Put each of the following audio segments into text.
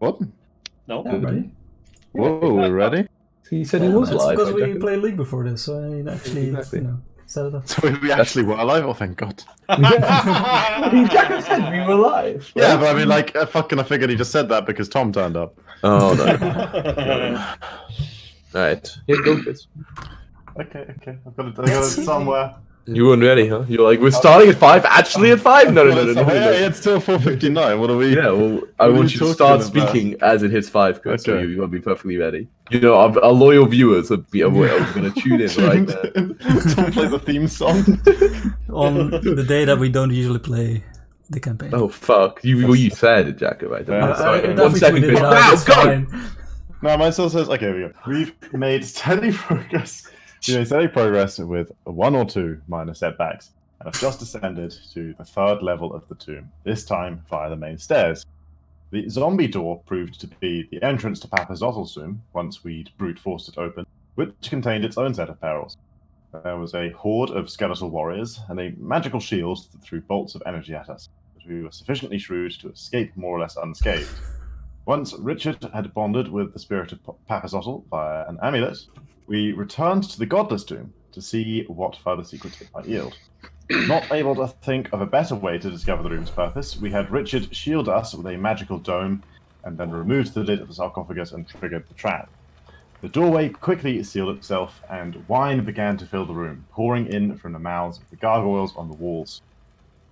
What? No. Yeah, ready? Whoa, we're ready? He said he was That's live. because we Jacob. played League before this, so I actually, Exactly. set it up. So we actually were alive? Oh, thank God. Jacob said we were live. Yeah, but I mean, like, I figured he just said that because Tom turned up. Oh, no. Alright. Yeah, go, kids. Okay. I've got it somewhere. You weren't ready, huh? You're like, we're starting at 5? Actually at 5? No. Hey, it's still 4:59. What are we? Yeah, well, I want you to start speaking as it hits 5, Chris, so Okay. you won't be perfectly ready. You know, our loyal viewers are going to tune in right there. Tom play the theme song. On the day that we don't usually play the campaign. Oh, fuck. You said it, Jacob, right? Yeah, Sorry. If 1 we second, tweeted Chris. it out, Now, it's go! fine. No, mine still says, okay, here we go. We've made steady progress. We made steady progress with 1 or 2 minor setbacks, and have just descended to the 3rd level of the tomb, this time via the main stairs. The zombie door proved to be the entrance to Papa Zottel's tomb, once we'd brute forced it open, which contained its own set of perils. There was a horde of skeletal warriors, and a magical shield that threw bolts of energy at us, but we were sufficiently shrewd to escape more or less unscathed. Once Richard had bonded with the spirit of Papa Zottel via an amulet, we returned to the Godless Tomb to see what further secrets it might yield. Not able to think of a better way to discover the room's purpose, we had Richard shield us with a magical dome, and then removed the lid of the sarcophagus and triggered the trap. The doorway quickly sealed itself, and wine began to fill the room, pouring in from the mouths of the gargoyles on the walls.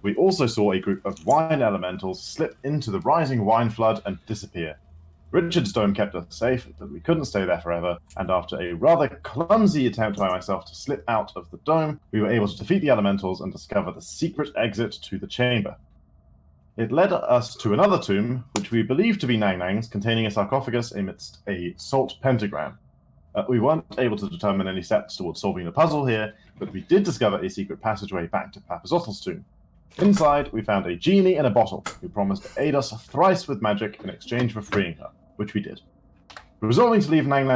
We also saw a group of wine elementals slip into the rising wine flood and disappear. Richard's dome kept us safe, but we couldn't stay there forever, and after a rather clumsy attempt by myself to slip out of the dome, we were able to defeat the elementals and discover the secret exit to the chamber. It led us to another tomb, which we believed to be Nang Nang's, containing a sarcophagus amidst a salt pentagram. We weren't able to determine any steps towards solving the puzzle here, but we did discover a secret passageway back to Papa Zottel's tomb. Inside, we found a genie in a bottle, who promised to aid us thrice with magic in exchange for freeing her, which we did. Resolving to leave Nang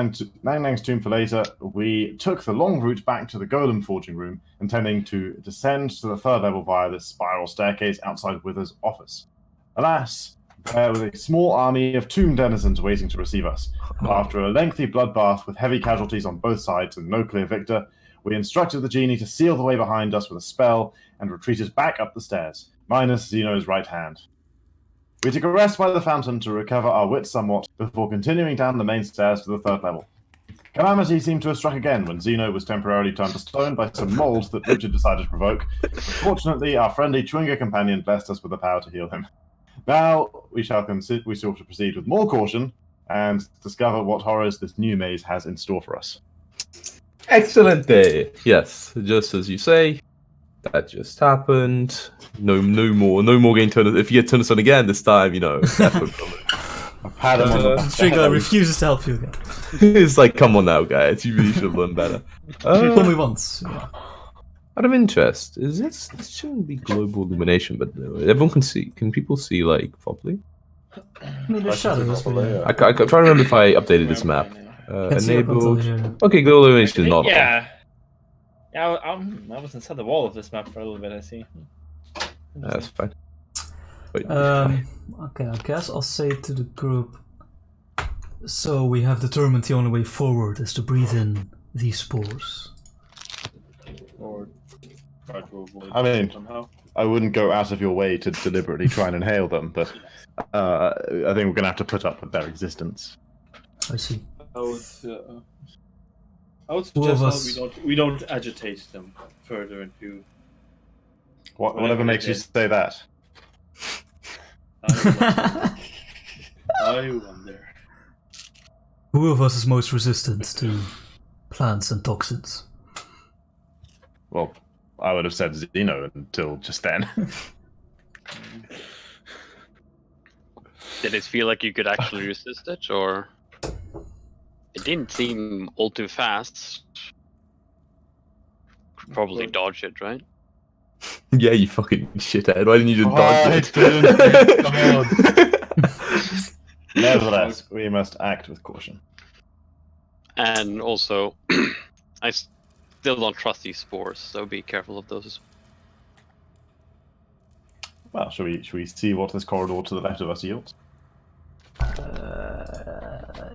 Nang's tomb for later, we took the long route back to the golem forging room, intending to descend to the 3rd level via this spiral staircase outside Wither's office. Alas, there was a small army of tomb denizens waiting to receive us. After a lengthy bloodbath with heavy casualties on both sides and no clear victor, we instructed the genie to seal the way behind us with a spell and retreated back up the stairs, minus Zeno's right hand. We took a rest by the fountain to recover our wits somewhat before continuing down the main stairs to the 3rd level. Calamity seemed to have struck again when Zeno was temporarily turned to stone by some mold that Richard decided to provoke. Fortunately, our friendly Chewinga companion blessed us with the power to heal him. Now we shall proceed with more caution and discover what horrors this new maze has in store for us. Excellent day. Yes, just as you say. That just happened. No more getting turned. If you get turned on again this time, you know. That's what I've had him on the back. Stringer refuses to help you again. it's like, come on now, guys. You really should have learned better. Told me once. Yeah. Out of interest, is this shouldn't be global illumination, but everyone can see. Can people see like properly? I mean, the shadows. I try to remember if I updated this map. Enabled. Okay, global illumination is not. Yeah. Yeah, I was inside the wall of this map for a little bit, I see. That's fine. Wait, Okay, I guess I'll say to the group. So we have determined the only way forward is to breathe in these spores. Or try to avoid I mean, somehow. I wouldn't go out of your way to deliberately try and inhale them, but I think we're going to have to put up with their existence. I see. I would suggest we don't agitate them further into. Whatever makes you say that. I wonder. Who of us is most resistant to plants and toxins? Well, I would have said Zeno until just then. Did it feel like you could actually resist it, or it didn't seem all too fast? Could probably dodge it, right? yeah, you fucking shithead. Why didn't you just dodge it? Nevertheless, we must act with caution. And also, I still don't trust these spores, so be careful of those. Well, shall we see what this corridor to the left of us yields?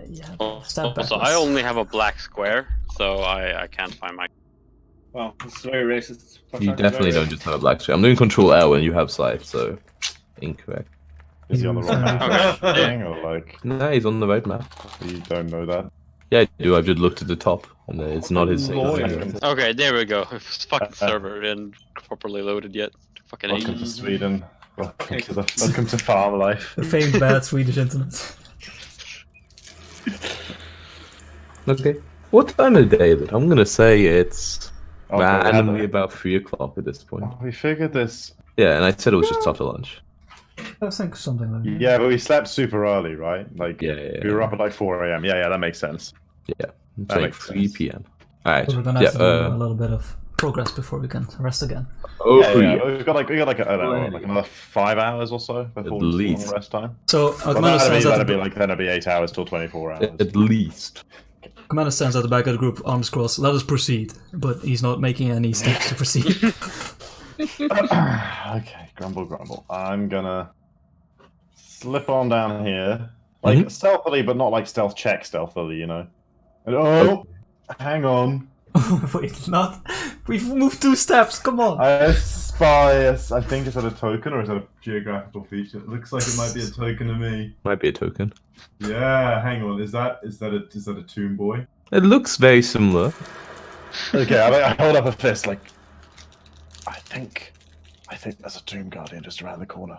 Yeah. Also, Stab backwards. I only have a black square, so I can't find my. Well, it's very racist. You definitely don't just have a black screen. I'm doing Control L and you have sight, so incorrect. Is he on the wrong map? Okay. Thing, or like No, he's on the right map. you don't know that? Yeah, I do. I've just looked at the top, and it's not his. Lord. Okay, there we go. This fucking server isn't properly loaded yet. Fucking Welcome A. to Sweden. Welcome to farm life. The famed bad Swedish internet. Okay. What time of the day is it? I'm gonna say it's Okay, randomly about 3 o'clock at this point. We figured this. Yeah, and I said it was just after lunch. I think something like that. Yeah, but we slept super early, right? Like Yeah, yeah, we were up at like 4 a.m. Yeah, that makes sense. Yeah, it's That like makes 3 sense. p.m. Alright. So we're gonna have to do a little bit of progress before we can rest again. Oh, Yeah. We've got like I don't know, like another 5 hours or so before least. rest time. So Commander stands at that'd be 8 hours till 24 hours. At least. Commander stands at the back of the group, arms crossed. Let us proceed, but he's not making any steps to proceed. Okay, grumble. I'm gonna slip on down here, like stealthily, but not like stealthily, you know. And, hang on. Wait, not. We've moved 2 steps. Come on. I spy. I think is that a token or is that a geographical feature? It looks like it might be a token to me. Might be a token. Yeah, hang on. Is that a tomb boy? It looks very similar. Okay, I hold up a fist like. I think there's a tomb guardian just around the corner.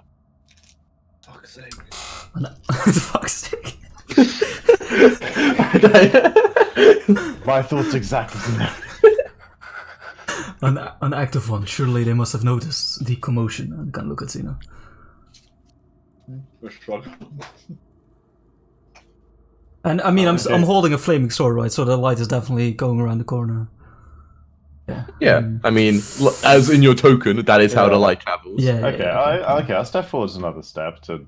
Fuck's sake. For fuck's sake. My thoughts exactly. An active one. Surely they must have noticed the commotion and can look at Zeno. We're struggling. And I mean, I'm Okay. holding a flaming sword, right? So the light is definitely going around the corner. Yeah. Yeah, I mean, as in your token, that is how the light travels. Yeah. Okay, yeah. I'll step forwards another step to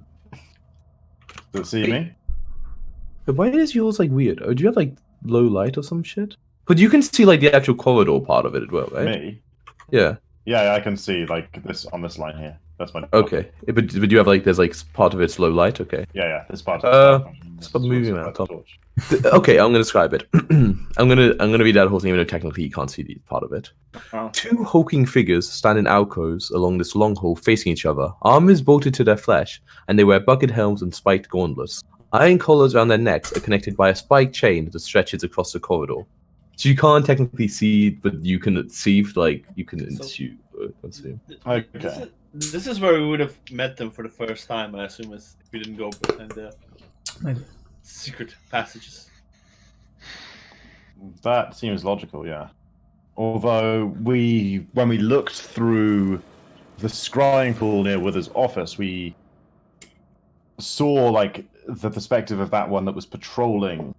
see me. But why is yours like weird? Oh, do you have like low light or some shit? But you can see like the actual corridor part of it as well, right? Me? Yeah. Yeah, I can see like this on this line here. That's my. Okay. But you have like there's like part of it's low light. Okay. Yeah, this part. Stop moving around, Tom. Okay, I'm gonna describe it. I'm gonna read that whole thing, even though technically you can't see the part of it. Oh. 2 hulking figures stand in alcoves along this long hall facing each other. Armors bolted to their flesh, and they wear bucket helms and spiked gauntlets. Iron collars around their necks are connected by a spiked chain that stretches across the corridor. So you can't technically see, but you can see, like, you can assume. Okay. This is where we would have met them for the first time, I assume, if we didn't go behind the Maybe. secret passages. That seems logical, yeah. Although when we looked through the scrying pool near Wither's office, we saw like the perspective of that one that was patrolling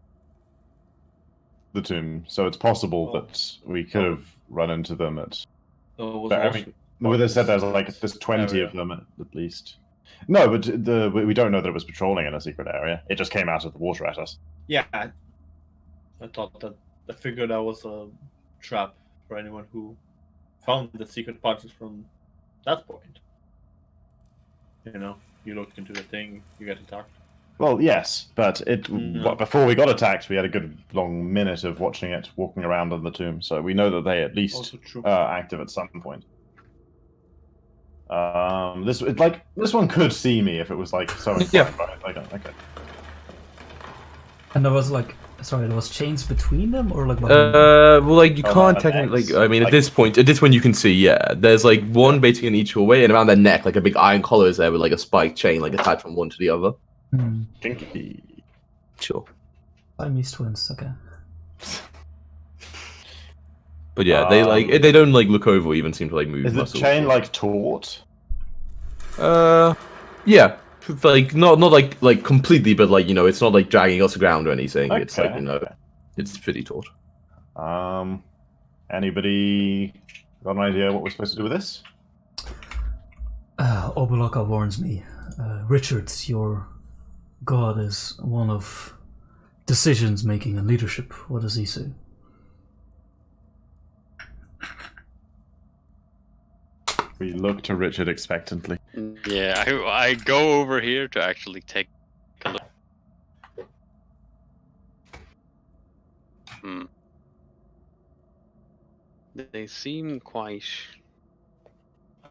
the tomb. So it's possible that we could have run into them at. So it was But, I also- mean, Wither said there's 20 of them at least. No, but we don't know that it was patrolling in a secret area. It just came out of the water at us. Yeah, I thought that I figured that was a trap for anyone who found the secret parts from that point. You know, you look into the thing, you get attacked. Well, yes, but No. before we got attacked, we had a good long minute of watching it walking around on the tomb, so we know that they at least Also true. active at some point. This one could see me if it was like so inclined Yeah. by it. I don't. Okay. And there was like, sorry, there was chains between them, or like. Well, like you Oh, can't on technically. necks. Like, I mean, at Like- this point, you can see. Yeah, there's like one basically in each hallway, and around their neck, like a big iron collar is there with like a spiked chain, like attached from one to the other. Kinky. Sure. Siamese twins. Okay. But yeah, they don't like look over or even seem to like move. Is the muscles. chain like taut? Yeah, like not like completely, but like it's not like dragging us around or anything. It's like Okay. it's pretty taut. Anybody got an idea what we're supposed to do with this? Obulaka warns me. Richard, your god is one of decisions making and leadership. What does he say? We look to Richard expectantly. Yeah, I go over here to actually take a look. They seem quite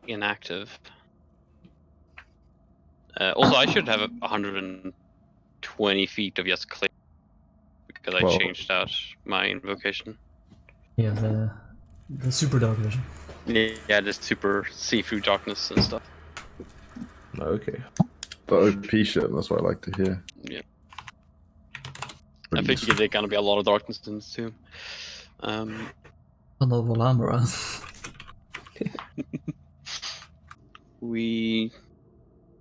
inactive. Also, I should have 120 feet of just clear because I Well- changed out my invocation. Yeah, the super dark vision. Yeah, just super see-through darkness and stuff. Okay. The OP shit, that's what I like to hear. Yeah. I Pretty figured there's gonna be a lot of darkness in this too. Another Volambra. We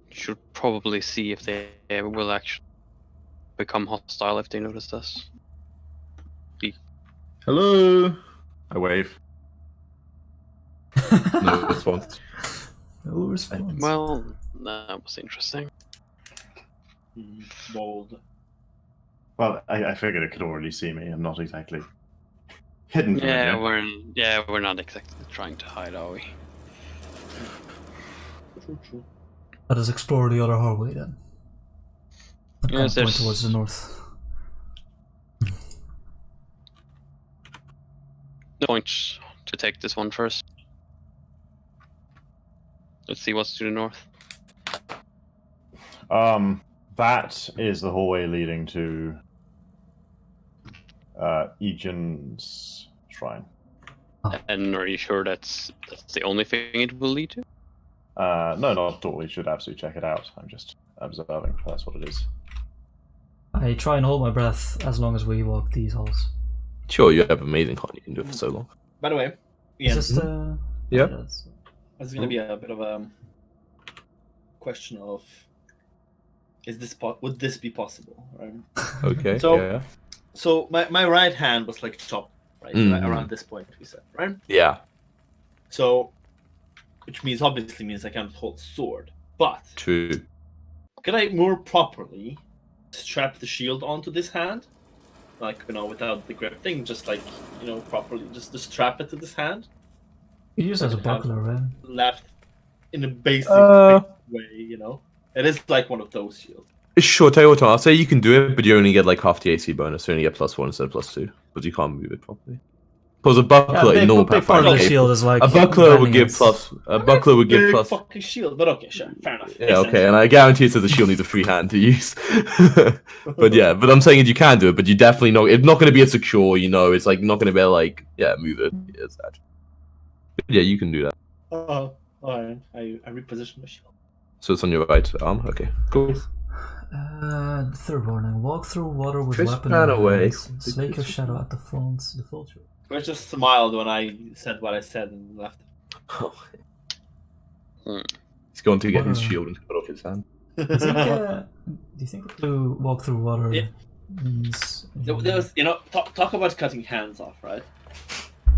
should probably see if they will actually become hostile if they notice us. Hello. I wave. No response. No response. Well, that was interesting. Bold. Well, I figured it could already see me. I'm not exactly hidden from it. We're not exactly trying to hide, are we? True. Let us explore the other hallway then. I Yes, point there's- towards the north. No point to take this one first. Let's see what's to the north. That is the hallway leading to Aegon's shrine. And are you sure that's the only thing it will lead to? No, not at all. We should absolutely check it out. I'm just observing. That's what it is. I try and hold my breath as long as we walk these halls. Sure, you have amazing con. You can do it for so long. By the way, Is Ian, this the... Yeah. that's- this is going to be a bit of a question of would this be possible, right? Okay. So- yeah. So my right hand was like chopped, right? Mhm. Around this point, we said, right? Yeah. So, which obviously means I can't hold sword. But True. could I more properly strap the shield onto this hand? Like, without the grip thing, just like, properly, just strap it to this hand? You use it as a buckler, right? Left in a basic way, It is like one of those shields. Sure, tell you what, I'll say you can do it, but you only get like half the AC bonus. You only get +1 instead of +2, but you can't move it properly. Because a buckler in normal big part of the Pathfinder, shield is like a buckler would bending give it. plus. A buckler would give Big plus. fucking shield, but okay, sure, fair enough. Yeah, Makes okay, sense. and I guarantee it says the shield needs a free hand to use. But yeah, but I'm saying it, you can do it, but you definitely know it's not going to be as secure. It's like not going to be able, like, move it. Yeah, it's that. But yeah, you can do that. Alright, I reposition my shield. So it's on your right arm. Okay, cool. The third warning. Walk through water with Chris weapon ran in away. hand. Slake your shadow at the front. The vulture. I just smiled when I said what I said and left. He's going to get his Water. shield and cut off his hand. Do you think to walk through water Yeah. means... There was, talk about cutting hands off, right?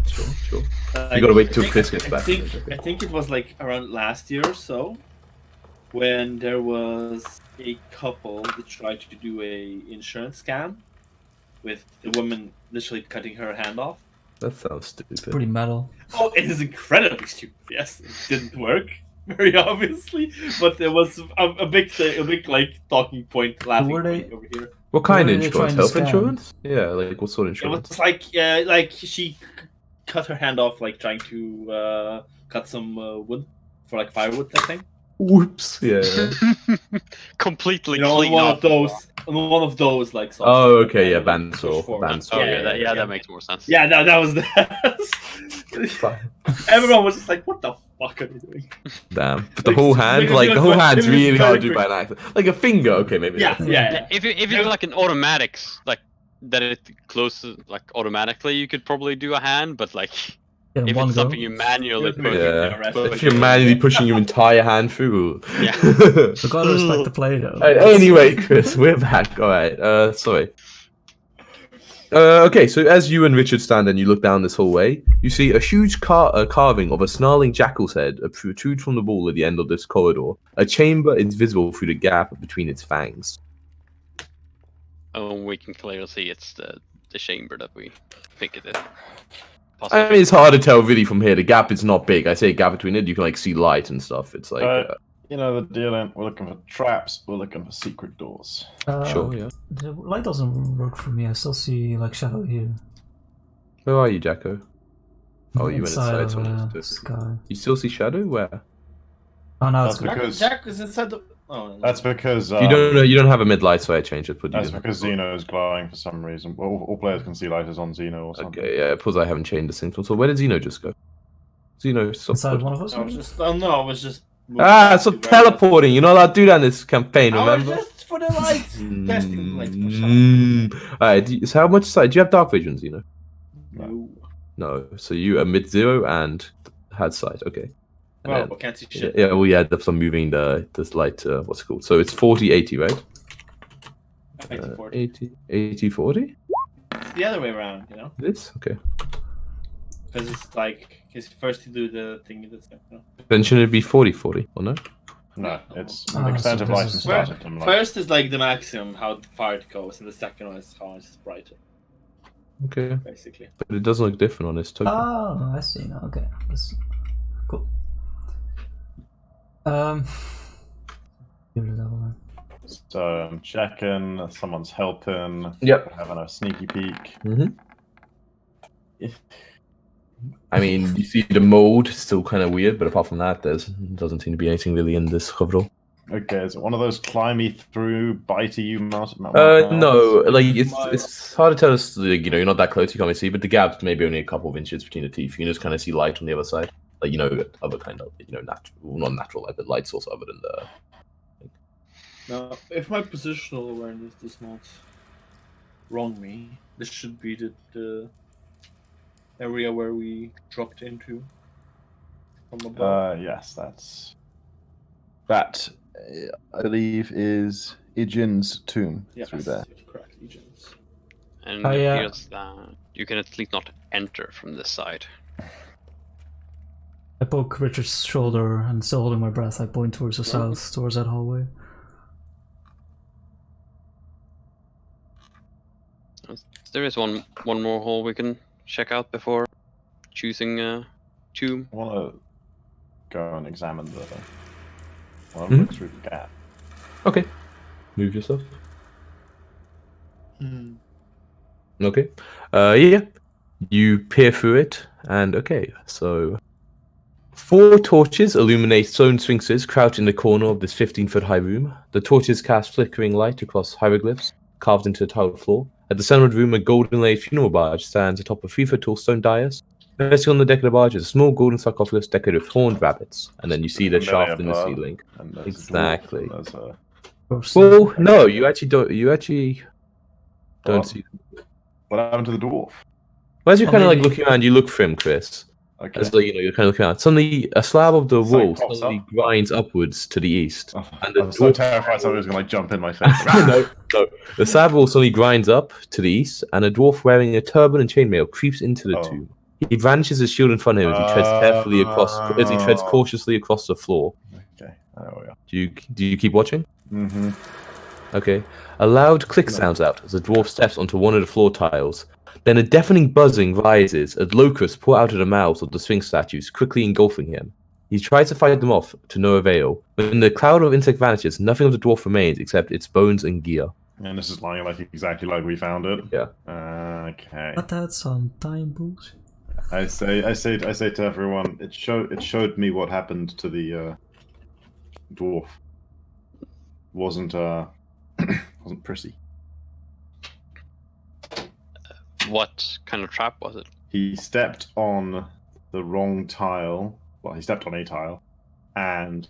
Sure. Like, You gotta wait till I think- Chris gets back. I think it was like around last year or so when there was a couple that tried to do a insurance scam with the woman literally cutting her hand off. That sounds stupid. pretty metal. Oh, it is incredibly stupid. Yes, it didn't work very obviously, but there was a big like talking point, laughing were they- point over here. What kind What of are they insurance? trying Health to scam? insurance? Yeah, like what sort of It insurance? was like she cut her hand off like trying to cut some wood for like firewood type thing. Whoops. Yeah. Completely On clean one off. of those, like. sort Oh, of, okay. Yeah, push bandsaw. forward. Bandsaw. Yeah, Okay, that makes more sense. Yeah, that was that. Fine. Everyone was just like, "What the fuck are you doing?" Damn. But the Like, whole it's hand, really like the good, whole but hand's it was really hard to very do by an accident. Like a finger, okay, maybe. Yeah, that's- yeah. If it's like an automatics, like that it closes like automatically, you could probably do a hand, but like Yeah, if one it's go. something you manually Yeah. put, Yeah. But- If you're manually pushing your entire hand through. Yeah. You gotta respect the play though. Anyway, Chris, we're back. All right. Sorry. Okay, so as you and Richard stand and you look down this hallway, you see a huge carving of a snarling jackal's head protrude from the wall at the end of this corridor. A chamber is visible through the gap between its fangs. oh, we can clearly see it's the chamber that we think it is. I mean, it's hard to tell really from here. The gap is not big. I say a gap between it, you can like see light and stuff. It's like, You know the deal, and we're looking for traps, we're looking for secret doors. sure, yeah. The light doesn't work for me. I still see like shadow here. Where are you, Jacko? Oh, you went Inside inside of someone's sky. You still see shadow? Where? Oh no, That's it's good. because Jack is inside the. Oh, no. that's because You don't know. You don't have a mid light, so I changed it. But you that's didn't because have- Xeno is glowing for some reason. Well, all players can see lighters on Xeno or something. Okay, yeah, because I haven't changed the symptom. So where did Xeno just go? Xeno, stop. Inside one of us. I was just. Oh no, I was just. moving Ah, back stop to where I was. teleporting. You're not allowed to do that in this campaign, I was remember? just for the lights. Testing the lights. Alright, so how much sight? Do you have dark vision, Xeno? No. No. So you are mid zero and had sight. Okay. And Well, then- I can't see yeah, shit. yeah, well, yeah, that's I'm moving this light. What's it called? So it's 40-80, right? 80-40. 80-40? It's the other way around, you know? This? Okay. Because it's like, because first you do the thing that's like, you know. Then shouldn't it be 40-40, or no? No, it's Ah, extent so of this light is- and start of them. Like, First is like the maximum, how far it goes, and the second one is how it's brighter, Okay. basically. But it doesn't look different on this token. Oh, I see now. Okay, that's cool. Give it a double then. so I'm checking. Someone's helping. Yep. Having a sneaky peek. I mean, you see the mode, it's still kind of weird, but apart from that, doesn't seem to be anything really in this coverall. Okay, is it one of those climby through, bitey you mouse? No, like it's hard to tell us. Like, you're not that close, you can't really see, but the gap's maybe only a couple of inches between the teeth. You can just kind of see light on the other side, like other kind of natural, well, not natural light, but light source other than the. Now, if my positional awareness does not wrong me, this should be the area where we dropped into from above. Yes, that. I believe is Ijin's tomb Yes, through there. correct, Legends. And Oh, it yeah. appears that you can at least not enter from this side. I poke Richard's shoulder and still holding my breath. I point towards the south, towards that hallway. There is one more hole we can check out before choosing a tomb. I want to go and examine the. Well, Mhm. look through the gap. Okay, move yourself. Hmm. Okay, yeah, you peer through it, and okay, so 4 torches illuminate stone sphinxes crouched in the corner of this 15-foot high room. The torches cast flickering light across hieroglyphs carved into the tiled floor. At the center of the room, a golden-laid funeral barge stands atop a 3-foot-tall stone dais. Resting on the deck of the barge is a small golden sarcophagus decorated with horned rabbits, and then you see the Familiar shaft in the bird. ceiling. And there's Exactly. A dwarf, and there's a... Well, no, you actually don't. You actually don't What? see. What happened to the dwarf? Well, as you're Or kind of like maybe- looking around, you look for him, Chris. Okay. As like, you're kind of looking around. Suddenly, a slab of the It's like wall pops suddenly up. grinds upwards to the east. Oh, and the I was so dwarf- terrified somebody was going to jump in my face. no. The slab wall suddenly grinds up to the east, and a dwarf wearing a turban and chainmail creeps into the Oh. tomb. He brandishes his shield in front of him as he treads carefully across. As he treads cautiously across the floor. Okay, there we are. Do you keep watching? Mm-hmm. Okay. A loud click sounds out as the dwarf steps onto one of the floor tiles. Then a deafening buzzing rises as locusts pour out of the mouths of the Sphinx statues, quickly engulfing him. He tries to fight them off, to no avail. When the cloud of insect vanishes, nothing of the dwarf remains except its bones and gear. And this is lying like exactly like we found it. Yeah. Okay. But that's some time bullshit. I say to everyone, it showed me what happened to the dwarf. Wasn't prissy. What kind of trap was it? He stepped on the wrong tile. Well, he stepped on a tile, and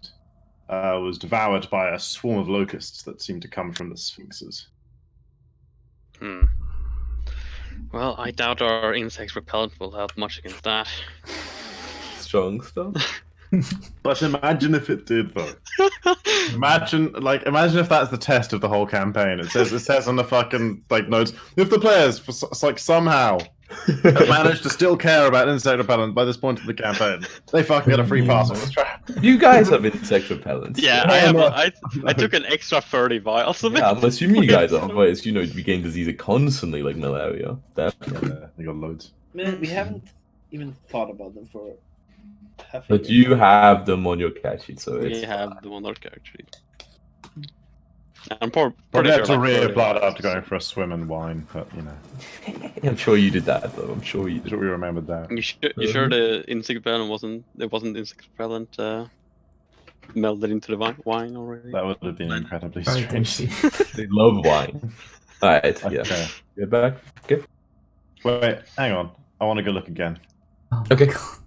was devoured by a swarm of locusts that seemed to come from the sphinxes. Hmm. Well, I doubt our insect repellent will help much against that. Strong stuff. But imagine if it did, though. Imagine if that's the test of the whole campaign. It says on the fucking notes, if the players somehow have managed to still care about insect repellent by this point in the campaign, they fucking get a free pass on this trap. You guys have insect repellents. Yeah, I took an extra 30 vials of it. Yeah, I'm assuming you guys are. Otherwise, you gain disease constantly, like malaria. Definitely. Yeah, they got loads. Man, we haven't even thought about them for half a But year. you have them on your cat sheet, so We it's have the one dark actually. I'm pretty Forget sure to like, rear Florida blood vibes, after going for a swim and wine, but you know, I'm sure you did that though. I'm sure you I'm did. sure we remembered that. You sure the insect repellent wasn't insect repellent melded into the wine already? That would have been incredibly Very strange. tasty. They love wine. Alright, yeah. Okay. Get back. Okay. Wait, hang on. I want to go look again. Oh my Okay. God.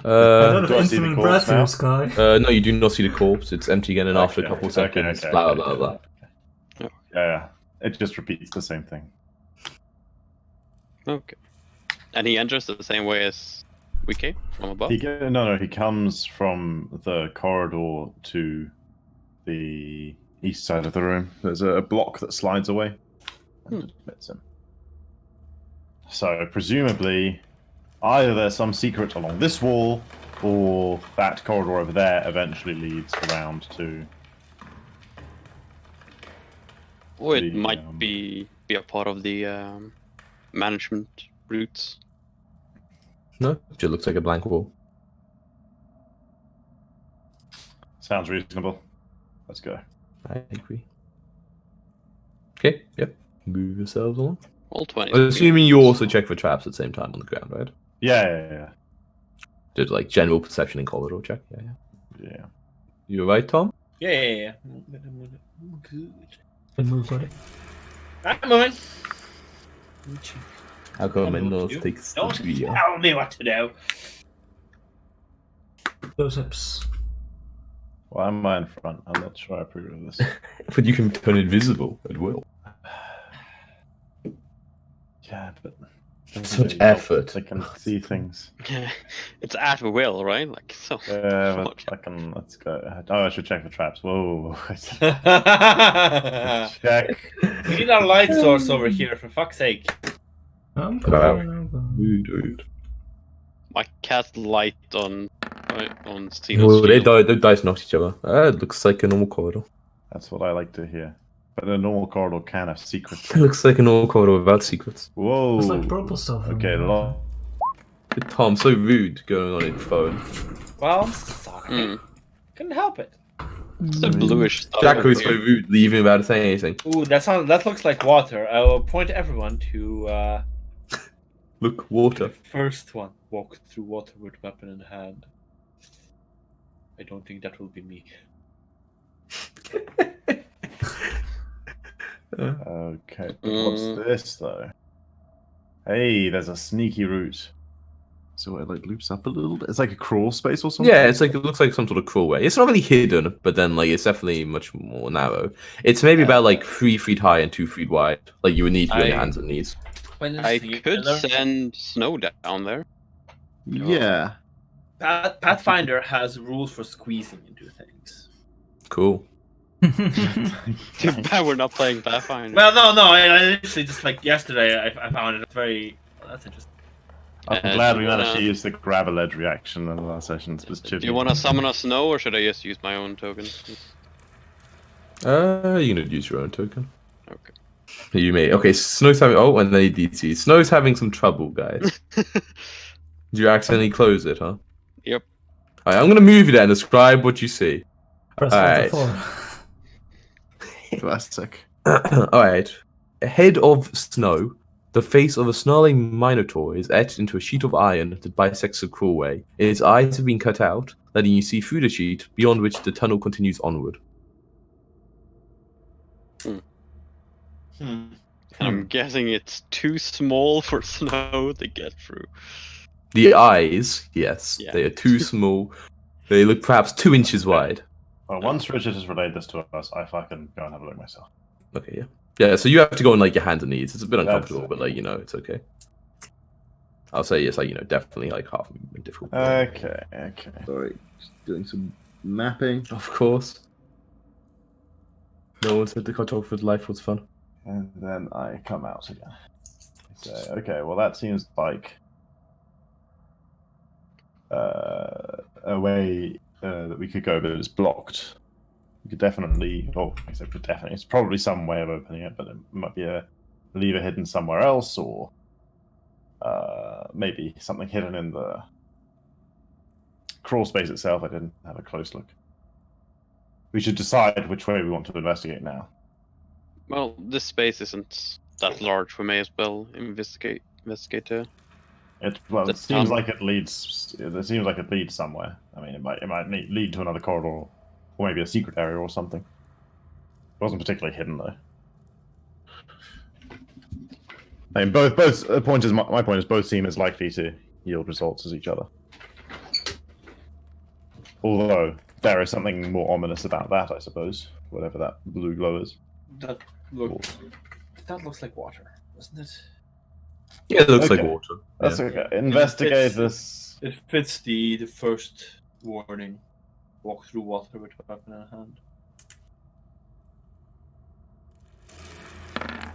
A lot of do I see the infinite corpse breath now? here, Sky. No, you do not see the corpse. It's empty again, and after a couple seconds, blah blah blah. Yeah, it just repeats the same thing. Okay. And he enters the same way as we came from above. He comes from the corridor to the east side of the room. There's a block that slides away and admits him. So presumably, either there's some secret along this wall, or that corridor over there eventually leads around to. Or it the, might be a part of the management routes. No, it just looks like a blank wall. Sounds reasonable. Let's go. I agree. Okay, yep. Move yourselves along. All 20. Assuming you also check for traps at the same time on the ground, right? Yeah. Did like general perception and corridor check. Yeah. Yeah. You right, Tom? Yeah. Good. Good move, buddy. I'm moving. How come Don't Menlos you. takes the Don't video? tell me what to do. Those hips. Why am I in front? I'm not sure I approve of this. But you can turn it visible at will. Yeah, but Such effort. I can see things. It's at will, right? Like so. Yeah, but I can. Let's go. Oh, I should check for traps. Whoa. Check. We need our light source over here, for fuck's sake. I'm Wow. coming. Dude. I cast light on Oh, Xeno's they shield. the dice knocked each other. It looks like a normal corridor. That's what I like to hear. But a normal corridor can have secrets. It looks like a normal corridor without secrets. Whoa. It's like purple stuff. Okay, Tom, so rude going on your phone. Well, I'm sorry. Couldn't help it. It's a bluish stuff. Jacko over is so here. rude, leaving without saying anything. Ooh, that looks like water. I will point everyone to Look, the water. first one. Walk through water with weapon in hand. I don't think that will be me. Okay, what's this though? Hey, there's a sneaky route. So it like loops up a little bit. It's like a crawl space or something. Yeah, it's like it looks like some sort of crawl way. It's not really hidden, but then like it's definitely much more narrow. It's maybe about like 3 feet high and 2 feet wide. Like you would need to be on your hands and knees. I could send snow down there. Yeah. Pathfinder has rules for squeezing into things. Cool. Too bad we're not playing Pathfinder. Well, no. I literally just like yesterday. I found it very. Well, that's interesting. I'm glad we managed to use the grab a ledge reaction in the last session. It was Do chippy. you want to summon a snow, or should I just use my own token? You can use your own token. Okay. You may. Okay, Snow's having. Oh, and then DT. Snow's having some trouble, guys. Did you accidentally close it, huh? Yep. Alright, I'm gonna move you there and describe what you see. Press Alright. Alt F4. Classic. Alright. Ahead of Snow, the face of a snarling minotaur is etched into a sheet of iron that bisects the crawlway. Its eyes have been cut out, letting you see through the sheet, beyond which the tunnel continues onward. And I'm guessing it's too small for snow to get through. The eyes, yes, Yeah. they are too small. They look perhaps 2 inches wide. Well, once Richard has relayed this to us, I fucking go and have a look myself. Okay, yeah. Yeah, so you have to go on like your hands and knees. It's a bit That's uncomfortable, but like, okay. you know, it's okay. I'll say it's like, you know, definitely like half a movement difficult. Okay. Sorry, just doing some mapping. Of course. No one said the cartographer's life was fun. And then I come out again. So, okay, well that seems like a way that we could go, but it's blocked. We could definitely, it's probably some way of opening it, but it might be a lever hidden somewhere else, or maybe something hidden in the crawl space itself. I didn't have a close look. we should decide which way we want to investigate now. Well, this space isn't that large. We may as well investigate too. It The seems tunnel. like it leads. It seems like it leads somewhere. I mean, it might lead to another corridor, or maybe a secret area or something. It wasn't particularly hidden though. I mean, both pointers. My point is both seem as likely to yield results as each other. Although there is something more ominous about that, I suppose. Whatever that blue glow is. That looks like water, doesn't it? Yeah, it looks like Okay. water. That's Yeah. okay. Investigate this. It fits the first warning. Walk through water with weapon in hand.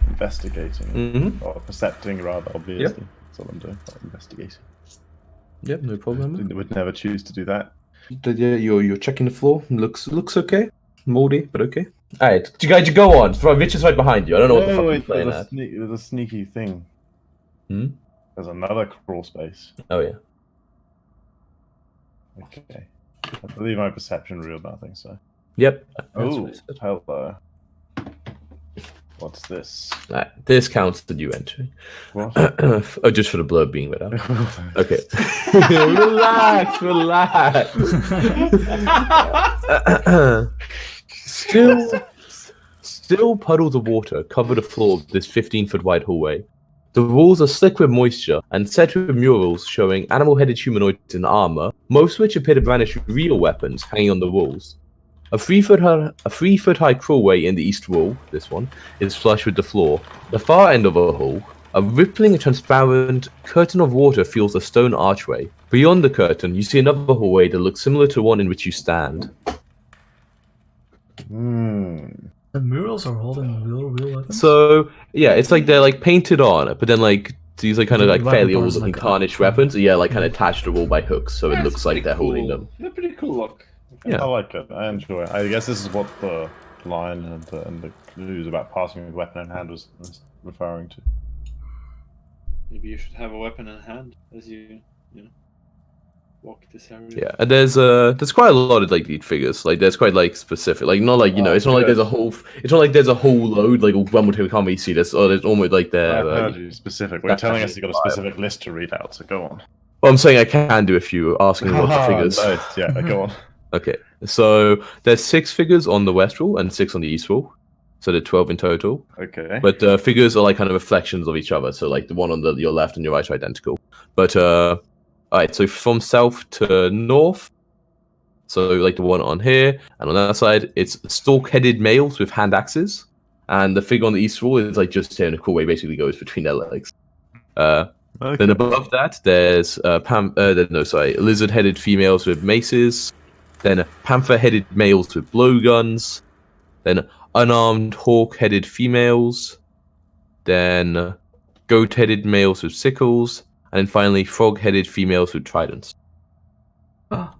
Investigating. Mm-hmm. Or percepting, rather, obviously. That's what I'm doing. Not investigating. Yep, no problem. Would never choose to do that. Yeah, you're checking the floor. Looks okay. Moldy, but okay. Alright, you guys, you go on. Rich is right behind you. I don't know what the fuck you're playing at. There's a sneaky thing. Hmm? There's another crawl space. Oh yeah. Okay. I believe my perception revealed nothing, so. Yep. Oh, hello. What's this? Alright, this counts as you entering. What? Oh, just for the blurb being read out. Okay. relax. Still puddles of water cover the floor of this 15-foot wide hallway. The walls are slick with moisture and set with murals showing animal-headed humanoids in armor, most of which appear to brandish real weapons hanging on the walls. A 3-foot high crawlway in the east wall, this one, is flush with the floor. The far end of the hall, a rippling and transparent curtain of water fills a stone archway. Beyond the curtain, you see another hallway that looks similar to the one in which you stand. The murals are holding real weapons. So yeah, it's like they're like painted on, but then like these like kind of like Weapon fairly parts, old-looking like, tarnished weapons. Yeah, like kind of attached to the wall by hooks, so it looks like they're holding them. They're pretty cool look. Yeah. I like it. I enjoy it. I guess this is what the line and the clues about passing with weapon in hand was referring to. Maybe you should have a weapon in hand as you walk this area. Yeah, and there's quite a lot of like these figures. Like there's quite like specific, like not like it's not like there's a whole load like one would can't really see this. Or there's almost like I there. heard you specific. We're telling us you got a specific list to read out, so go on. Well, I'm saying I can do if you asking what the figures. Nice. Yeah, go on. Okay, so there's 6 figures on the west wall and 6 on the east wall, so there are 12 in total. Okay. But figures are like kind of reflections of each other. So like the one on your left and your right are identical. But alright, so from south to north, so like the one on here, and on that side, it's stalk-headed males with hand axes, and the figure on the east wall is like just here in a cool way, basically goes between their legs. Then above that, there's lizard-headed females with maces. Then panther-headed males with blowguns. Then unarmed hawk-headed females. Then goat-headed males with sickles. And then finally, frog-headed females with tridents. Ah,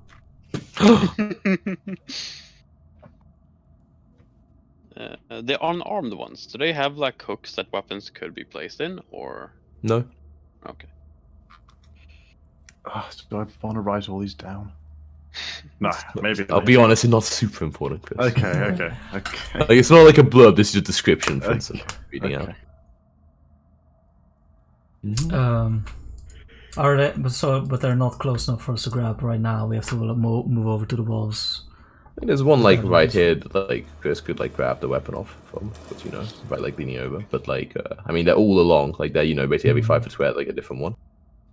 The unarmed ones, do they have like hooks that weapons could be placed in, or No. okay? Do I want to write all these down? No, maybe. I'll be honest, it's not super important, Chris. Okay. Like, it's not like a blurb, this is a description, for instance. Reading out. Mhm. Are they? But they're not close enough for us to grab right now. We have to move over to the walls. I think there's one like right here that like Chris could like grab the weapon off from, but by like leaning over. But like, I mean, they're all along, like they're basically every 5 foot square, like a different one.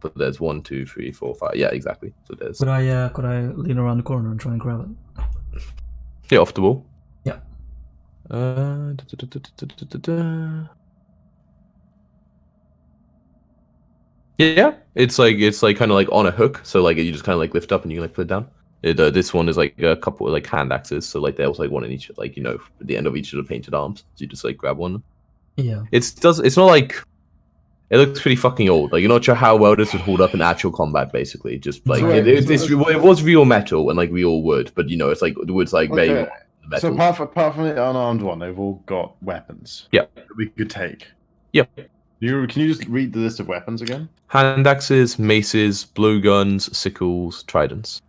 But there's 1, 2, 3, 4, 5. Yeah, exactly. So there's. Could I lean around the corner and try and grab it? Yeah, off the wall. Yeah. Yeah, it's like kind of like on a hook, so like you just kind of like lift up and you can like put it down. This one is like a couple of like hand axes, so like there's like one in each, like at the end of each of the painted arms. So you just like grab one. Yeah. It's not like it looks pretty fucking old. Like you're not sure how well this would hold up in actual combat. Basically, just like Right. it was real metal and like real wood, but it's like the wood's like very Okay. metal. So apart from the unarmed one, they've all got weapons. Yeah. That we could take. Yeah. Can you just read the list of weapons again? Hand axes, maces, blowguns, sickles, tridents.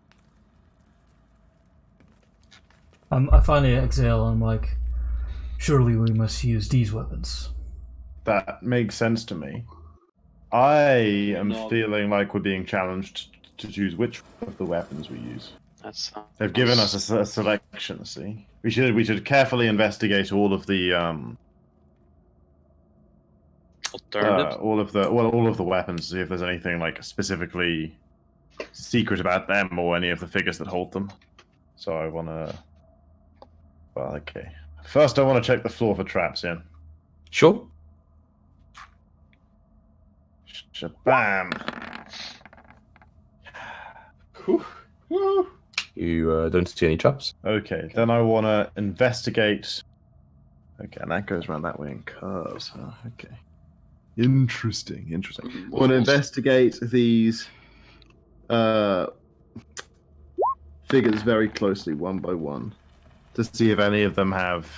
I finally exhale. I'm like, surely we must use these weapons. That makes sense to me. I am No. feeling like we're being challenged to choose which of the weapons we use. That's They've given us a selection. See, we should carefully investigate all of the alternatives. all of the weapons. See if there's anything like specifically secret about them or any of the figures that hold them. So I want to. Well, okay. First, I want to check the floor for traps. Yeah. Sure. Shabam. You don't see any traps. Okay, then I want to investigate. Okay, and that goes around that way in curves. Huh? Okay. Interesting. I want to investigate these figures very closely, one by one, to see if any of them have.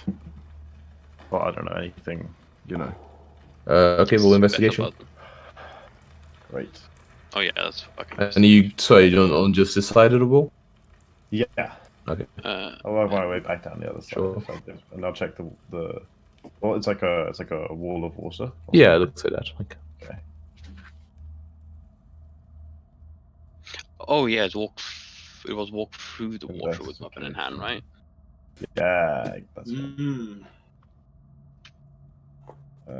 Well, I don't know anything. Okay, well, investigation. Great. Oh yeah, that's fucking. And you, sorry, on just this side of the wall? Yeah. Okay. I'll work my way back down the other side, Sure. and I'll check the. Well, it's like a wall of water. Yeah, it looks like that. Okay. Okay. Oh yeah, it was walk through the water with weapon in hand, right? Yeah, that's right.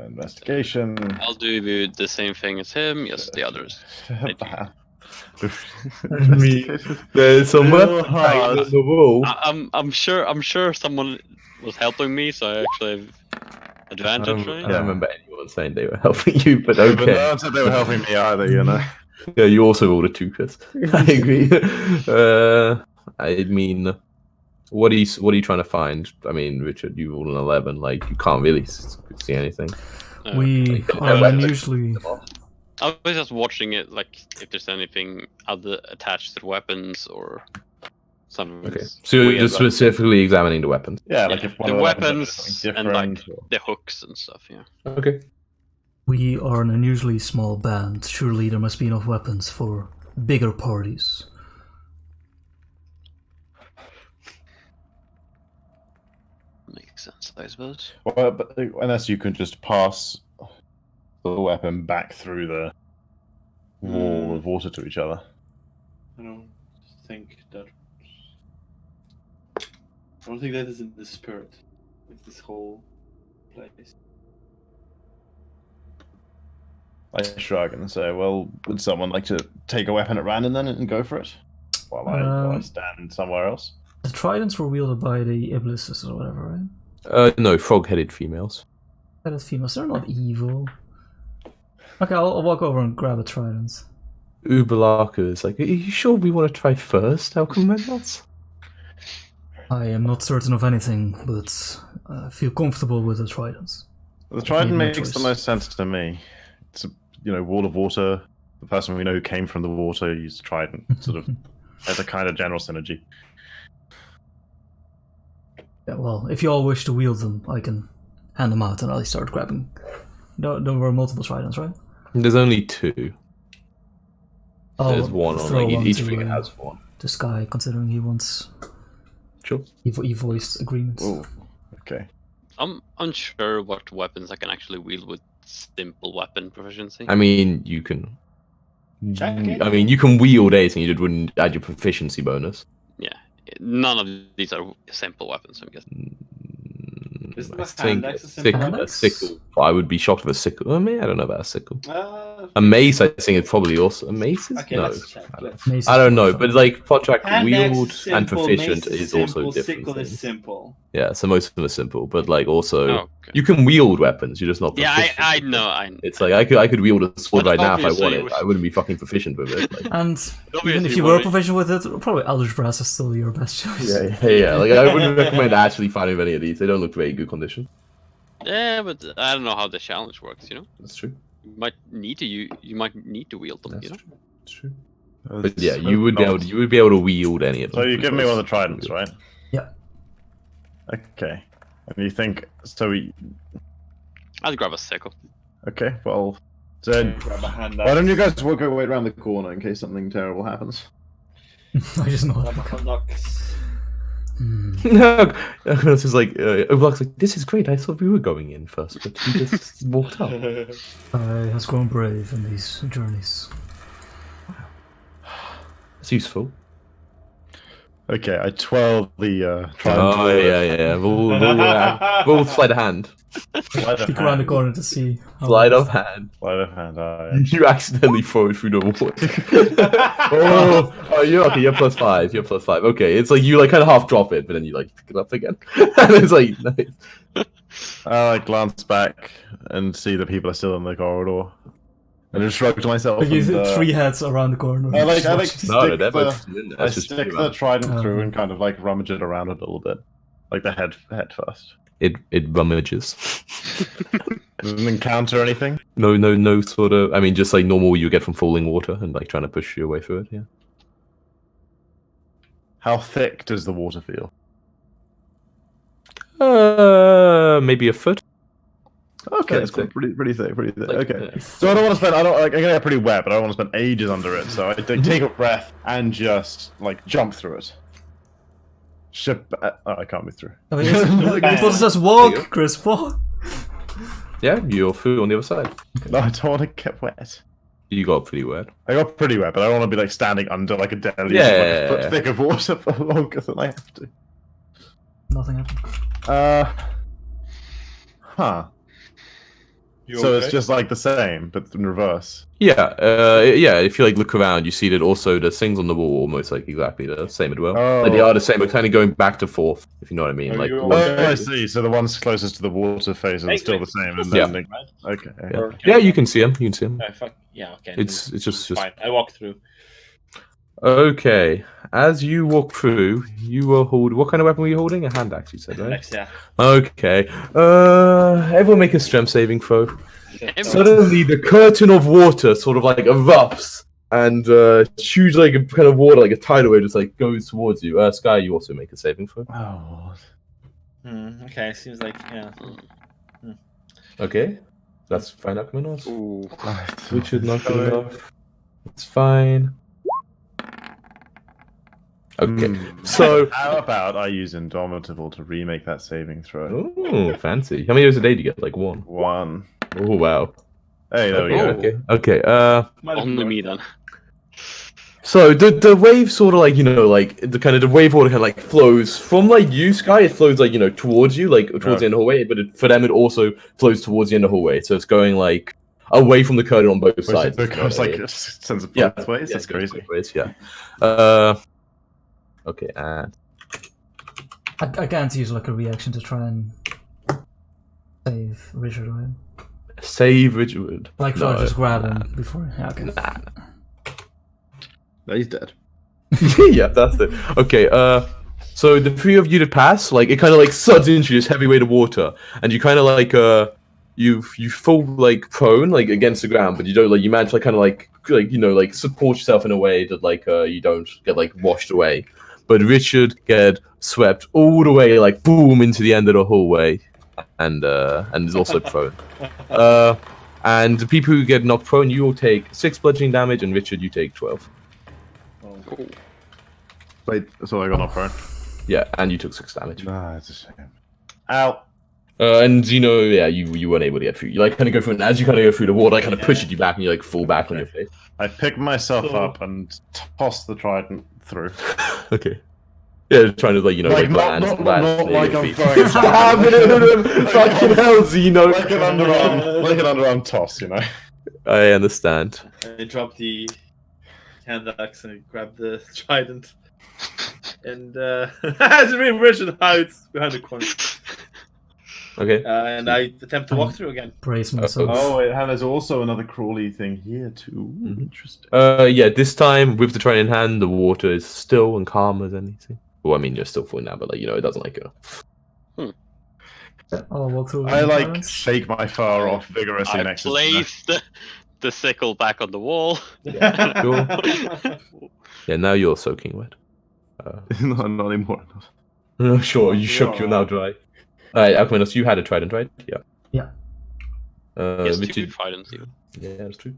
Investigation. I'll do the same thing as him. Yes, the others. There's some Real weapon hanging on the wall. I'm sure someone was helping me, so I actually have advantage, right? I don't remember anyone saying they were helping you, but okay. But no one said they were helping me either, Yeah, you also rolled a 2, Chris. I agree. I mean, what are you trying to find? I mean, Richard, you rolled an 11. Like, you can't really see anything. We are unusually. I was just watching it, like if there's anything other attached to the weapons or something. Okay, so you're weird just about specifically examining the weapons. Yeah, like Yeah, if one the of weapons something and like different, or- the hooks and stuff. Yeah. Okay. We are an unusually small band. Surely there must be enough weapons for bigger parties. Makes sense, I suppose. Well, but unless you can just pass the weapon back through the wall of water to each other. I don't think that. I don't think that is in the spirit of this whole place. I shrug and say, "Well, would someone like to take a weapon at random then and go for it, while I stand somewhere else?" The tridents were wielded by the iblises or whatever, right? No, frog-headed females. That is females. They're not evil. Okay, I'll walk over and grab a trident. Ubalaka is like, are you sure we want to try first, Alchemendals? I am not certain of anything, but I feel comfortable with the tridents. The trident no makes choice. the most sense to me. It's a wall of water. The person we know who came from the water used a trident, sort of as a kind of general synergy. Yeah, well, if you all wish to wield them, I can hand them out and I'll start grabbing. No, there were multiple tridents, right? There's only 2. I'll There's one on throw like, one each to, figure has one. this guy, considering he wants. Sure. He voiced agreements. Oh, okay. I'm unsure what weapons I can actually wield with simple weapon proficiency. I mean, you can. Check it. I mean, you can wield anything. You just wouldn't add your proficiency bonus. Yeah, none of these are simple weapons. I'm guessing. Isn't I a think hand axe a a simple sickle, hand a axe? sickle. I would be shocked if a sickle. I mean, I don't know about a sickle. A Okay, mace, I think, is probably also a mace. Is? No, let's check. Mace I is don't know, fine. but like project Hand axe wield is and simple, proficient mace is also simple, different. Sickle things. is simple. Yeah, so most of them are simple, but like also Oh, okay. you can wield weapons. You're just not. Yeah, Proficient I with them. know. It's like I could wield a sword But right now if I obviously wanted. I wouldn't be fucking proficient with it. Like, And even Obviously, if you were Mori- proficient with it, probably Eldritch Brass is still your best choice. yeah. Like I wouldn't recommend actually finding any of these. They don't look very good condition. Yeah, but I don't know how the challenge works. You know, That's true. you might need to wield them. That's You know. true. That's true. But yeah, you would be able to wield any of them. So you give me one of the tridents, right? Yeah. Okay. And you think so? I'd grab a sickle. Okay. Well, then Grab a hand why don't you guys walk away around the corner in case something terrible happens? I just know. Grab a hand axe. No, it's just like Oblak's like, this is great. I thought we were going in first, but he just walked up. Has grown brave in these journeys. It's useful. Okay, I twirl the trident. Oh yeah. We'll slide a hand. Peek around the corner to see. Slide of hand. Sleight of hand. You accidentally throw it through the wall. oh, you're okay. You're +5. You're +5. Okay, it's like you like kind of half drop it, but then you like pick it up again, and it's like nice. I like glance back and see that people are still in the corridor, and just shrug to myself. Like you and, three heads around the corner. I like No, stick they're both the, in there. I That's just stick too the bad. trident through and kind of like rummage it around a little bit, like the head first. It rummages. Doesn't encounter anything. No sort of. I mean, just like normal you get from falling water and like trying to push your way through it. Yeah. How thick does the water feel? Maybe a foot. Okay, Very it's quite thick. pretty thick. Like, Okay. yeah. So I don't want to spend. I don't. Like, I'm gonna get pretty wet, but I don't want to spend ages under it. So I take a breath and just like jump through it. I can't move through. I mean, it says walk, There you go. Chris, walk. Yeah, you're through on the other side. No, I don't want to get wet. You got pretty wet. I got pretty wet, but I don't want to be like standing under like a deluge Yeah. of like a foot thick of water for longer than I have to. Nothing happened. Huh. You So okay? it's just like the same, but in reverse. Yeah, if you like look around, you see that also the things on the wall are almost like exactly the same as well. Like they are the same, but kind of going back to forth, if you know what I mean. Are Like you one- okay? Oh, I see. So the ones closest to the water face are still the same, and then okay. yeah. Or Yeah, you can see them. You can see them. Fuck. Yeah, okay. It's just fine. I walk through. okay. As you walk through, you will hold. What kind of weapon were you holding? A hand axe, you said, right? Next, yeah. Okay. Everyone make a strength saving throw. Every- Suddenly, the curtain of water sort of like erupts, and huge like a kind of water, like a tidal wave, just like goes towards you. Sky, you also make a saving throw. Oh. Okay, seems like yeah. Okay, that's fine. Akmanos. Ooh. Richard, not good enough. It's fine. Okay, so How about I use Indomitable to remake that saving throw? oh, fancy. How many years a day do you get? Like one. 1. Oh wow. Hey, there we Okay, go. okay. Only me then. So the wave sort of like like the kind of the wave water kind of like flows from like you, Sky. It flows like towards you, like towards the end of the hallway. But for them, it also flows towards the end of the hallway. So it's going like away from the curtain on both sides. So it goes like sends it Yeah. both ways. That's it goes crazy. both ways, yeah. Okay, and I can't use like a reaction to try and save Richard, right? save Richard. Like if I just grab him before. Yeah, okay. No, he's dead. Yeah, that's it. Okay, so the three of you to pass, like it kind of like suds into this heavy weight of water, and you kind of like you fall like prone like against the ground, but you don't like you manage to like kind of like like support yourself in a way that like you don't get like washed away. But Richard get swept all the way like boom into the end of the hallway, and is also prone. And the people who get knocked prone, you will take 6 bludgeoning damage, and Richard, you take 12. Ooh. Wait, so I got knocked prone. Yeah, and you took 6 damage. Nah, it's a shame. Ow. And yeah, you weren't able to get through. You like kind of go through, and as you kind of go through the water, I kind of pushes you back, and you like fall back on your face. I pick myself So- up and toss the trident through. Okay. Yeah, trying to like Like, land, not land like your I'm feet. throwing a Fucking hell, Zeno. like an underarm toss, you know. I understand. I drop the hand axe and grab the trident. And as Richard hides behind the corner. Okay. And I attempt to walk through again. Brace myself. Oh, and there's also another crawly thing here too. Mhm. Interesting. Yeah, this time with the trident in hand, the water is still and calm as anything. Well, I mean, you're still falling now, but like it doesn't like go. I'll walk through. I the like silence. shake my fur off vigorously I next to placed the sickle back on the wall. Yeah, sure. Yeah, now you're soaking wet. No, not anymore. Sure, you shook, you're now dry. Alright, Alchemanos, you had a trident, right? Yeah. Yeah. Yes, 2 Richard, tridents even. yeah, that's true.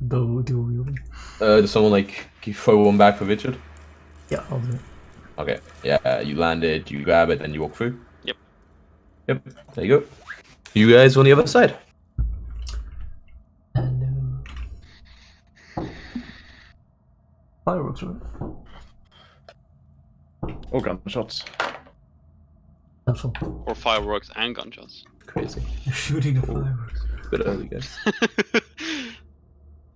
Dual wielding. Does someone like throw one back for Richard? Yeah, I'll do it. Okay. Yeah, you landed, you grab it, and you walk through. Yep. Yep. There you go. You guys on the other side. Hello. Fireworks, right? Or gunshots. That's all. Or fireworks and gunshots. Crazy. You're shooting the fireworks. Bit early, guys.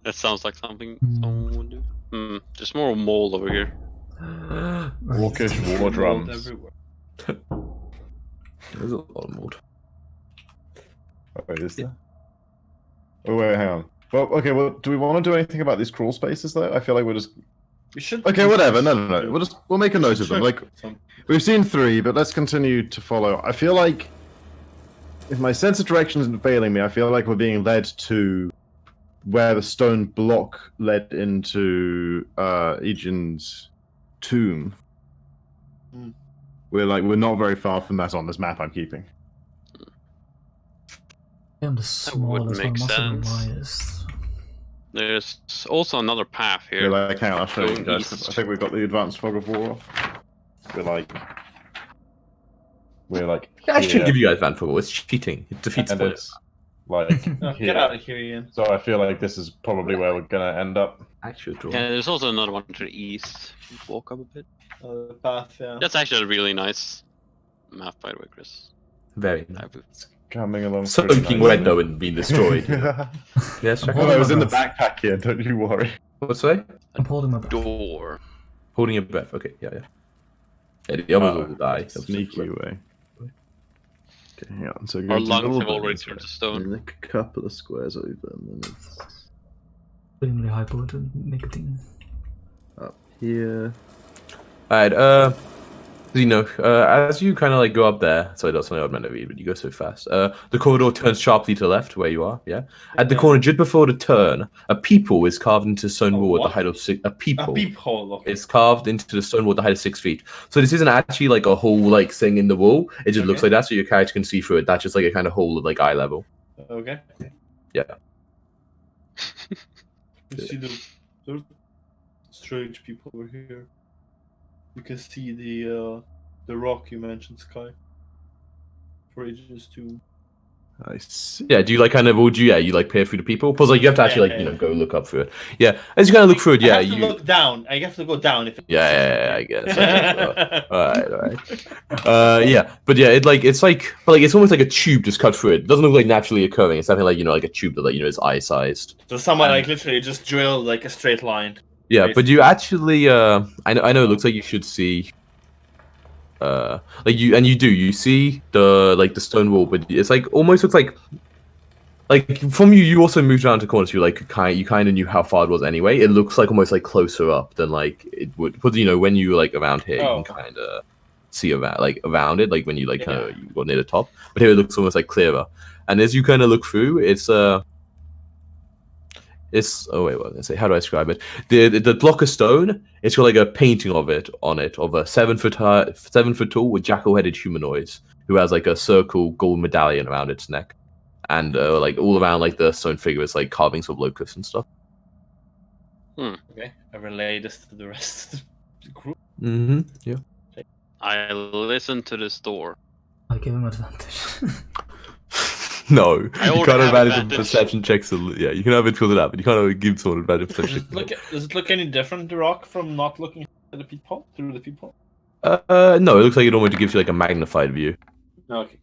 That sounds like something Hmm. someone would do. There's more mold over here. Orcish war Mold drums. everywhere. There's a lot of mold. Oh, wait, is there? Oh wait, hang on. Well, okay. Well, do we want to do anything about these crawl spaces though? I feel like we're just We should. okay. Whatever. No. We'll make a note of them. Check Like some- we've seen 3, but let's continue to follow. I feel like if my sense of direction isn't failing me, I feel like we're being led to where the stone block led into Aegeon's tomb. Hmm. We're not very far from that on this map I'm keeping. I'm the would smallest one, make must have been sense. highest. There's also another path We're here. like, hang on, I'll show you Going guys. 'Cause east. I think we've got the advanced fog of war off. We're like I should here, give you guys Van Fogel. It's cheating. It defeats and the it's like No, here. get out of here, Ian. So I feel like this is probably where we're gonna end up. actual draw. And there's also another one to the east. Walk up a bit. The path, yeah. That's actually a really nice map, by the way, Chris. Very I nice. would- Coming along. Soaking pretty wet nice. though and being destroyed. Yes, check Well, out I was in the Nice. backpack here. Don't you worry. What's that? I'm holding my breath. Door. Holding your breath. Okay, yeah. Yeah, the others will die. Sneaky way. Okay, hang on. So Our go to lungs little have already bit turned to this stone. way. Like a couple of squares over, and then it's Extremely high potent nicotine. up here. Alright, Zeno, as you kind of like go up there, sorry, that's something I was meant to read, but you go so fast. The corridor turns sharply to the left, where you are, yeah? At the Yeah. corner, just before the turn, a peephole is carved into the stone A wall at the what? height of a A peephole. peephole. Okay. It's carved into the stone wall at the height of 6 feet. So this isn't actually like a hole like thing in the wall. It just looks Okay. like that, so your character can see through it. That's just like a kind of hole at like eye level. Okay. Yeah. You see the strange people over here. You can see the rock you mentioned, Sky. For ages too. I see. Yeah, do you like kind of, would you, yeah, you like peer through the people? Because like you have to actually like, Yeah. go look up through it. Yeah, as you kind of look through it, yeah, I have to you. look down. I have to go down if. Yeah, I guess. Alright. Yeah, but yeah, it's almost like a tube just cut through it. It doesn't look like naturally occurring. It's something like like a tube that like is eye sized. So someone like literally just drilled like a straight line. Yeah, but you actually, I know it looks like you should see. You see the stone wall, but it's like almost looks like from you also moved around to corners. You you kind of knew how far it was anyway. It looks like almost like closer up than like it would. Because when you were like around here, you can kind of see around it, like when you you got near the top. But here it looks almost like clearer. And as you kind of look through, it's oh wait, what was I say? How do I describe it? The block of stone, it's got like a painting of it of a 7 foot tall with jackal-headed humanoids who has like a circle gold medallion around its neck, and like all around like the stone figure is like carvings of locusts and stuff. Okay. I relay this to the rest of the group. Mm-hmm. Yeah. I listen to this door. I give him advantage. No, you already can't have advantage on advantage. perception checks. Yeah, you can have it because of that, but you can't give someone advantage Does perception. does it look any different, the rock, from not looking at the peephole through the peephole? No, it looks like it almost gives you like a magnified view. Okay.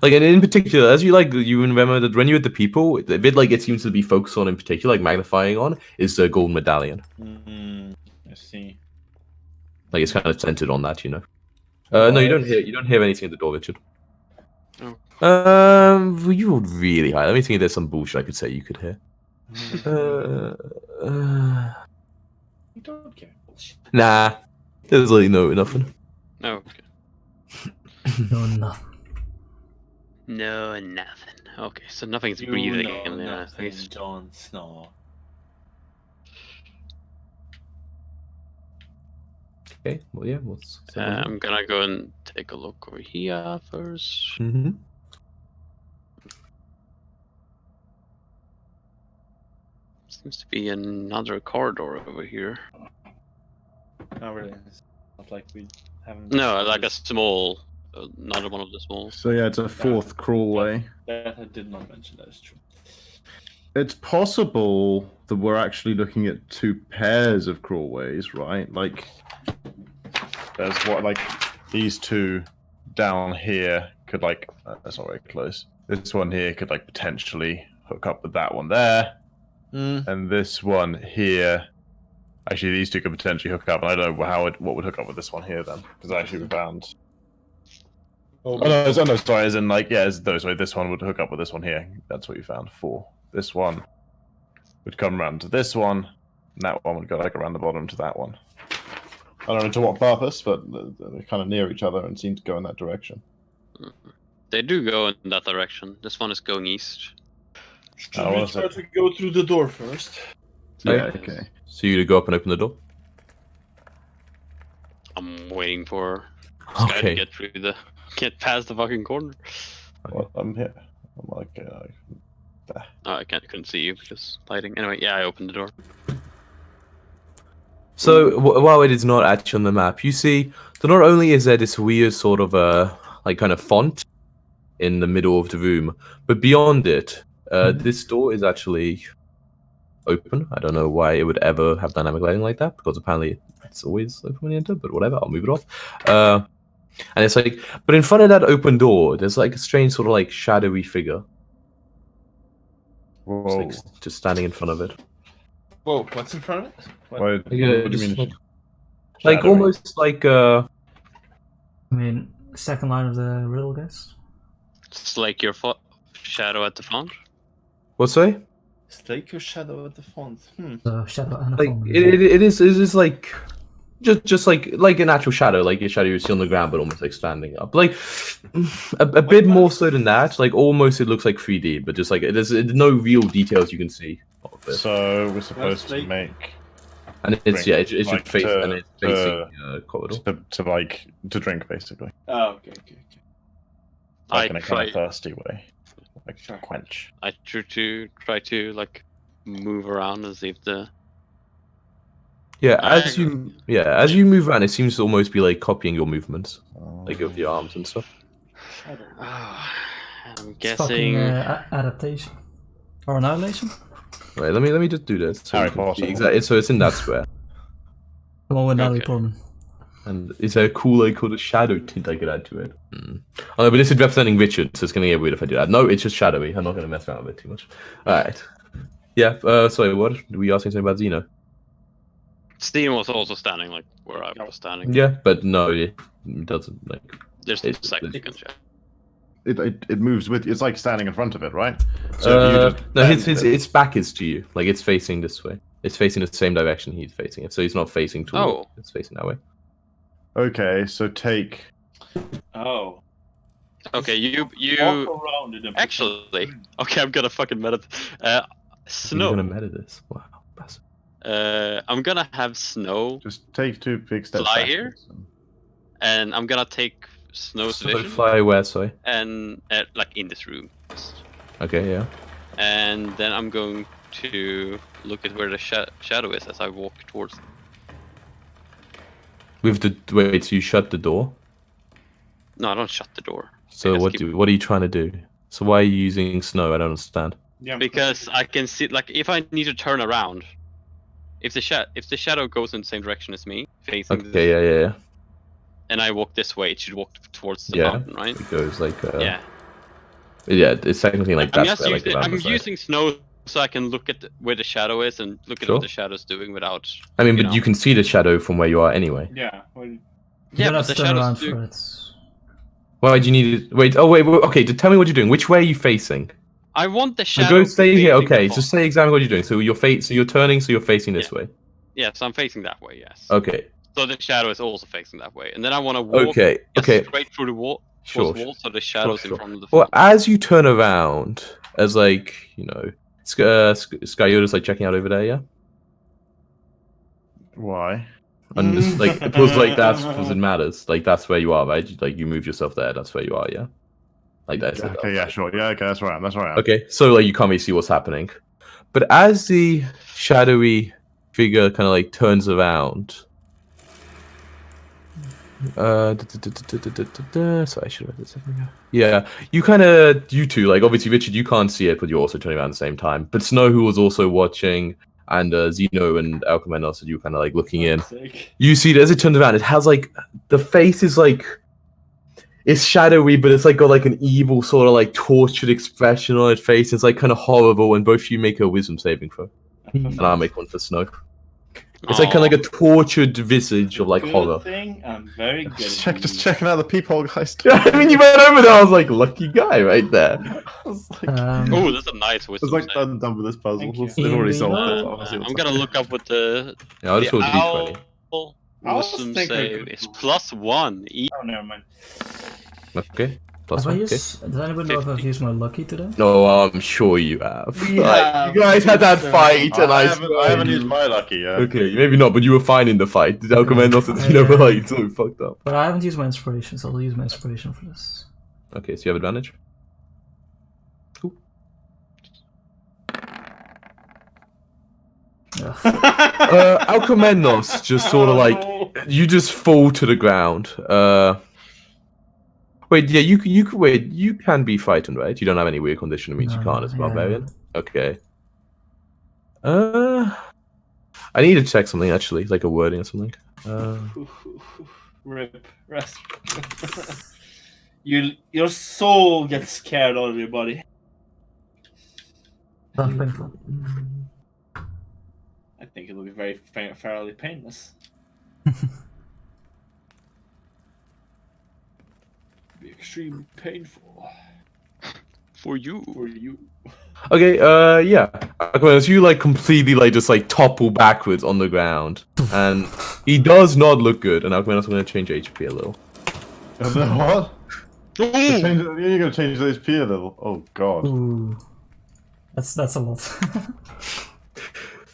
Like, and in particular, as you remember that when you're at the people, the bit like it seems to be focused on in particular, like magnifying on, is the gold medallion. I see. Like it's kind of centered on that, No, you don't hear anything at the door, Richard. Oh. Well, you rolled really high. Let me think if there's some bullshit I could say you could hear. You don't care. Bullshit. Nah, there's like nothing. No. Okay. No, nothing. No, nothing. Okay, so nothing's You breathing know in there. nothing, Jon Snow. Okay, well yeah, what's I'm gonna go and take a look over here first. Mm-hmm. Seems to be another corridor over here. Not really. Not like we haven't. No, like a small, another one of the small. So yeah, it's a fourth crawlway. That I did not mention. That is true. It's possible that we're actually looking at two pairs of crawlways, right? Like, there's like these two down here could like that's not very close. This one here could like potentially hook up with that one there, and this one here. Actually, these two could potentially hook up, and I don't know what would hook up with this one here then, because actually we found. Oh no, sorry. As in like this one would hook up with this one here. That's what you found. 4. This one would come around to this one, and that one would go like around the bottom to that one. I don't know to what purpose, but they're kind of near each other and seem to go in that direction. They do go in that direction. This one is going east. Should we try to go through the door first? Yeah, okay. So you to go up and open the door? I'm waiting for this guy to get past the fucking corner. Well, I'm here. I'm like, Oh, I couldn't see you because lighting. Anyway, yeah, I opened the door. So while it is not actually on the map, you see that not only is there this weird sort of like kind of font in the middle of the room, but beyond it, this door is actually open. I don't know why it would ever have dynamic lighting like that, because apparently it's always open when you enter, but whatever, I'll move it off. And it's like, but in front of that open door, there's like a strange sort of like shadowy figure. whoa. It's like just standing in front of it. Whoa, what's in front of it? What do Yeah, you just mean? like shadowy? almost like I mean, second line of the riddle, guys. It's like your shadow at the font. what's that? Stake your shadow at the font. The shadow and a Like phone. it is like just like an actual shadow, like a shadow you see on the ground, but almost like standing up. Like a bit more so than that. Like almost it looks like 3D, but just like there's no real details you can see of it. So we're supposed to Like- make And it's it should like face to- and it's facing corridor. to drink basically, Oh, okay. like in a kind I of thirsty way, like Sure. quench. I try to like move around and see if the Yeah, I as you move around, it seems to almost be like copying your movements, like of the arms and stuff. I'm It's fucking guessing. adaptation. Or annihilation? Right, let me just do this. So Harry you can see Potter. exactly. So it's in that square, The one with Natalie Okay. Portman. and is there a cool like called a shadow tint I could add to it? Oh no, but this is representing Richard, so it's gonna get weird if I do that. No, it's just shadowy. I'm not gonna mess around with it too much. All right. Yeah. Sorry. What? Were you asking something about Xeno? Steam was also standing like where I was standing. Yeah, but no, it doesn't like. There's It's- a second shadow. It moves with. It's like standing in front of it, right? So if you just No, bend it- its back is to you. Like it's facing this way. It's facing the same direction he's facing it. So he's not facing toward. Oh. It's facing that way. Okay, so take. Oh. Okay, you Walk around in a actually. Okay, I'm gonna fucking meditate. Snow. You're gonna meta this. Wow. Bastard. I'm gonna have snow, Just take 2 big steps. Fly back. here? and I'm gonna take snow's So vision fly where? Sorry. and like in this room. Okay. Yeah. And then I'm going to look at where the shadow is as I walk towards. With the wait, so you shut the door. No, I don't shut the door. So just what are you trying to do? So why are you using snow? I don't understand. Yeah, Because I can see, like, if I need to turn around, if the shadow goes in the same direction as me, facing, Okay. Yeah. and I walk this way, it should walk towards the Yeah. mountain, right? It goes like. Yeah. Yeah. It's technically like I'm that's just where, like, the using, I'm mountain's at. using snow so I can look at where the shadow is and look at Sure. what the shadow's doing without. I mean, you but know. you can see the shadow from where you are anyway. Yeah. Well, You Yeah, don't but have the to turn around shadows for do. it. Why do you need it? Wait. Oh wait. Okay. Tell me what you're doing. Which way are you facing? I want the So shadow. go stay here. facing the Okay. font. Just say exactly what you're doing. So you're turning. So you're facing this way. Yeah, so I'm facing that way. Yes. Okay. So the shadow is also facing that way, and then I want to walk Okay. Okay. straight through the wall. Sure. Wall, so the shadow's sure. in front of the. Well, font. as you turn around, as like Sky Yoda's like checking out over there, yeah. Why? And just like it feels like that's because it matters. Like that's where you are, right? Like you move yourself there. That's where you are, yeah. Like that's it. Okay, yeah, sure. Yeah, okay, that's right. That's right. Okay, so like you can't really see what's happening, but as the shadowy figure kind of like turns around, Sorry, I should have read this a second ago. Yeah, you two, like, obviously, Richard, you can't see it, but you're also turning around at the same time. But Snow, who was also watching, and Zeno and Alcamenos, you kind of like looking in. You see it as it turns around, it has like, the face is like, it's shadowy, but it's like got like an evil sort of like tortured expression on its face. It's like kind of horrible, and both of you make a wisdom saving throw. And I'll make one for Snow. It's like kind of like a tortured visage of like horror. Thing, I'm very good. Just checking out the peephole, guys. I mean, you went over there. I was like, lucky guy right there. I was like, Oh, that's a nice I wisdom was like save. done with this puzzle. Thank you. They've already Yeah, solved we it. know. Obviously, I'm gonna look up what the Yeah, I'll just roll owl d20. wisdom think I save could- is +1. Oh, never mind. Okay. Plus Have I one. Okay. used, does anyone know if I've 50. used my lucky today? No, I'm sure you have. We Like, have, you guys had that sir. fight, and I haven't used my lucky yet. Okay, maybe not, but you were fine in the fight. Did Alcamenos and Zeno were like so fucked up. But I haven't used my inspiration, so I'll use my inspiration for this. Okay, so you have advantage. Cool. Ugh. Alcamenos just sort of like you just fall to the ground. Wait, yeah, you can be frightened, right? You don't have any weird condition, it means you No, can't as a yeah. barbarian. Okay. I need to check something actually, like a wording or something. Rip. Rest. Your soul gets scared out of your body. Not painful. I think it'll be very fairly painless. Be extremely painful For you. for you. Okay, yeah. Alcamenos, you like completely like just like topple backwards on the ground, and he does not look good. And Alcamenos, I'm gonna change HP a little. What? Ooh! You're gonna change the HP a little. Oh god. Ooh. That's a lot.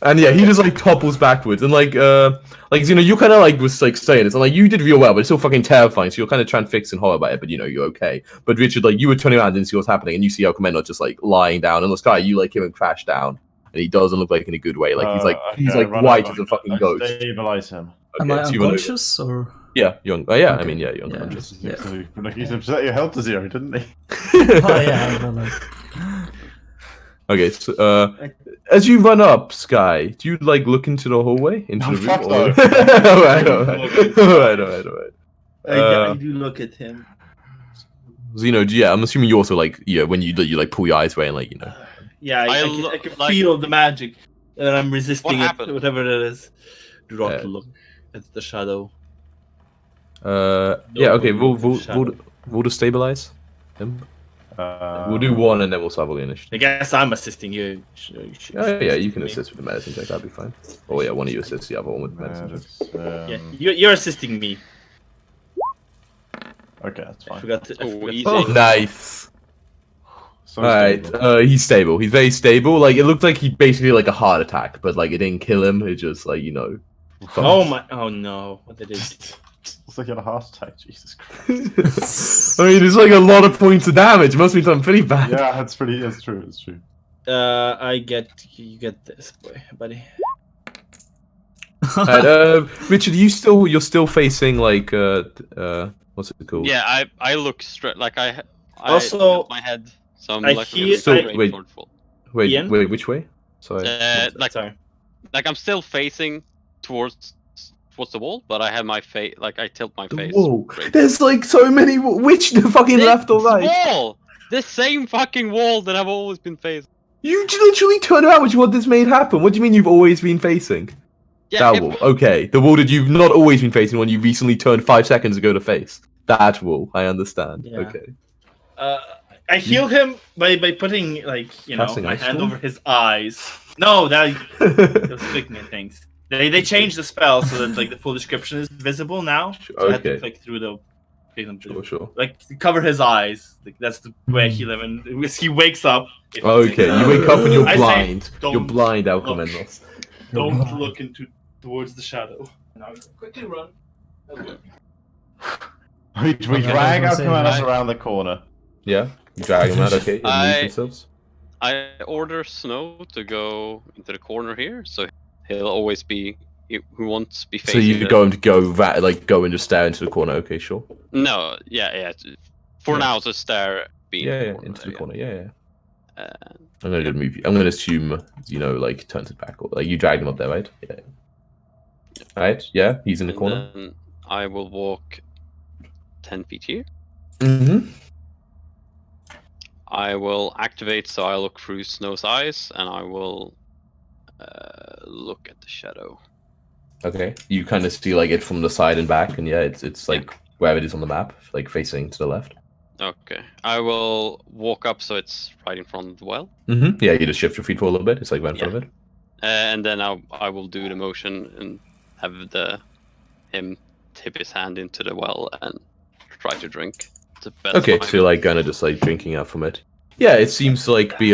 And yeah, he just like topples backwards, and like you know, you kind of like was like saying it's like you did real well, but it's still fucking terrifying. So you're kind of transfixed in horror by it, but you know you're okay. But Richard, like you were turning around and didn't see what's happening, and you see Alcamenos just like lying down in the sky. You like hear him crash down, and he doesn't look like in a good way. Like he's Okay, run white over. as a fucking I ghost. Stabilize him. Am I so you wanna- unconscious or? Yeah, young. Yeah, I Okay. mean, yeah, you're Yeah. unconscious. Yeah. So, like, he's upset your health to 0, didn't he? Oh yeah, but like, Okay, so as you run up, Sky, do you like look into the hallway into Oh, the room? fuck no. Alright. I do look at him. Zeno, yeah, I'm assuming you also like, yeah, when you like pull your eyes away and like, you know. Yeah, I I can like- feel the magic, and I'm resisting it, happened? whatever it is. Do not Yeah. look at the shadow. Yeah, okay, shadow. we'll just stabilize him. We'll do one and then we'll solve all the I initiative. guess I'm assisting you. Oh, yeah, you can assist with the medicine check, that'd be fine. Oh, yeah, one of you assists the other one with the medicine check. Yeah, you're assisting me. Okay, that's I fine. forgot to. I Oh, forgot easy. to Oh, nice. So Alright, stable. he's stable. He's very stable. Like, it looked like he basically like a heart attack, but like it didn't kill him. It just like, you know. Oh my! Oh no! What did it? It's like he had a heart attack. Jesus Christ. I mean, it's like a lot of points of damage. It must be something pretty bad. Yeah, that's pretty. It's true. It's true. You get this, boy, buddy. Alright, Richard, you're still facing like what's it called? Yeah, I look straight like I Also, tilt my head, so I'm I like hear- So, wait. swordful. Wait, Ian? which way? Sorry. Like Sorry. I'm still facing towards the wall, but I have my face like I tilt my face. Whoa! straight. There's like so many. Which the fucking This left or right? wall, the same fucking wall that I've always been facing. You literally turned around, which what this made happen. What do you mean you've always been facing? Yeah, That wall. Okay, the wall that you've not always been facing, one you recently turned 5 seconds ago to face. That wall. I understand. Yeah. Okay. I heal him by putting like Casting my Ice hand Storm? over his eyes. No, those pigment things. They changed the spell so that like the full description is visible now. So I had to Okay. click through the pigment. Sure. Like cover his eyes. Like, that's the way I heal him. And he wakes up. if he Okay, thinks, you wake up and you're I say, blind. You're don't blind, look. Alcamenos. Don't look towards the shadow. And I'll quickly run. We drag I was gonna say, Alcamenos right? around the corner. Yeah, you drag him out. Okay, he moves themselves. I order Snow to go into the corner here, so he'll always be who wants to be So facing. you're going to go go and just stare into the corner. Okay, sure. No, yeah. For now, just stare. Yeah, into the corner. Yeah. I'm gonna yeah. move you. I'm gonna assume like turns it back or like you drag him up there, right? Yeah. Right. Yeah, he's in the corner. Then I will walk 10 feet here. Mm-hmm. I will activate, so I look through Snow's eyes, and I will look at the shadow. Okay. You kind of see like it from the side and back, and yeah, it's like where it is on the map, like facing to the left. Okay. I will walk up, so it's right in front of the well. Mm-hmm. Yeah, you just shift your feet for a little bit. It's like right in front of it. And then I will do the motion and have him tip his hand into the well and try to drink. Okay, so you're like kind of just like drinking out from it. Yeah, it seems to like be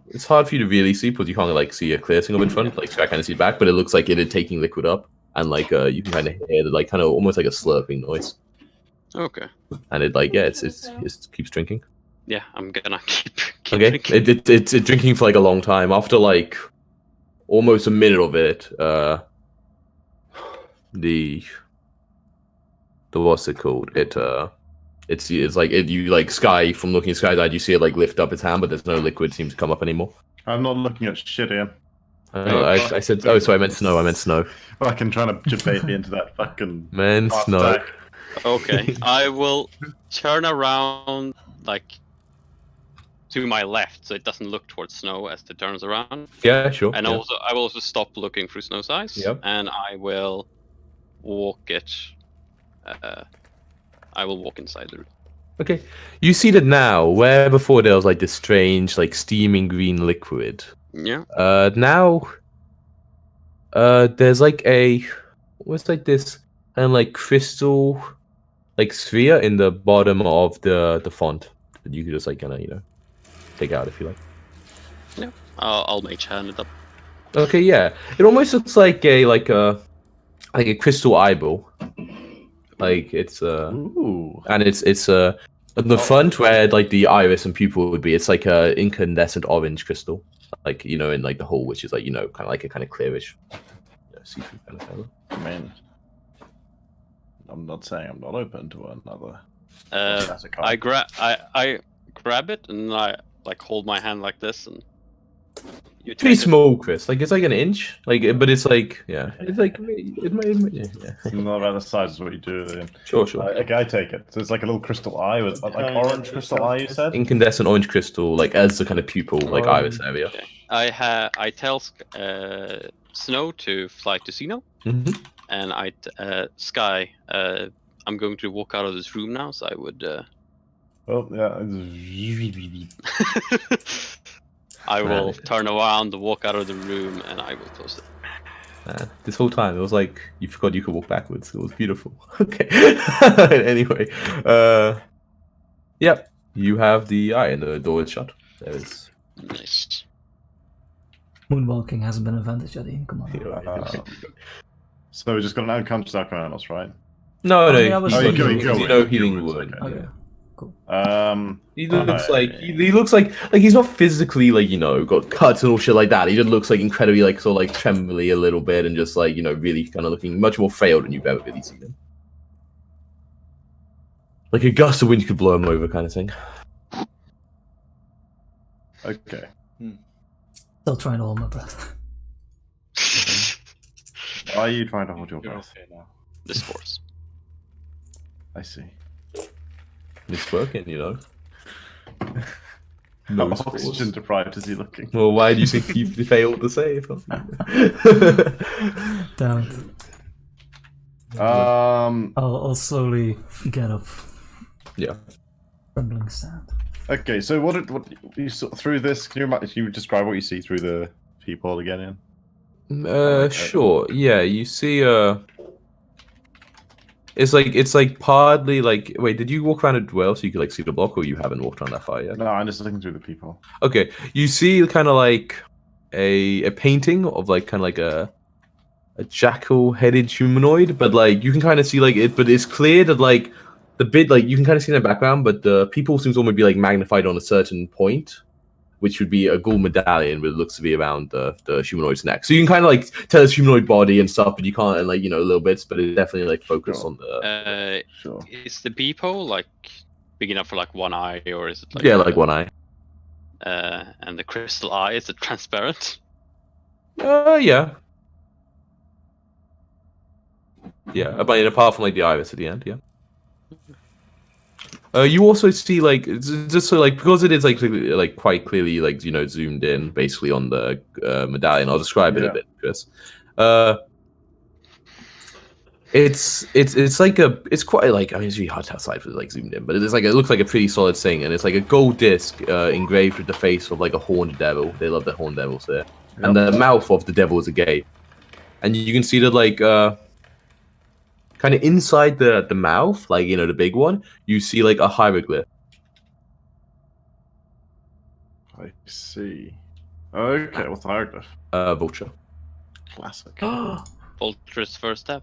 it's hard for you to really see because you can't like see a clear thing up in front. Like so I kind of see back, but it looks like it is taking liquid up, and like you can kind of hear the like kind of almost like a slurping noise. Okay. And it like it keeps drinking. Yeah, I'm gonna keep Okay, drinking. it's drinking for like a long time. After like almost a minute of it, the what's it called? It's like you like Sky from looking at Sky's eye, you see it like lift up its hand, but there's no liquid seems to come up anymore. I'm not looking at shit here. I said sorry, I meant snow. Fucking trying to debate me into that fucking Snow. attack. Okay, I will turn around like to my left, so it doesn't look towards Snow as it turns around. Yeah, sure. And yeah. also, I will also stop looking through Snow's eyes. Yep. And I will walk it. I will walk inside the room. Okay, you see that now, where before there was like this strange, like steaming green liquid. Yeah. Now, there's like what's like this kind of like crystal, like sphere in the bottom of the font that you could just like kind of take out if you like. Yeah. I'll mage hand it up. Okay, yeah, it almost looks like a crystal eyeball. Like it's Ooh. and it's on the front where like the iris and pupil would be. It's like a incandescent orange crystal, like in like the hole, which is like kind of like a kind of clearish, see-through kind of color. I mean, I'm not saying I'm not open to another. I grab it and I like hold my hand like this and. Pretty small, Chris. Like it's like an inch. Like, but it's like it's like it might yeah. It's not about the size is what you do. Then. Sure. I take it. So it's like a little crystal eye with like orange crystal eye. You said incandescent orange crystal, like as the kind of pupil, like iris area. Okay. I tell Snow to fly to Sino, and Sky. I'm going to walk out of this room now, so I would. Well, yeah. I will turn around, walk out of the room, and I will close it. This whole time, it was like you forgot you could walk backwards. It was beautiful. Okay. Anyway, yep. You have the eye, and the door is shut. There is. Nice. Moonwalking hasn't been invented yet, Ian. Come on. So we just got an unconscious Arcanos, right? No, I was healing wound. Okay. Cool. He looks like he's not physically like got cuts and all shit like that. He just looks like incredibly like sort of like trembly a little bit and just like really kind of looking much more frail than you've ever really seen him. Like a gust of wind could blow him over, kind of thing. Okay. Still trying to hold my breath. Why are you trying to hold your breath? Okay now. The spores. I see. It's working, How oxygen deprived is he looking? Well, why do you think he failed to save? Damn it. I'll slowly get up. Yeah. Trembling stand. Okay, so what you saw through this? Can you describe what you see through the peephole again, Ian? Sure. Yeah, you see. It's like partly like. Wait, did you walk around it well so you could like see the block, or you haven't walked around that far yet? No, I'm just looking through the peephole. Okay, you see kind of like a painting of like kind of like a jackal-headed humanoid, but like you can kind of see like it, but it's clear that like the bit like you can kind of see in the background, but the people seems to almost be like magnified on a certain point, which would be a gold medallion, but it looks to be around the humanoid's neck. So you can kind of like tell it's humanoid body and stuff, but you can't like little bits. But it's definitely like focused Sure. on the. Sure. Is the beeple like big enough for like one eye, or is it like Like one eye. And the crystal eye, is it transparent? Yeah. Yeah, but apart from like the iris at the end, yeah. You also see like just so like because it is like quite clearly like zoomed in basically on the medallion. I'll describe it a bit, Chris. It's like it's quite like it's really hard to outside for like zoomed in, but it's like it looks like a pretty solid thing, and it's like a gold disc engraved with the face of like a horned devil. They love the horned devils there, and the mouth of the devil is a gate, and you can see that like kind of inside the mouth, like the big one, you see like a hieroglyph. I see. Okay, what's the hieroglyph? Vulture. Classic. Vulture's first step.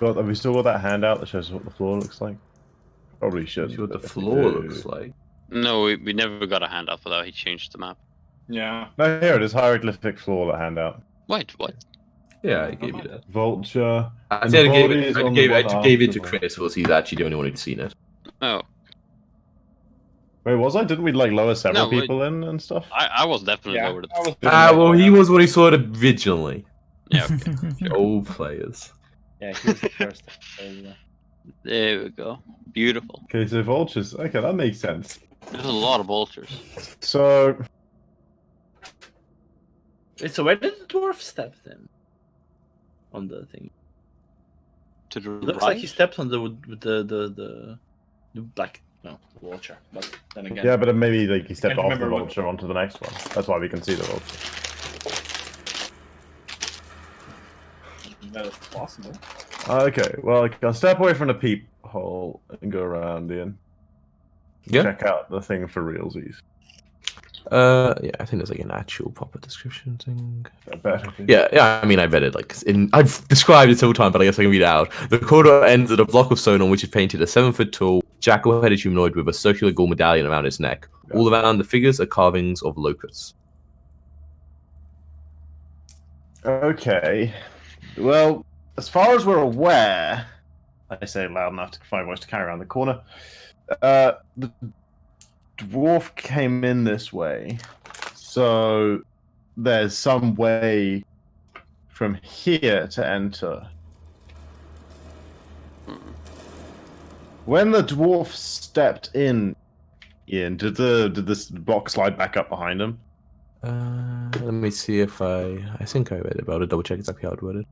Have we still got that handout that shows what the floor looks like? Probably should. See what the but if we floor do- looks like. No, we never got a handout for that. He changed the map. Yeah. No, here it is. Hieroglyphic floor, that handout. Wait, what? Yeah, I gave you that. Vulture. I And said the I body is on the gave one it to after the- Chris because he's actually the only one who'd seen it. Oh, Wait, was I? Didn't we like lower several No, people in and stuff? I was definitely Yeah. lower. I was Well, he was when he saw it originally. Yeah, okay. Old players. Yeah, he was the first. There we go. Beautiful. Okay, so vultures. Okay, that makes sense. There's a lot of vultures. So, Wait, so where did the dwarf step then? On the thing. To the Looks right. like he stepped on the black vulture. But then again, yeah, but maybe like he stepped Can't off the remember what- vulture onto the next one. That's why we can see the vulture. that is possible. Okay, well, I'll step away from the peephole and go around, Ian. Yeah. Check out the thing for realsies. Yeah, I think there's like an actual proper description thing. I bet it is. Yeah. I mean, I read it like I've described it several times, but I guess I can read it out. The corridor ends at a block of stone on which is painted a 7-foot tall jackal-headed humanoid with a circular gold medallion around its neck. Yeah. All around the figures are carvings of locusts. Okay. Well, as far as we're aware, I say it loud enough for my voice to carry around the corner. The dwarf came in this way, so there's some way from here to enter. When the dwarf stepped in, Ian, did this block slide back up behind him? Let me see if I think I read about it. Double check exactly how it worded.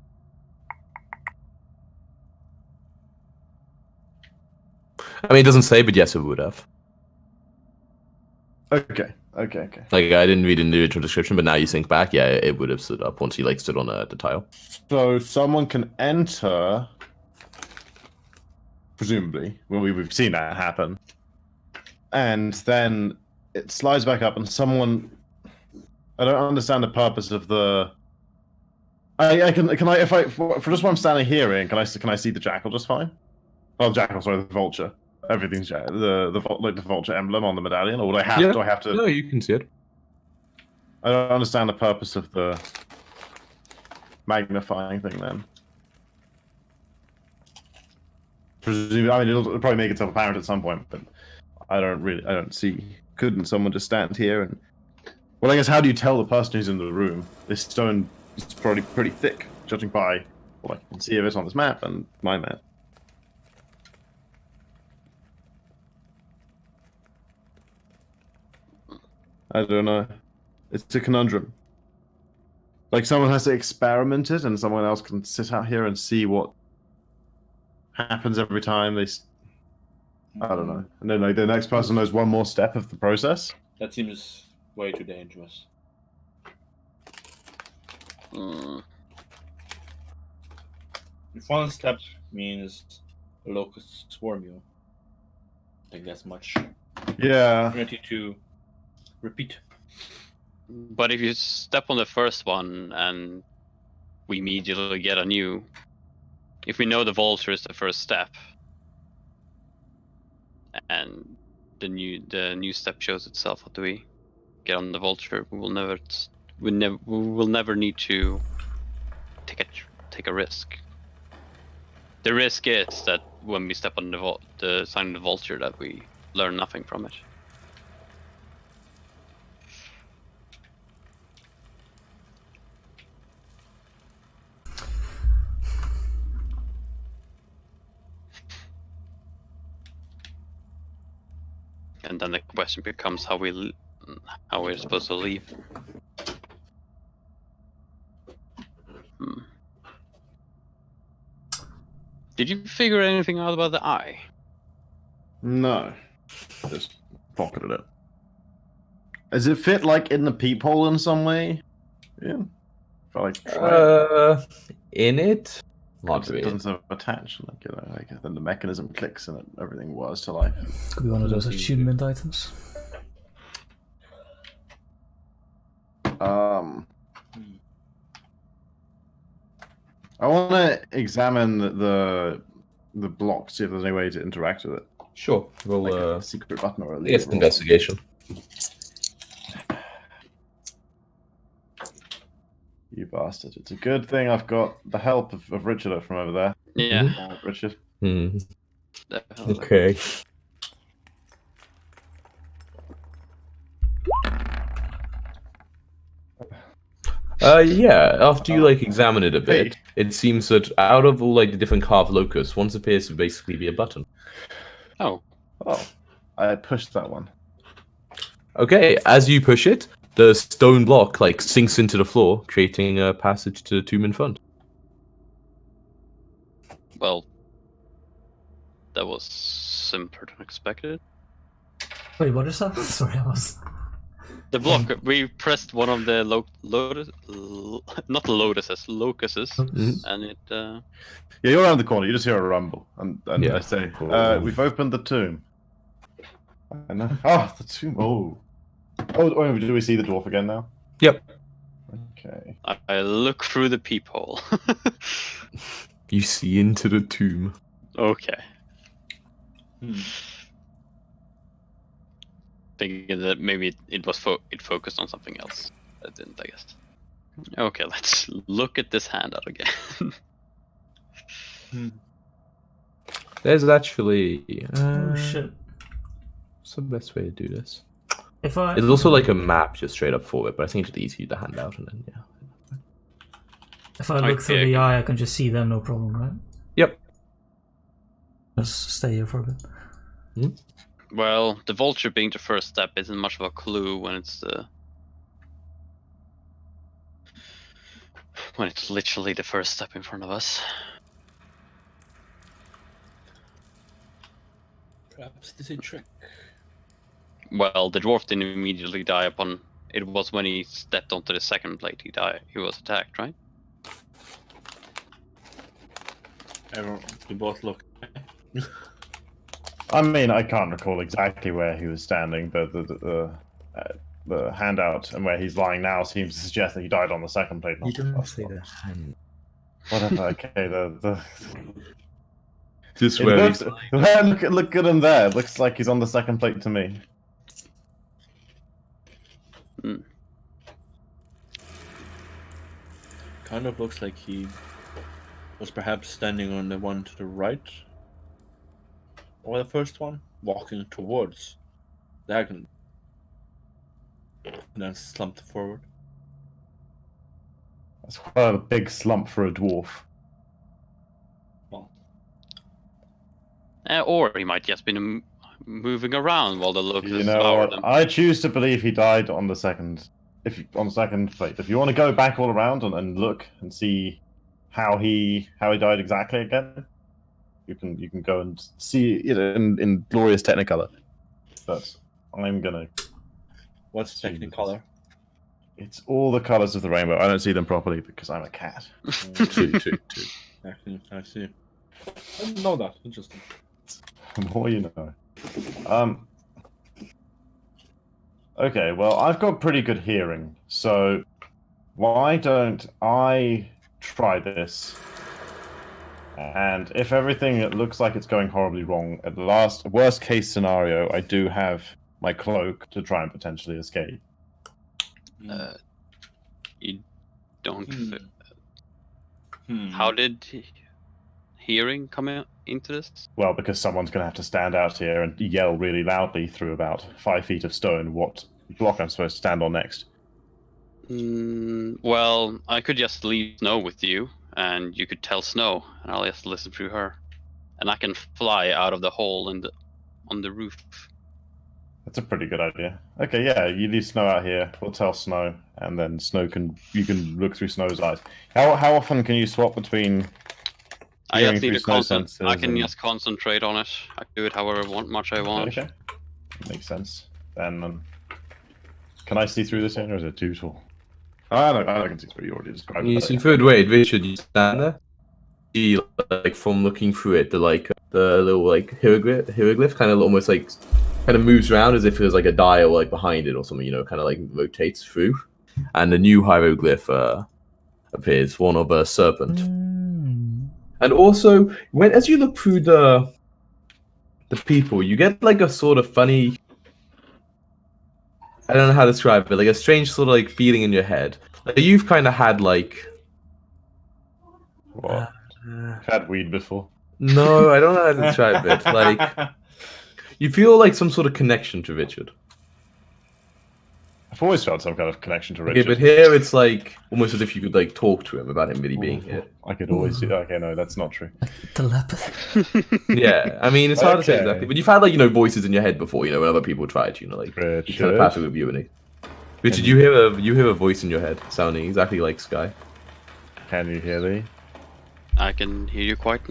I mean, it doesn't say, but yes, it would have. Okay. Like, I didn't read in the original description, but now you think back, yeah, it would have stood up once he like stood on the tile. So someone can enter, presumably. Well, we've seen that happen, and then it slides back up, and someone. I don't understand the purpose of the. Can I if I for just when I'm standing here, Ian, can I see the jackal just fine? Oh, jackal, sorry, the vulture. Everything's the vulture emblem on the medallion, or would I have? Yeah. Do I have to? No, you can see it. I don't understand the purpose of the magnifying thing then. Presumably, I mean, it'll probably make itself apparent at some point, but I don't see. Couldn't someone just stand here and? Well, I guess how do you tell the person who's in the room? This stone is probably pretty thick, judging by what I can see of it on this map and my map. I don't know. It's a conundrum. Like someone has to experiment it, and someone else can sit out here and see what happens every time they. I don't know. And then like the next person knows one more step of the process. That seems way too dangerous. Mm. If one step means a locust swarm you, I think that's much Yeah. opportunity to repeat. But if you step on the first one and we immediately get a new, if we know the vulture is the first step, and the new step shows itself after we get on the vulture, we will never need to take a risk. The risk is that when we step on the sign of the vulture, that we learn nothing from it. And then the question becomes how we're supposed to leave. Did you figure anything out about the eye? No. Just pocketed it. Does it fit like in the peephole in some way? Yeah. Felt like try In it? it. It doesn't sort of attach, like, you know, like then the mechanism clicks and everything was to life. Could be one of those attunement items. I want to examine the block, see if there's any way to interact with it. Sure. Roll Like a secret button or a yes, lever. investigation. You bastard. It's a good thing I've got the help of Richard from over there. Yeah. Richard. Definitely. Okay. Yeah, after you like examine it a bit, it seems that out of all like the different carved locus, one appears to basically be a button. Oh. Oh, I pushed that one. Okay, as you push it, the stone block like sinks into the floor, creating a passage to the tomb in front. Well, that was simpler than expected. Wait, what is that? Sorry, I was. The block, we pressed one of the locuses, and it. Yeah, you're around the corner. You just hear a rumble, and Yeah. I say, "We've opened the tomb." I know. Oh, the tomb. Oh, do we see the dwarf again now? Yep. Okay. I look through the peephole. You see into the tomb. Okay. Thinking that maybe it was it focused on something else. It didn't, I guess. Okay, let's look at this handout again. There's actually. Oh shit! What's the best way to do this? If I There's also like a map just straight up for it, but I think it's easy to hand out and then if I look through the eye, I can just see them, no problem, right? Yep. Just stay here for a bit. Well, the vulture being the first step isn't much of a clue when it's literally the first step in front of us. Perhaps this is a trick. Well, the dwarf didn't immediately die upon. It was when he stepped onto the second plate he died. He was attacked, right? We both look. I mean, I can't recall exactly where he was standing, but the handout and where he's lying now seems to suggest that he died on the second plate. You don't say the hand. Whatever. Okay. Just It where looks, look at him there. It looks like he's on the second plate to me. Kind of looks like he was perhaps standing on the one to the right, or the first one, walking towards diagonal, and then slumped forward. That's quite a big slump for a dwarf. Well, Or he might just been moving around while the locusts You know devoured what? them. I choose to believe he died on the second. On the second plate. If you want to go back all around and look and see how he died exactly again, you can go and see it in glorious Technicolor. But I'm gonna. what's Technicolor? It's all the colors of the rainbow. I don't see them properly because I'm a cat. two. I see. I didn't know that. Interesting. The more you know. Okay, well, I've got pretty good hearing, so why don't I try this And if everything looks like it's going horribly wrong, at the worst case scenario, I do have my cloak to try and potentially escape. You don't. Hmm. How did hearing come into this? Well, because someone's going to have to stand out here and yell really loudly through about 5 feet of stone what block I'm supposed to stand on next. Well, I could just leave Snow with you, and you could tell Snow, and I'll just listen through her, and I can fly out of the hole on the roof. That's a pretty good idea. Okay, yeah, you leave Snow out here. We'll tell Snow, and then you can look through Snow's eyes. How often can you swap between? I just need through to Snow I can sensors just concentrate on it. I can do it however much I want. Okay, makes sense. Then, can I see through this here, or is it too tall? I can see through. You already described You it. see through it. Wait, Richard, you stand there. See, like from looking through it, the little like hieroglyph kind of almost like kind of moves around as if there's like a dial like behind it or something. You know, kind of like rotates through, and a new hieroglyph appears, one of a serpent. And also, as you look through the people, you get like a sort of funny. I don't know how to describe it. Like a strange sort of like feeling in your head. Like you've kind of had like. What? Had weed before? No, I don't know how to describe it. Like you feel like some sort of connection to Richard. I've always felt some kind of connection to Richard. Okay, but here it's like almost as if you could like talk to him about him really being here. I could always do. Okay, no, that's not true. Telepathy. Yeah, I mean it's hard to say Okay. exactly, but you've had like voices in your head before, when other people tried, like Richard. telepathic with you and it. Richard, you hear a voice in your head sounding exactly like Sky. Can you hear me? I can hear you quite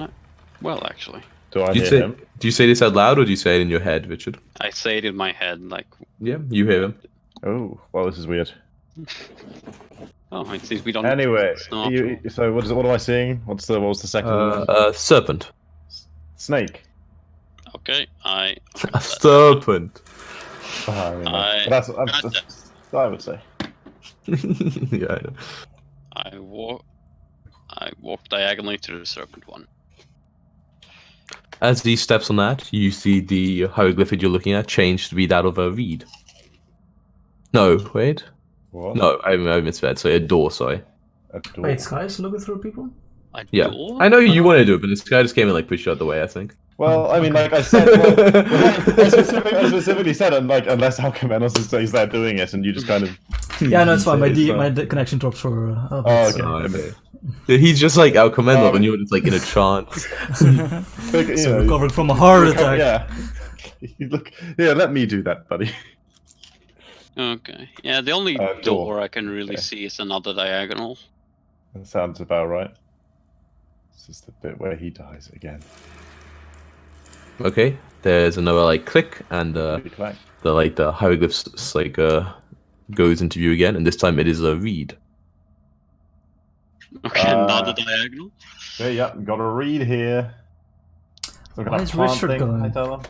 well, actually. Do I Do you hear say him? do you say this out loud or do you say it in your head, Richard? I say it in my head, like, Yeah, you hear him. Oh, well, this is weird. oh, it seems we don't. Anyway, it's not true. so what am I seeing? What was the second one? Serpent. Snake. Okay, I. A serpent. I mean, I that's got I would say. Yeah, I know. I walk diagonally to the serpent one. As he steps on that, you see the hieroglyph you're looking at change to be that of a reed. No, wait. What? No, I misread. So a door, sorry. A door. Wait, Sky's looking through people? A Yeah. door? I know you wanted to do it, but this guy just came and like pushed you out the way, I think. Well, I mean, like I said, I specifically said, unless Alchemanos is there doing it, and you just kind of. Yeah, no, it's fine. My It's fine. connection drops for. Oh, okay. Okay. Yeah, he's just like Alchemendel, and you're just like in a trance. So recovering from a heart attack. Yeah. Let me do that, buddy. Okay. Yeah, the only door. door I can really Okay. see is another diagonal. That sounds about right. This is the bit where he dies again. Okay, there's another like click, and Click-clack. the hieroglyphs goes into view again, and this time it is a reed. Okay, another diagonal. Okay, yeah, got a reed here. Some kind Why of is plant Richard thing, going? I tell them.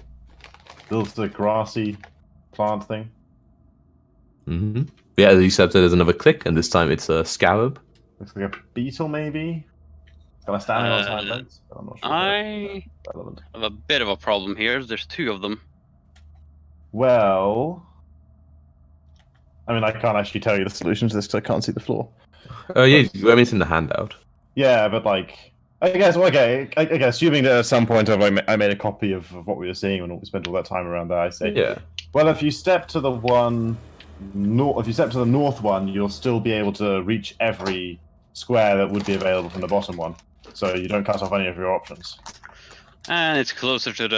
Builds the grassy plant thing. Mm-hmm. Yeah, as you said, there's another click, and this time it's a scarab. Looks like a beetle, maybe. Can I stand on its hind legs? I'm not sure. I That's relevant. have a bit of a problem here. There's two of them. Well, I mean, I can't actually tell you the solution to this because I can't see the floor. Oh yeah, I mean it's in the handout. Yeah, but like, I guess, okay, I guess, assuming that at some point I made a copy of what we were seeing when we spent all that time around there, I say, Yeah. well, if you step to the north one, you'll still be able to reach every square that would be available from the bottom one, so you don't cut off any of your options. And it's closer to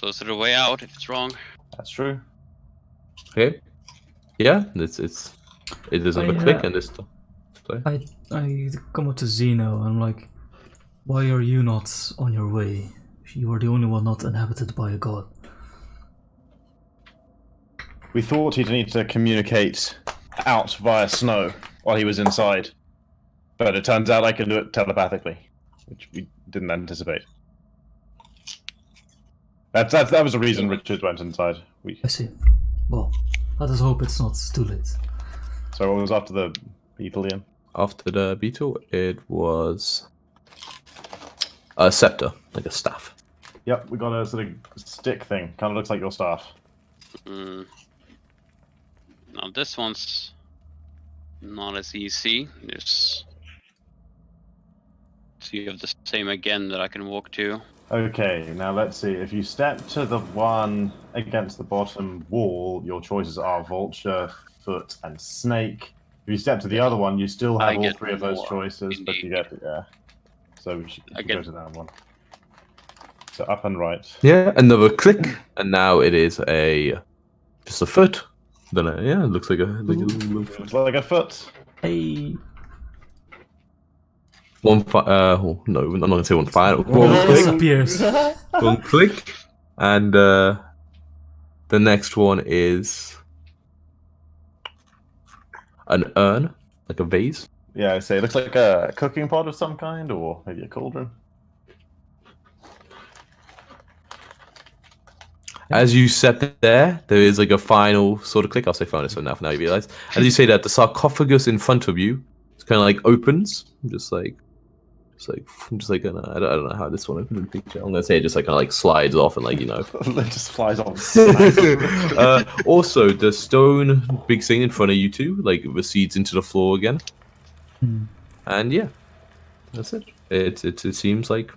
the way out if it's wrong. That's true. Okay. Yeah, it is another yeah. click, and this. I come up to Zeno and I'm like, why are you not on your way? You are the only one not inhabited by a god. We thought he'd need to communicate out via snow while he was inside, but it turns out I can do it telepathically, which we didn't anticipate. That was the reason Richard went inside. I see. Well, let us hope it's not too late. So what was after the beetle, Ian? After the beetle, it was A scepter, like a staff. Yep, we got a sort of stick thing. Kind of looks like your staff. Now this one's not as easy. There's two of the same again that I can walk to. Okay, now let's see. If you step to the one against the bottom wall, your choices are vulture, foot, and snake. If you step to the other one, you still have I all get 3 of those more, choices, but you indeed. get So we should I go get- to that one. So up and right. Yeah, another click, and now it is just a foot. Then yeah, it looks like a little foot. Looks like a foot. Hey. No, I'm not gonna say one final. It One click, disappears. one click, and the next one is an urn, like a vase. Yeah, I say it looks like a cooking pot of some kind, or maybe a cauldron. As you step there is like a final sort of click. I'll say final, so now you realize. As you say that, the sarcophagus in front of you, it's kind of like opens, just like I don't know how this one opens in the picture. I'm gonna say it just like kind of like slides off and like It just flies off. Also, the stone big thing in front of you two like recedes into the floor again, and yeah, that's it. It seems like,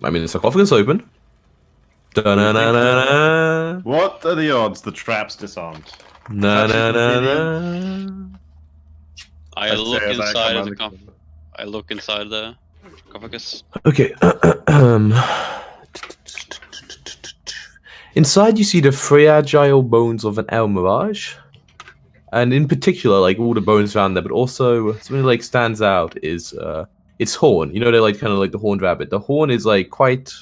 I mean, the sarcophagus open. Da-na-na-na-na. What are the odds the trap's disarmed? Na-na-na-na. I I'd look say as I inside come of the around the I look inside the sarcophagus. Okay. Inside, you see the fragile bones of an El Mirage, and in particular, like all the bones around there, but also something that, like stands out is its horn. You know, they're like kind of like the horned rabbit. The horn is like quite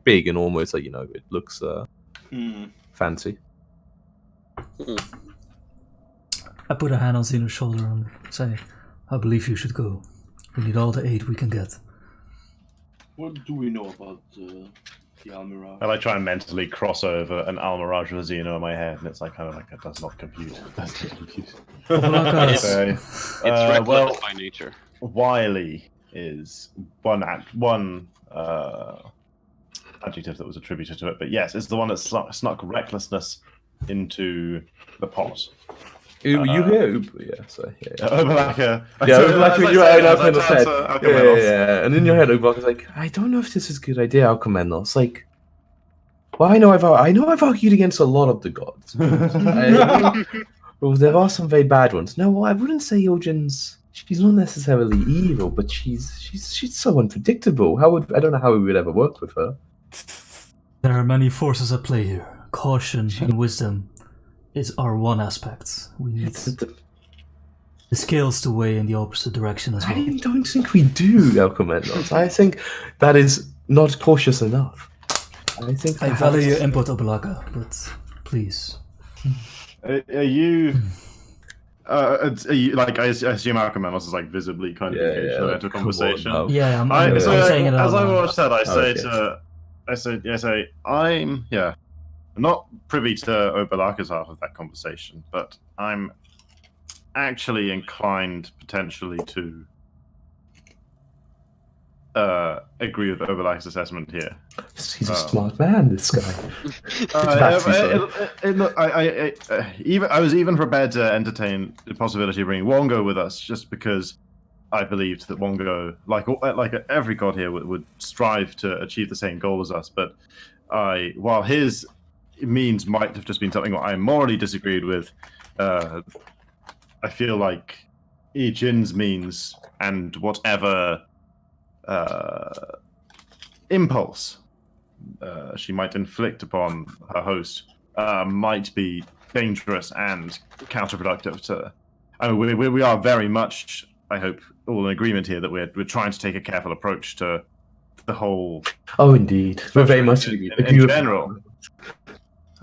big and almost like it looks fancy. I put a hand on Xeno's shoulder and say, I believe you should go. We need all the aid we can get. What do we know about the Almirage? I like try and mentally cross over an Almirage Rosino in my head, and it's like kind of like it does not compute. It's Okay. reckless Well, by nature. wily is one adjective that was attributed to it, but yes, it's the one that snuck recklessness into the pot. You hear? Yeah, so yeah. Obalaka. You are in Alcmenos' head. Yeah. And in your head, Obalaka's like, I don't know if this is a good idea, Alcmenos. Like, well, I know I've argued against a lot of the gods. Well, there are some very bad ones. No, well, I wouldn't say Yojen's. She's not necessarily evil, but she's so unpredictable. I don't know how we would ever work with her. There are many forces at play here. Caution and wisdom is our one aspect. We need the scales to weigh in the opposite direction as well. I don't think we do, Alcmenos. I think that is not cautious enough. I value your input, Obalaka, but please. Are you like I assume Alcmenos is like visibly kind of engaged in a conversation. Yeah, I'm I'm saying it out as I loud. watched that, I say Okay. I'm not privy to Obalaka's half of that conversation, but I'm actually inclined potentially to agree with Obalaka's assessment here. He's a smart man, this guy. I was even prepared to entertain the possibility of bringing Wongo with us, just because I believed that Wongo, like every god here, would strive to achieve the same goal as us. But while his means might have just been something I morally disagreed with, I feel like Jin's means and whatever impulse she might inflict upon her host might be dangerous and counterproductive to. I mean, we are very much, I hope, all in agreement here that we're trying to take a careful approach to the whole. Oh, indeed, we're very much in general.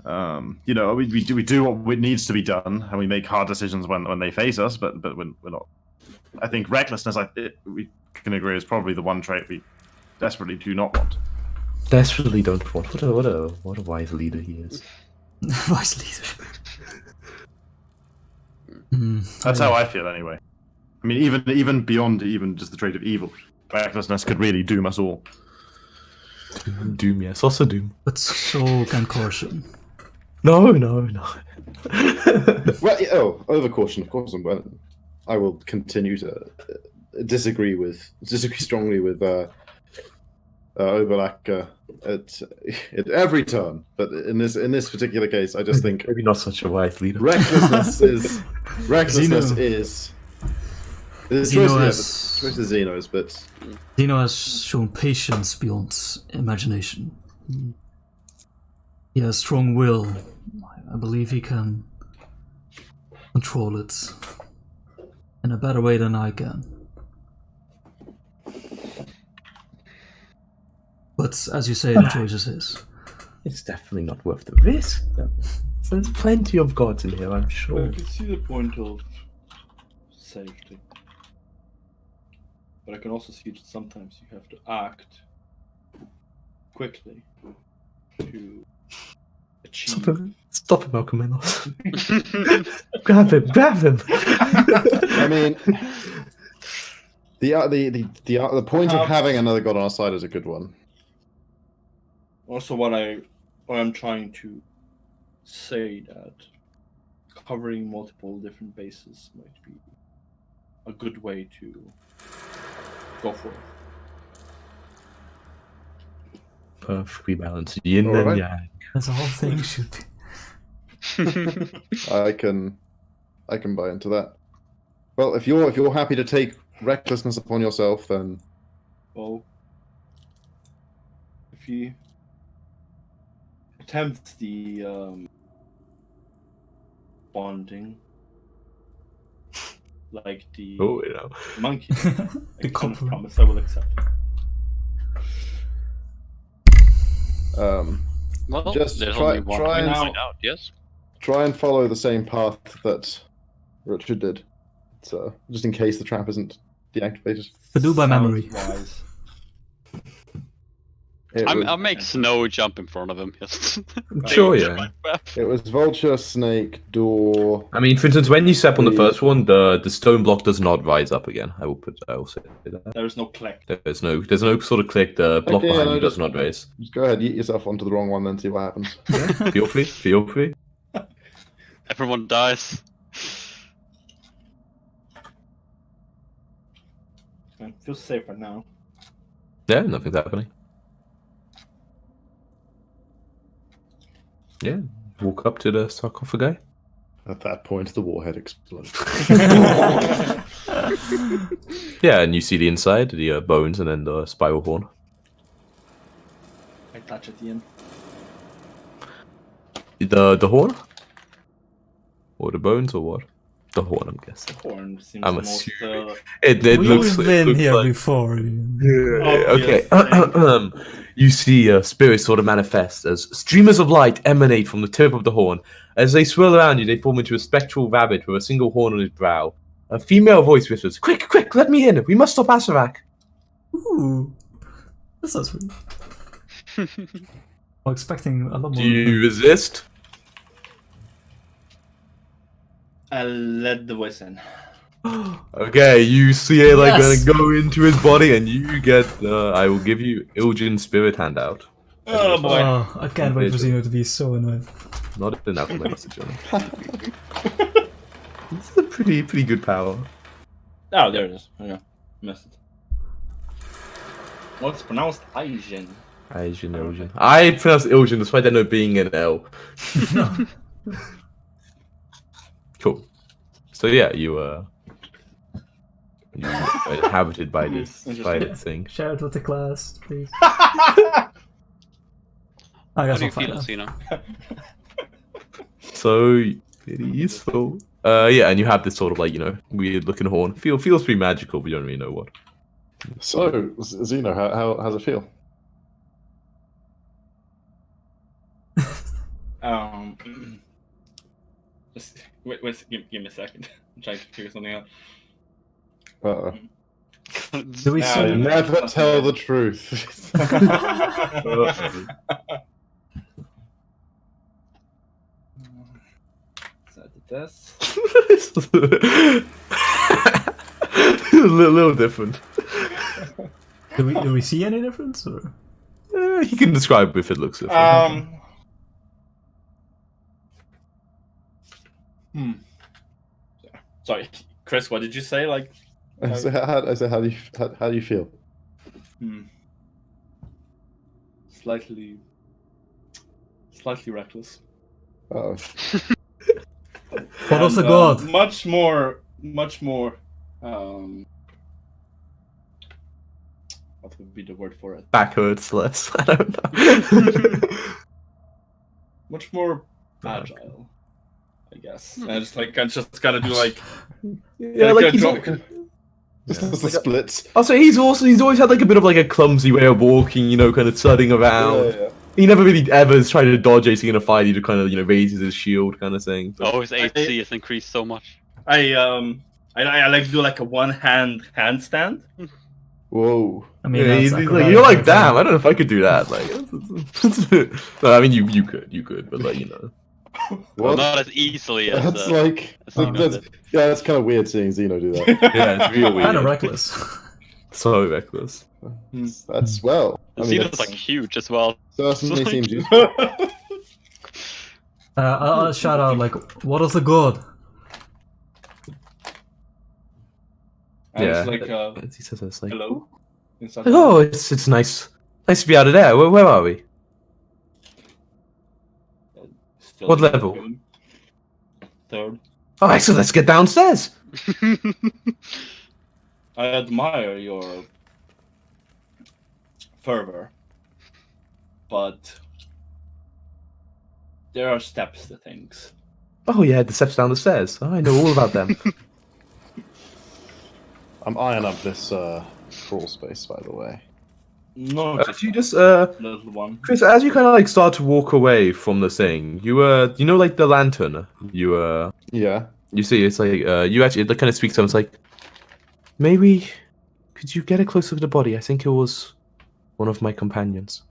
We do what needs to be done, and we make hard decisions when they face us. But we're not. I think recklessness, we can agree, is probably the one trait we desperately do not want. Desperately don't want. What a wise leader he is. Wise leader. That's how I feel, anyway. I mean, even beyond even just the trait of evil, recklessness could really doom us all. Doom, yes, also Doom. But so can caution. No. Well, yeah, over caution, of course. I will continue to disagree strongly with Oberlack at every turn. But in this particular case, I just think Maybe not such a wise leader. recklessness is the choice is Xeno's, but Zeno has shown patience beyond imagination. He has strong will. I believe he can control it in a better way than I can. But as you say, the choice is his. It's definitely not worth the risk. There's plenty of gods in here, I'm sure. I can see the point of safety. But I can also see that sometimes you have to act quickly to achieve. Stop him, Alchemanos. Grab him! I mean, the point of having another god on our side is a good one. Also, what I'm trying to say that covering multiple different bases might be a good way to go for it. Perfectly balanced. Yin All and right. yang. As the whole thing should be. I can buy into that. Well, if you're happy to take recklessness upon yourself, then Well, if you attempt the bonding, like the Oh, monkey, The I kind of couple. promise I will accept. Well, Just there's try- only one try way to and- find out, yes? try and follow the same path that Richard did. So just in case the trap isn't deactivated. But do by memory. Sounds wise. I'll make Snow jump in front of him. Yes. Sure, yeah. It was vulture, snake, door. I mean, for instance, when you step on the Please. first one, the stone block does not rise up again. I will say that. There is no click. There's no sort of click. The block Okay, behind no, you does just- not raise. Just go ahead, yeet yourself onto the wrong one, then see what happens. Feel free. Everyone dies. I feel safer now. Yeah, nothing's happening. Yeah, walk up to the sarcophagi. At that point, the warhead explodes. Yeah, and you see the inside, the bones, and then the spiral horn. I touch at the end. The horn? Or the bones, or what? The horn, I'm guessing. Horn seems I'm the most. assuming. It We've looks been here like... before. Okay. You see spirits sort of manifest as streamers of light emanate from the tip of the horn. As they swirl around you, they form into a spectral rabbit with a single horn on his brow. A female voice whispers, Quick, let me in! We must stop Asarak!" Ooh. That sounds sweet. I'm expecting a lot Do more. you resist? I let the voice in. Okay, you see it like Yes! gonna go into his body, and you get. I will give you Ilgin Spirit handout. Oh boy. Oh, I can't wait for Zeno to be so annoyed. Not enough message on it. It's a pretty good power. Oh, there it is. Yeah, missed it. Well, it's pronounced Aijin. Ilgin. I pronounce Ilgin despite there not being an L. Cool. So yeah, you're inhabited by this thing. Share it with the class, please. How I guess do you I'll find feel, out. Zeno? So pretty useful. Yeah, and you have this sort of weird looking horn. Feels pretty magical, but you don't really know what. So, Zeno, how's it feel? Just wait, give me a second. I'm trying to figure something out. Uh-oh. Do we see? Never tell the truth. Is that the test? a little different. Do we see any difference? Or? He can describe if it looks different. Sorry, Chris. What did you say? Like, I say, how do you feel? Slightly reckless. Oh, What of the And, god? Much more. What would be the word for it? Backwards less. I don't know. Much more agile, I guess. I just gotta do like. Yeah, like he's just the splits. I'll say he's always had like a bit of like a clumsy way of walking, kind of thudding around. Yeah. He never really ever is trying to dodge anything in a fight. He just kind of raises his shield, kind of thing. But... Oh, his AC has increased so much. I like to do like a one-hand handstand. Whoa. I mean, Yeah, that's he's like, acrobatic, you're like, right? damn, I don't know if I could do that. Like, no, I mean, you could, but like, Well, What? not as easily as. That's like as Xeno that's, did. yeah, that's kind of weird seeing Xeno do that. yeah, it's real weird. Kind of reckless. So reckless. That's well. I mean, Xeno's like huge as well. certainly seems useful. I'll shout out like, what of the god? Yeah. It's like, He says it's like, hello. Inside oh, it's nice to be out of there. Where are we? Still What in the level? room. Third. All right, so let's get downstairs. I admire your fervor, but there are steps to things. Oh yeah, the steps down the stairs. Oh, I know all about them. I'm eyeing up this crawl space, by the way. No, If you just little one. Chris, as you kind of like start to walk away from the thing, you like the lantern. Yeah. You see, it's like you actually it kind of speaks to him. It's like, maybe could you get a close look at the body? I think it was one of my companions.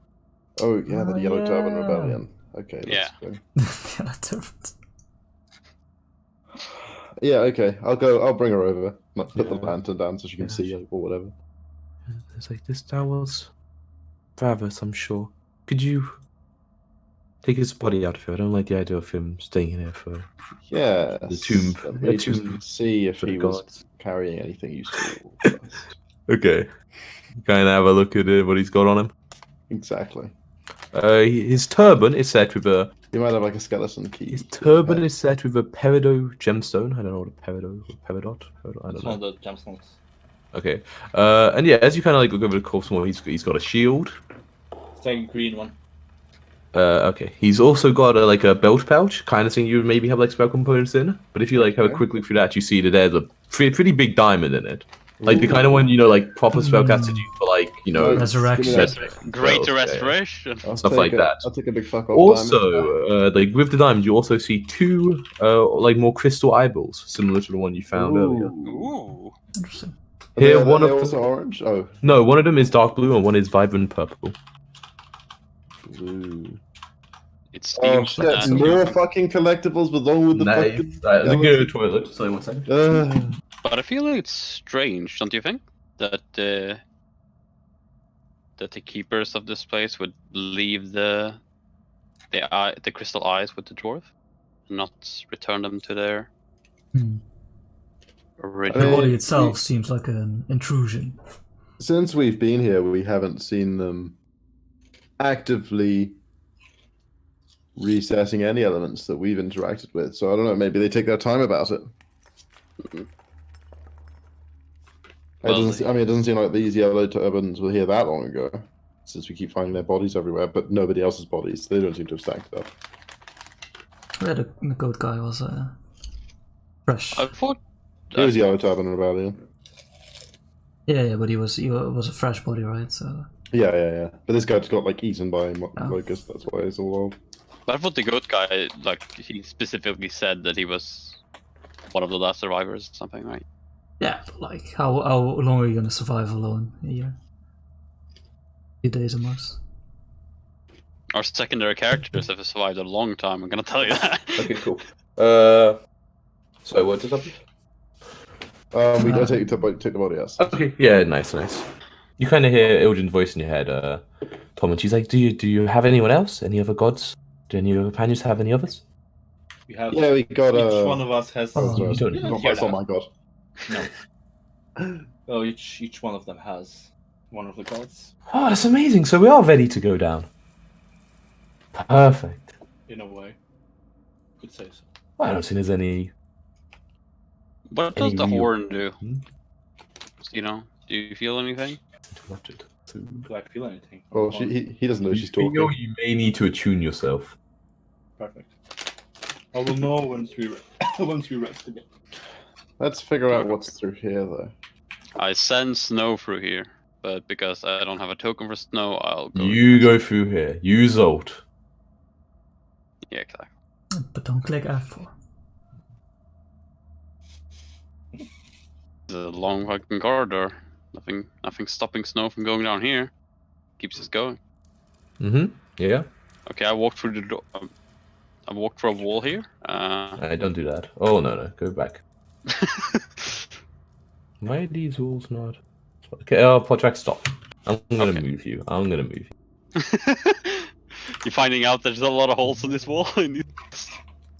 Oh yeah, the Oh, Yellow Turban yeah. Rebellion. Okay. Yeah. Let's go. Yeah, different. Yeah. Okay. I'll bring her over. Put the Yeah. lantern down so she can Yeah. see or whatever. It's like that was Travis, I'm sure. Could you take his body out of here? I don't like the idea of him staying in here for. Yeah. The tomb. Let The me just tomb see if for the he was gods. carrying anything useful. first. Okay. Kind of have a look at what he's got on him. Exactly. His turban is set with a. He might have like a skeleton key. His turban is set with a peridot gemstone. I don't know what a peridot or peridot. I It's don't one of know. the gemstones. Okay. And yeah, as you kind of like look over the corpse more, he's got a shield. It's like a green one. Okay. He's also got a belt pouch, kind of thing you would maybe have like spell components in. But if you like have a Okay. quick look through that, you see that there's a pretty big diamond in it. Like the Ooh. kind of one like proper spellcasters use for like Nice. Resurrection. Give me that. Greater spells, yeah. restoration. I'll stuff take like that. I'll take a big fuck off Also, like with the diamond, you also see two like more crystal eyeballs, similar to the one you found earlier. Ooh. Interesting. Here, one are of they also them, orange. Oh, no, one of them is dark blue and one is vibrant purple. blue. It's Oh steamed shit! banana. More fucking collectibles along with the fucking. Right, let me go to the galaxy. toilet. Sorry, 1 second. But I feel like it's strange, don't you think? That the keepers of this place would leave the crystal eyes with the dwarf, and not return them to their Hmm. original. The Hey, body itself seems like an intrusion. Since we've been here, we haven't seen them actively resetting any elements that we've interacted with. So I don't know. Maybe they take their time about it. Mhm. I mean, it doesn't seem like these Yellow Turbans were here that long ago. Since we keep finding their bodies everywhere, but nobody else's bodies. They don't seem to have stacked up. Yeah, the goat guy was fresh. I thought. He was Yellow Turban Rebellion. Yeah, but he was a fresh body, right? So Yeah. But this guy just got like eaten by Oh. locusts. That's why he's all old. I thought the goat guy, like, he specifically said that he was one of the last survivors or something, right? yeah, but like how long are you gonna survive alone? A year, few days at most. Our secondary characters have survived a long time, I'm gonna tell you that. Okay, cool. Sorry, what did that? We don't take the body out. Okay, yeah, nice. You kind of hear Ildren's voice in your head, Tom, and she's like, "Do you have anyone else? Any other gods? Do any of your companions have any others?" We have. Yeah, we got Each one of us has. Oh, you don't- Yeah, Not hear my, oh that. my god. No. Oh, each one of them has one of the gods Oh, that's amazing. So we are ready to go down. Perfect. in a way. Could say so. Well, I don't think there's any. What does Any the real- horn do? Hmm? You know, do you feel anything? Interrupted. Do I feel anything? Well, he doesn't know she's You know talking. you may need to attune yourself. Perfect. I will know once we once we rest again. Let's figure out what's through here, though. I send snow through here, but because I don't have a token for snow, I'll go. You go through here. Use Chult. Yeah, exactly. But don't click F4. It's a long fucking corridor. Nothing stopping snow from going down here. Keeps us going. Mm-hmm. Yeah. Okay, I walked through the door. I walked through a wall here. I don't do that. Oh no, go back. Why are these walls not? Okay, Podtrack, stop. I'm gonna Okay. move you. I'm gonna move you. You're finding out there's a lot of holes in this wall.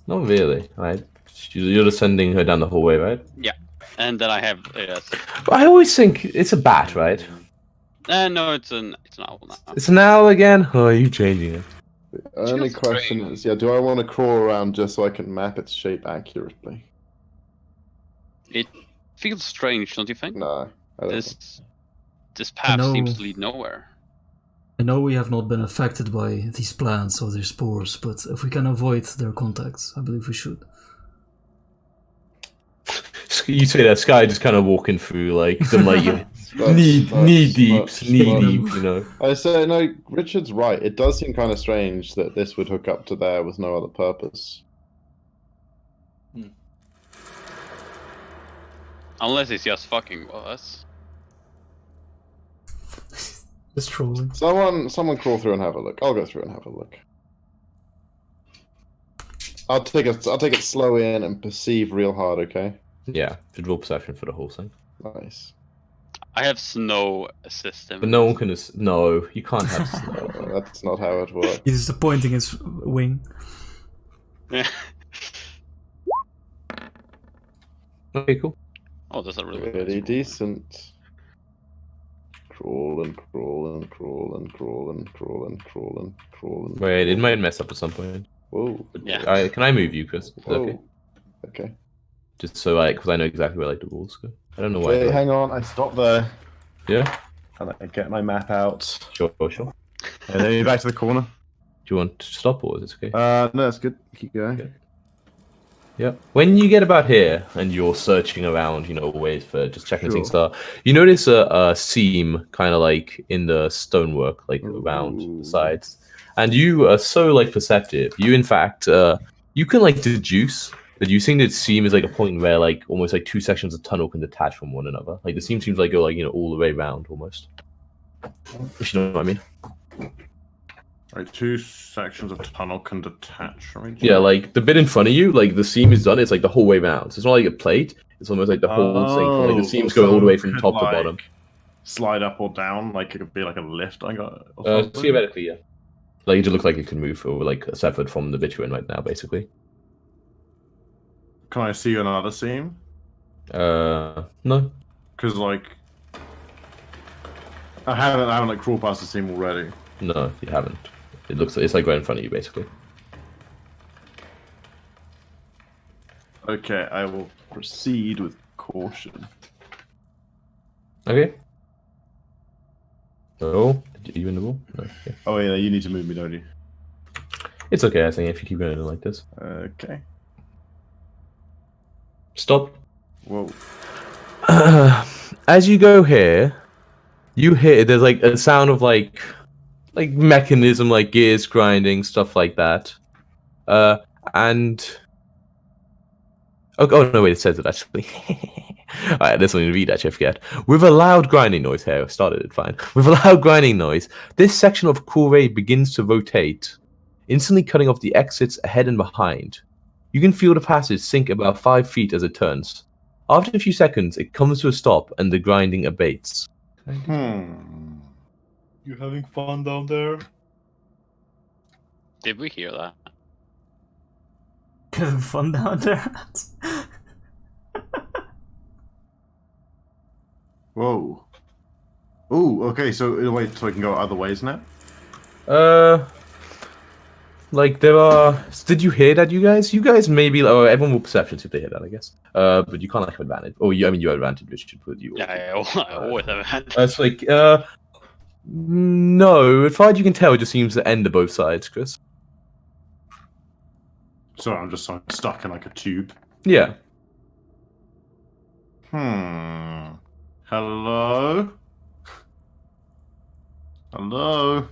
Not really. Right? You're just sending her down the hallway, right? And then I have yes. But I always think it's a bat, right? No, it's an owl now. It's an owl again. Oh, are you changing it? The only Feels question strange. is, yeah, do I want to crawl around just so I can map its shape accurately? It feels strange, don't you think? No, I don't. think. This path know. seems to lead nowhere. I know we have not been affected by these plants or their spores, but if we can avoid their contacts, I believe we should. You say that Sky just kind of walking through like some like But- knee but- deep, but- knee but- deep, you know. I say no. Richard's right. It does seem kind of strange that this would hook up to there with no other purpose. Unless it's just fucking with us. Just trolling. Someone crawl through and have a look. I'll go through and have a look. I'll take it slow in and perceive real hard. Okay. Yeah, should roll perception for the whole thing. Nice. I have snow assistant. But no one can. No, you can't have snow. That's not how it works. He's just pointing his wing. Yeah. Okay, cool. Oh, that's a really Pretty nice decent. Crawl and crawl and crawl and crawl and crawl and crawl and crawl and. Wait, it might mess up at some point. Whoa. Yeah. Can I move you, Chris? Is that Whoa. okay. Okay. Just so because I know exactly where like the walls go. I don't know why. Wait, hang on. I stop there Yeah. and I get my map out. Sure. Sure. And then back to the corner. Do you want to stop or is it okay? No, that's good. Keep going. Okay. Yeah. When you get about here and you're searching around, ways for just checking things Sure. out, you notice a seam kind of like in the stonework, like around Ooh. the sides. And you are so like perceptive. You in fact, you can like deduce. Deducing that seam is like a point where like almost like two sections of tunnel can detach from one another. Like the seam seems like go like all the way around almost. If you know what I mean. Like two sections of tunnel can detach from each Yeah, other. like the bit in front of you, like the seam is done. It's like the whole way around. So it's not like a plate. It's almost like the whole thing. Like the seams go all the way from top to bottom. Slide up or down, like it could be like a lift. I got. or something. Theoretically, yeah. Like it just looks like it can move over, like separate from the bit you're in right now, basically. Can I see another seam? No. Because like, I haven't like crawled past the seam already. No, you haven't. It looks like it's like right in front of you, basically. Okay, I will proceed with caution. Okay. Oh, are you in the wall? No. Okay. Oh yeah, you need to move me, don't you? It's okay, I think, if you keep going like this. Okay. Stop. Whoa. As you go here, you hear there's like a sound of like mechanism, like gears grinding, stuff like that. And oh no, wait, it says it actually. Alright, this one you read actually, I forget. With a loud grinding noise here, I started it fine. With a loud grinding noise, this section of cool ray begins to rotate, instantly cutting off the exits ahead and behind. You can feel the passage sink about 5 feet as it turns. After a few seconds, it comes to a stop and the grinding abates. You having fun down there? Did we hear that? Having fun down there. Whoa. Ooh, okay, so wait, so we can go other ways now? Like there are. Did you hear that, you guys? You guys maybe. Oh, everyone will perception if they hear that, I guess. But you can't have advantage. Oh, I mean, you have advantage, which should put you. Yeah, I always have had. It's like no. As far as you can tell, it just seems to end to both sides, Chris. So I'm just sort of stuck in like a tube. Yeah. Hello? Hello?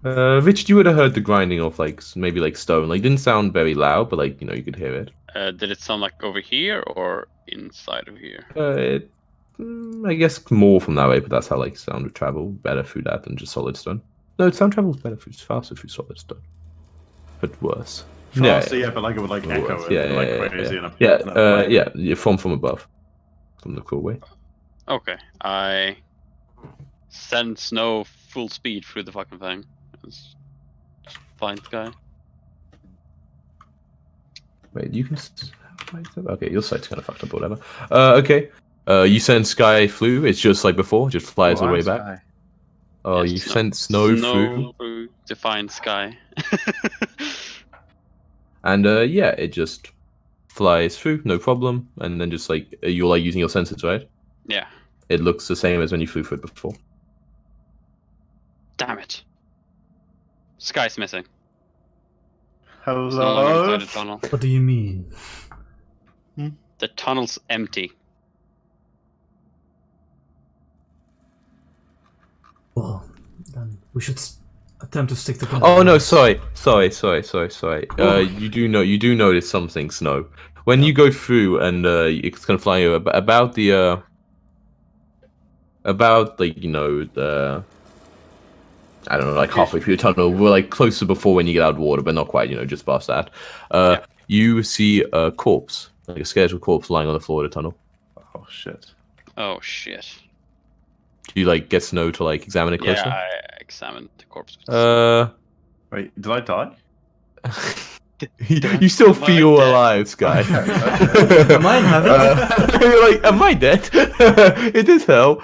Rich, you would have heard the grinding of like maybe like stone. Like, it didn't sound very loud, but like you could hear it. Did it sound like over here or inside of here? I guess more from that way, but that's how like sound would travel better through that than just solid stone. No, sound travels better through faster through solid stone, but worse. Faster, yeah, but like it would like echo worse. it, Yeah, like yeah, crazy. yeah, from above, from the cool way. Okay, I send snow full speed through the fucking thing. It's fine, guy. Wait, you can. Okay, your site's kind of fucked up, or whatever. Okay. You send sky through. It's just like before, just flies all the way back. Oh, Yes, you sent snow through. To find sky. And yeah, it just flies through, no problem. And then just like you're like using your sensors, right? Yeah. It looks the same as when you flew through it before. Damn it. Sky's missing. It's no longer Hello? inside the tunnel. What do you mean? The tunnel's empty. Well, then we should attempt to stick to. Oh no, sorry. You do notice something, Snow. When you go through and it's gonna fly you about the like the I don't know, like halfway through the tunnel. We're like close to before when you get out of water, but not quite. Just past that. You see a corpse, like a skeletal corpse, lying on the floor of the tunnel. Oh shit. Oh shit. Do you like get Snow to like examine it closer? Yeah, I examined the corpse. Wait, did I die? You still feel alive, Sky. Mine haven't. You're like, am I dead? It is hell.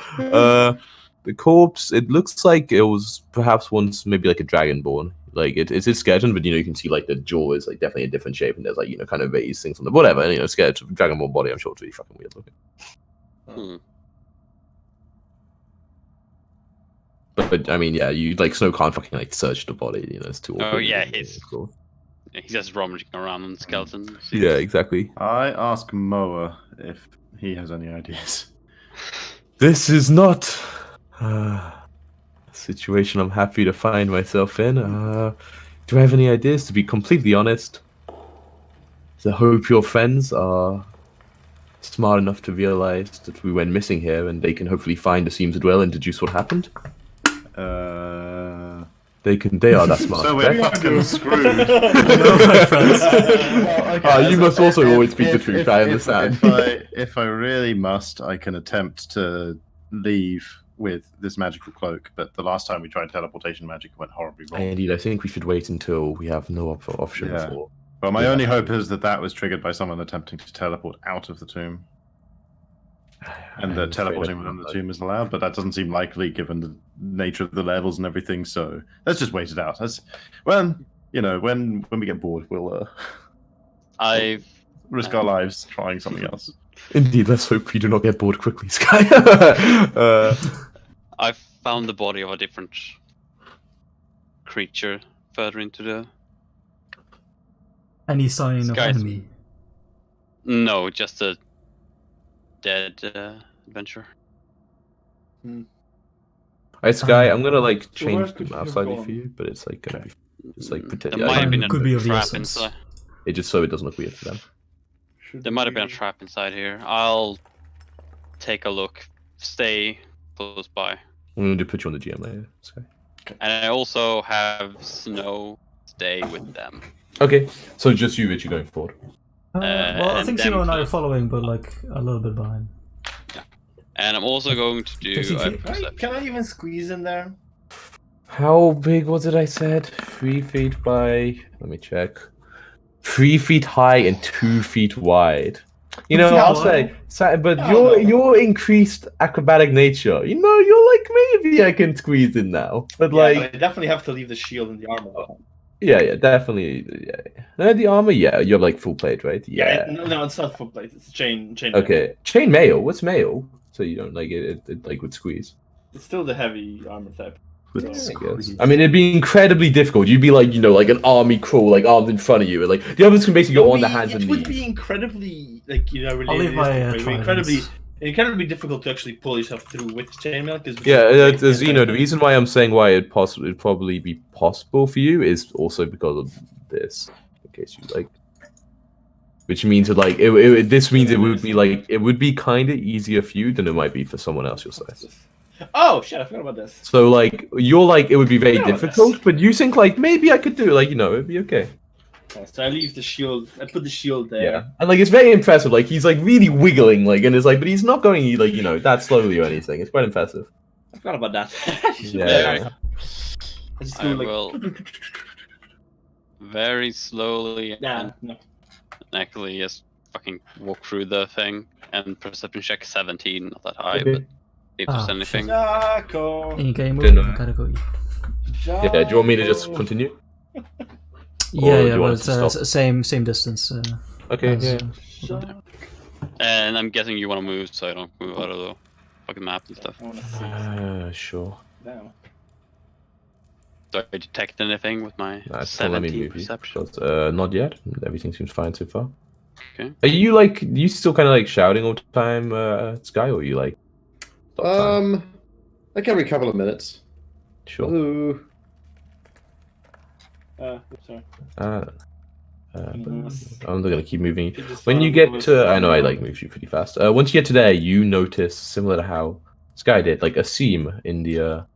The corpse, it looks like it was perhaps once maybe like a dragonborn. Like it's a skeleton, but you can see like the jaw is like definitely a different shape, and there's like kind of raised things on the whatever. And, skeleton dragonborn body. I'm sure it's really fucking weird looking. But I mean, yeah, you like Snow can't fucking like search the body. It's too awkward. Oh yeah, cool. he's just rummaging around on the skeleton. Yeah, exactly. I ask Moa if he has any ideas. This is not a situation I'm happy to find myself in. Do I have any ideas? To be completely honest, I hope your friends are smart enough to realize that we went missing here, and they can hopefully find the seams as well and deduce what happened. They are that smart. So we're fucking screwed. No, my friends. You must also always speak the truth. I understand. If I really must, I can attempt to leave with this magical cloak. But the last time we tried teleportation magic, it went horribly wrong. Indeed, I think we should wait until we have no option for. Well, my only hope is that was triggered by someone attempting to teleport out of the tomb. And that teleporting within the tomb is allowed, but that doesn't seem likely given the nature of the levels and everything. So let's just wait it out. When we get bored, we'll risk our lives trying something else. Indeed, let's hope you do not get bored quickly, Sky. I found the body of a different creature further into the. Any sign of Guys. enemy? No, just a dead adventure. Alright, Sky, I'm gonna like where change could the you map have slightly gone? for you, but it's like gonna be it's like pretend. There might have been a Could be of the trap essence. inside. It just so it doesn't look weird for them. There might have been a trap inside here. I'll take a look. Stay close by. I'm going to put you on the GM later. Sky. And I also have Snow stay with them. Okay, so just you, Richie, going forward. Well, I and think them Sino and I are close. following, but like a little bit behind. And I'm also going to do 15 a feet? perception. Can I even squeeze in there? How big was it I said? 3 feet by... Let me check. 3 feet high and 2 feet wide. You know, Yeah, I'll well, say, but no. your increased acrobatic nature, you know, you're like, maybe I can squeeze in now. But Yeah, like, but I definitely have to leave the shield and the armor behind. yeah, definitely. Yeah. The armor, yeah, you're like full plate, right? Yeah. No, it's not full plate. It's chain. Okay. Chain mail. What's mail? So you don't like it like would squeeze. It's still the heavy armor type. Would Yeah, squeeze. I mean, it'd be incredibly difficult. You'd be like, you know, like an army crawl, like armed in front of you, and like the others can basically go on their hands and It knees. would be incredibly, like, you know, I'll leave my incredibly, tridents. incredibly difficult to actually pull yourself through with chainmail. Because Yeah, as you know, the reason why I'm saying why it'd probably be possible for you is also because of this. In case you like, which means that like this means it would be like it would be kind of easier for you than it might be for someone else your size. Oh shit! I forgot about this. So like you're like it would be very I know difficult, this. but you think like maybe I could do it, like, you know, it'd be okay. Okay, so I leave the shield. I put the shield there. Yeah, and like it's very impressive. Like he's like really wiggling, like, and it's like, but he's not going like, you know, that slowly or anything. It's quite impressive. I forgot about that. Yeah. I just I do like. will very slowly Nah, and no. actually just fucking walk through the thing, and perception check 17, not that high, Okay. but if there's Ah, anything. Jaco. In game move, Dinner. I gotta go eat. Yeah. Do you want me to just continue? Yeah, do yeah, you well, want it's to stop? same distance. Okay. as, Yeah. And I'm guessing you want to move, so I don't move out of the fucking map and stuff. I wanna see. Sure. Damn. Do I detect anything with my Nah, just don't let me 17 move you. perception? But, not yet. Everything seems fine so far. Okay. Are you like you still kind of like shouting all the time, Sky, or are you like? stop time? Like every couple of minutes. Sure. Ooh. Sorry. I'm not gonna keep moving you. You just When wanna you get move to, us I know I down. like move you pretty fast. Once you get to there, you notice, similar to how Sky did, like a seam in the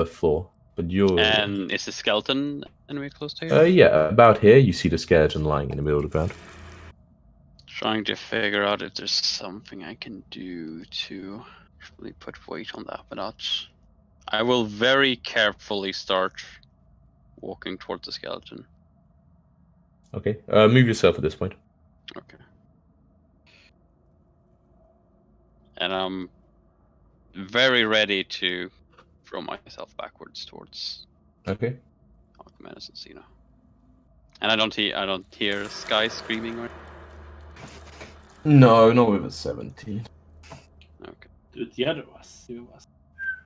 floor. But you're, And is the skeleton anywhere close to you? yeah, about here you see the skeleton lying in the middle of the ground. Trying to figure out if there's something I can do to actually put weight on that without. I will very carefully start walking towards the skeleton. Okay, move yourself at this point. Okay. And I'm very ready to throw myself backwards towards Okay. Archimedes and Cena. And I don't hear Sky screaming or. No, not with a 17. Okay. Dude, the other was.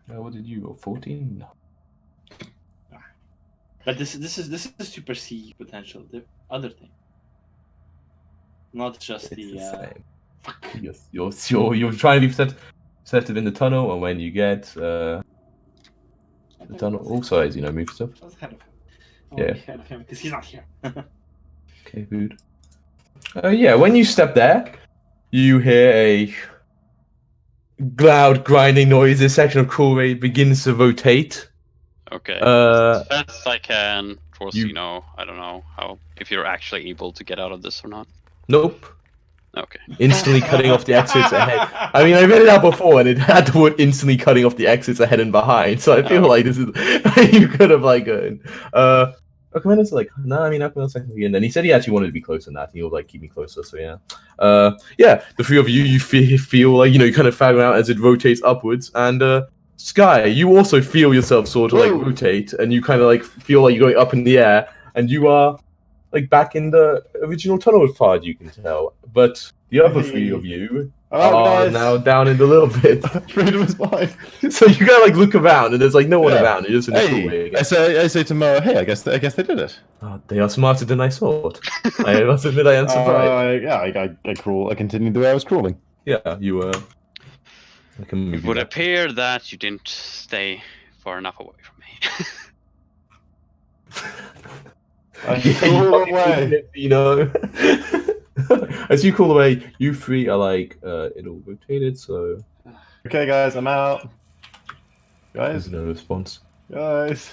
What did you go? 14? No. But this is Super C potential. The other thing. Not just It's the. the same. You're trying to be perceptive in the tunnel, and when you get the tunnel, also as you know, move yourself. I was ahead of him. Yeah. Ahead of him because he's not here. Okay, good. Yeah, when you step there, you hear a loud grinding noise. This section of Kool-Aid begins to rotate. Okay. Uh, As best I can. Of course, you- you know, I don't know how if you're actually able to get out of this or not. Nope. Okay. Instantly cutting off the exits ahead. I mean, I read it out before, and it had the word instantly cutting off the exits ahead and behind. So I feel Oh. like this is you could have like Archimedes like, no, I mean Archimedes technically, and then he said he actually wanted to be closer than that, and he'll like keep me closer. So yeah, yeah, the three of you feel like, you know, you kind of figure out as it rotates upwards, and Sky, you also feel yourself sort of like Whoa. rotate, and you kind of like feel like you're going up in the air, and you are like back in the original tunnel as far as you can tell. But the other three of you are now down in the little bit. Freedom is mine. So you gotta like look around, and there's like no one Yeah. around. You're just in the hallway Hey, again. I say to Mo, hey, I guess they did it. Oh, they are smarter than I thought. I must admit, I am surprised. I crawl. I continued the way I was crawling. Yeah, you were. I can move It you would back. appear that you didn't stay far enough away from me. I Yeah, you crawl fucking away. idiot, you know. As you crawl away, you three are like it'll rotated, so Okay, guys, I'm out. there's Guys, no response. guys.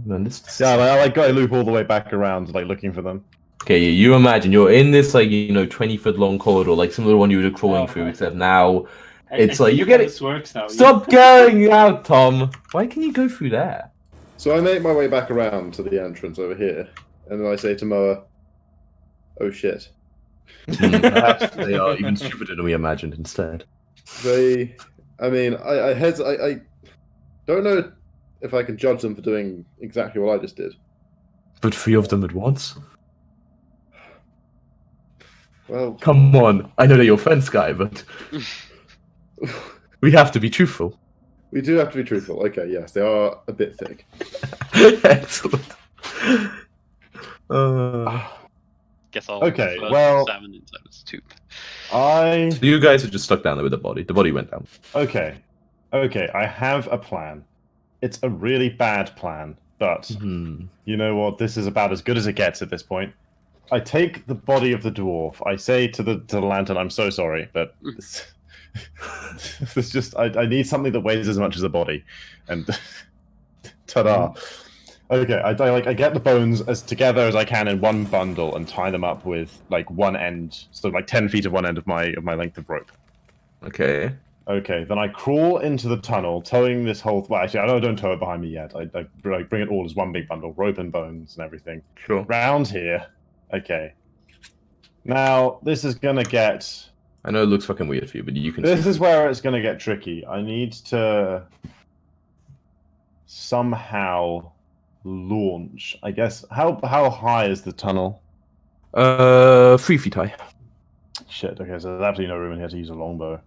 Man, this Yeah, I like got a loop all the way back around, like looking for them. Okay, you imagine you're in this like 20-foot long corridor, like similar to the one you were crawling through, Okay. except now It's I like see you how get it. This works now. Stop going out, Tom. Why can you go through there? So I make my way back around to the entrance over here, and then I say to Moa, "Oh shit." Perhaps they are even stupider than we imagined instead. They, I mean, I don't know if I can judge them for doing exactly what I just did. But 3 of them at once? Well, Come on. I know they're your friends, Sky, but we have to be truthful. we do have to be truthful. Okay, yes, they are a bit thick. Excellent. Guess I'll Okay, float well- salmon inside his tube. I So you guys are just stuck down there with the body. The body went down. okay. I have a plan. It's a really bad plan, but you know what? This is about as good as it gets at this point. I take the body of the dwarf. I say to the lantern, "I'm so sorry, but this just I need something that weighs as much as a body." And ta-da! Okay, I get the bones as together as I can in one bundle and tie them up with like one end, so like 10 feet of one end of my length of rope. Okay. Okay, then I crawl into the tunnel, towing this whole. Well, actually, I don't tow it behind me yet. I bring it all as one big bundle, rope and bones and everything. Sure. Round here. Okay. Now this is gonna get. I know it looks fucking weird for you, but you can This see. is where it's gonna get tricky. I need to somehow launch. I guess how high is the tunnel? 3 feet high. Shit. Okay, so there's absolutely no room in here to use a longbow.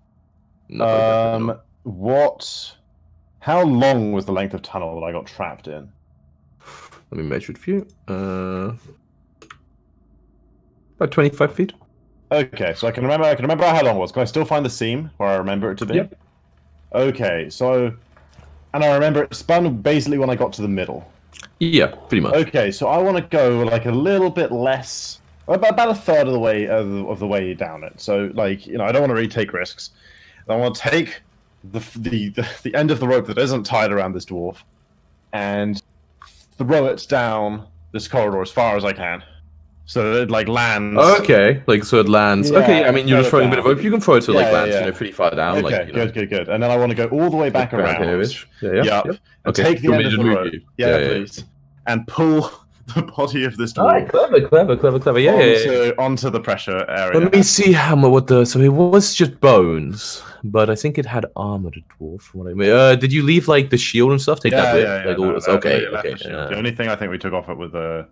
No, definitely not. What? How long was the length of tunnel that I got trapped in? Let me measure it for you. About 25 feet. Okay, so I can remember how long it was. Can I still find the seam where I remember it to be? Yep. Okay, so, and I remember it spun basically when I got to the middle. Yeah, pretty much. Okay, so I want to go like a little bit less, about a third of the way of the way down it. So like I don't want to really take risks. I want to take the end of the rope that isn't tied around this dwarf, and throw it down this corridor as far as I can, so that it like lands. Okay, like so it lands. Yeah, okay, I mean you're just throw it throwing a bit of down. rope. You can throw it to like Yeah, lands, yeah. pretty far down. Okay, like, good. And then I want to go all the way back around. here-ish. Yeah. Yep. Yep. And Okay. take the You want end me of to the move rope. you? Yeah, Yeah. please. And pull the body of this Alright, dwarf clever. Yeah. onto the pressure area. Let me see what the. So it was just bones, but I think it had armor. The dwarf. From what I mean. Did you leave like the shield and stuff? Take that with. Like, all, okay. The only thing I think we took off it was the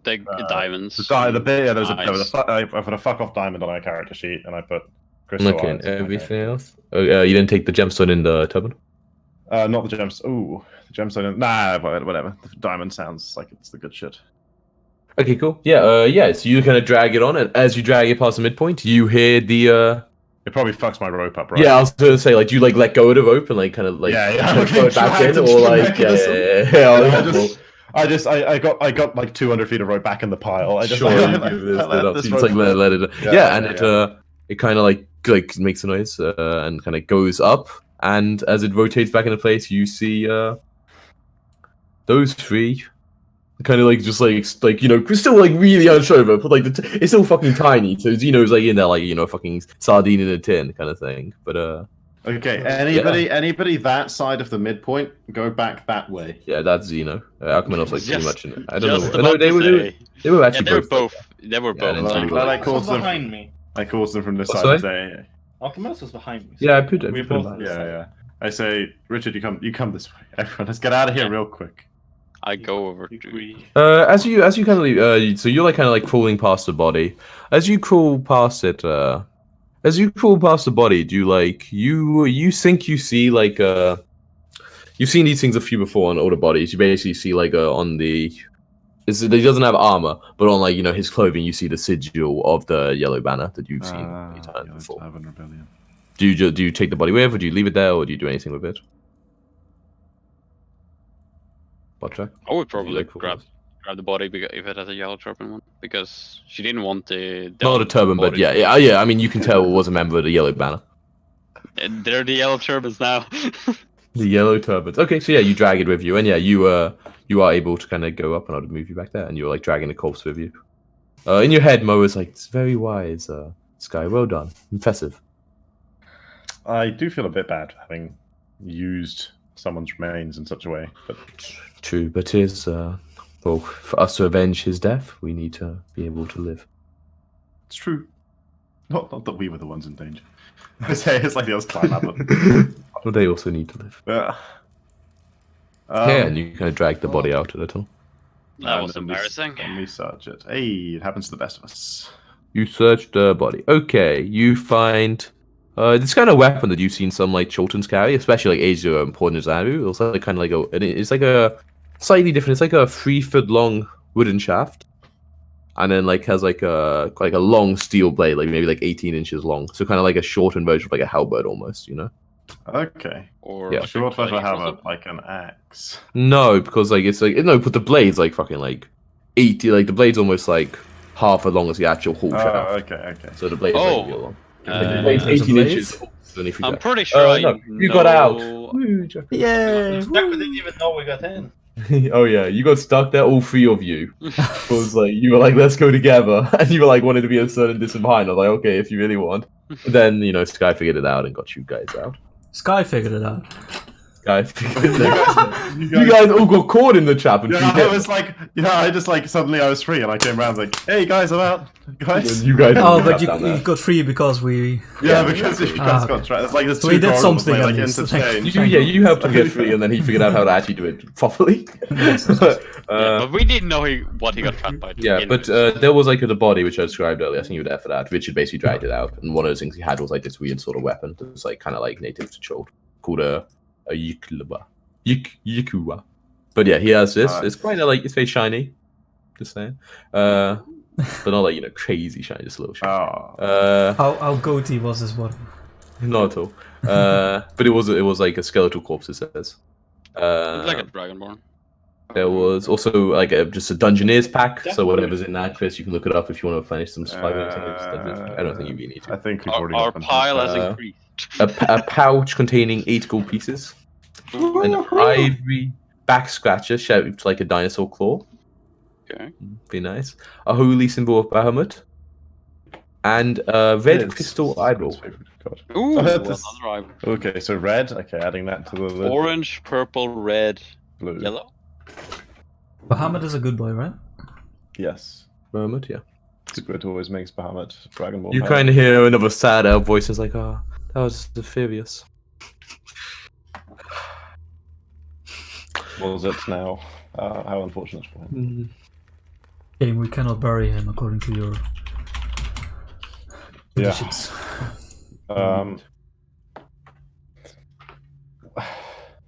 The diamonds. the bit. Yeah, there was a Eyes. I put a fuck off diamond on our character sheet, and I put crystal Okay. eyes. Everything else. Oh, you didn't take the gemstone in the turban. Not the gems. Ooh, the gemstone. Nah, whatever. The diamond sounds like it's the good shit. Okay, cool. Yeah. So you kind of drag it on, and as you drag it past the midpoint, you hear the. It probably fucks my rope up, right? Yeah, I was gonna say, like, do you like let go of the rope and like kind of like throw it back in, or like I got like 200 feet of rope back in the pile. I just sure, let you this just like rope- let it, and it kind of like makes a noise and kind of goes up, and as it rotates back into place, you see those 3. Kind of like just like still like really unsure, but like it's still fucking tiny. So Zeno's like in there like fucking sardine in a tin kind of thing. But Okay, anybody that side of the midpoint, go back that way. yeah, that's Zeno. Alchemanos like pretty much in it. I don't Just know. about No, they to were say. they were Yeah, actually they were both. both. They were Yeah, both. that's like, pretty I good. caused them. behind me. I caused them from this Oh, side. sorry? Say, Alchemist was behind me. Yeah, I put it. We put it both- back. yeah. I say, Richard, you come this way. Everyone, let's get out of here real quick. I go over to. Agree. As you kind of leave, so you're like kind of like crawling past the body. As you crawl past it, as you crawl past the body, do you like you think you see like you've seen these things a few before on older bodies. You basically see like on the he doesn't have armor, but on like his clothing, you see the sigil of the yellow banner that you've seen many times before. Rebellion. Do you take the body with, or do you leave it there, or do you do anything with it? What track? I would probably like grab the body if it has a yellow turban one, because she didn't want the. Not a turban, but body. yeah. I mean, you can tell it was a member of the yellow banner. They're the yellow turbans now. The yellow turbans. Okay, so yeah, you drag it with you, and yeah, you are able to kind of go up, and I'll move you back there, and you're like dragging the corpse with you. In your head, Mo is like, "It's very wise, Sky. Well done, impressive." I do feel a bit bad having used someone's remains in such a way, but True, but is well, for us to avenge his death, we need to be able to live. it's true. Not that we were the ones in danger. I say it's like the others climb up. Well, they also need to live. But, Yeah, and you kind of drag the body out a little. That and was then embarrassing. And we search it. Hey, it happens to the best of us. You search the body. Okay, you find this kind of weapon that you've seen some like Chultans carry, especially like Asia and Pornizaru. It's like kind of like it's like a slightly different. It's like a 3-foot long wooden shaft, and then like has like a long steel blade, like maybe like 18 inches long. So kind of like a shortened version of like a halberd almost, you know? Okay. Or Yeah. like a Short version blade have or something. like an axe. No, because like it's like no, but the blade's like fucking like 80. Like the blade's almost like half as long as the actual whole shaft. Okay. So the blade is Oh. like real long. Uh, The blade's There's a 18 blade? inches. Underneath your I'm jacket. pretty sure I no, you got out. know- Woo, Jack. Yay! Jack, we didn't even know we got in. Oh yeah, you got stuck there, all three of you. It was like you were like, let's go together, and you were like wanted to be a certain distance behind. I was like, okay, if you really want. But then Sky figured it out and got you guys out. Sky figured it out. Sky figured it out. You guys all got caught in the trap and Yeah, freed I in. was like, I just like suddenly I was free and I came around like, hey guys, I'm out, guys. And you guys. Oh, all but got down you there. got free because we. Yeah, because you guys Ah, got trapped. It's like there's So two we did corridors, something like at least. interchange. You helped him get free, and then he figured out how to actually do it properly. Yeah, but we didn't know what he got trapped by. to Yeah, begin but with. there was like the body which I described earlier. I think you were there for that. Richard basically dragged it out, and one of those things he had was like this weird sort of weapon that was like kind of like native to Chult, called a yikuwa. But yeah, he has this. It's kind of like it's very shiny, just saying. But not like crazy shiny, just a little shiny. Oh. How goatee was this one? Not at all. But it was like a skeletal corpse. It says. It's like a dragonborn. There was also like just a Dungeoneer's pack, so whatever's in that, Chris, you can look it up if you want to replenish some supply. I don't think you really need I to. think we've already Our opened pile this. has increased. A pouch containing 8 gold pieces, an ivory back scratcher shaped like a dinosaur claw. Okay. Be nice. A holy symbol of Bahamut, and a red Yes. crystal eyeball. God. Ooh, This- another eye. Okay, so red. Okay, adding that to the list. Orange, purple, red, Blue. yellow. Bahamut is a good boy, right? Yes. Bahamut, yeah. Squid always makes Bahamut Dragon Ball. You power. kind of hear another sad elf voice. It's like, oh, that was Zephirius. What was it now? How unfortunate for him. Game, we cannot bury him according to your Yeah. traditions.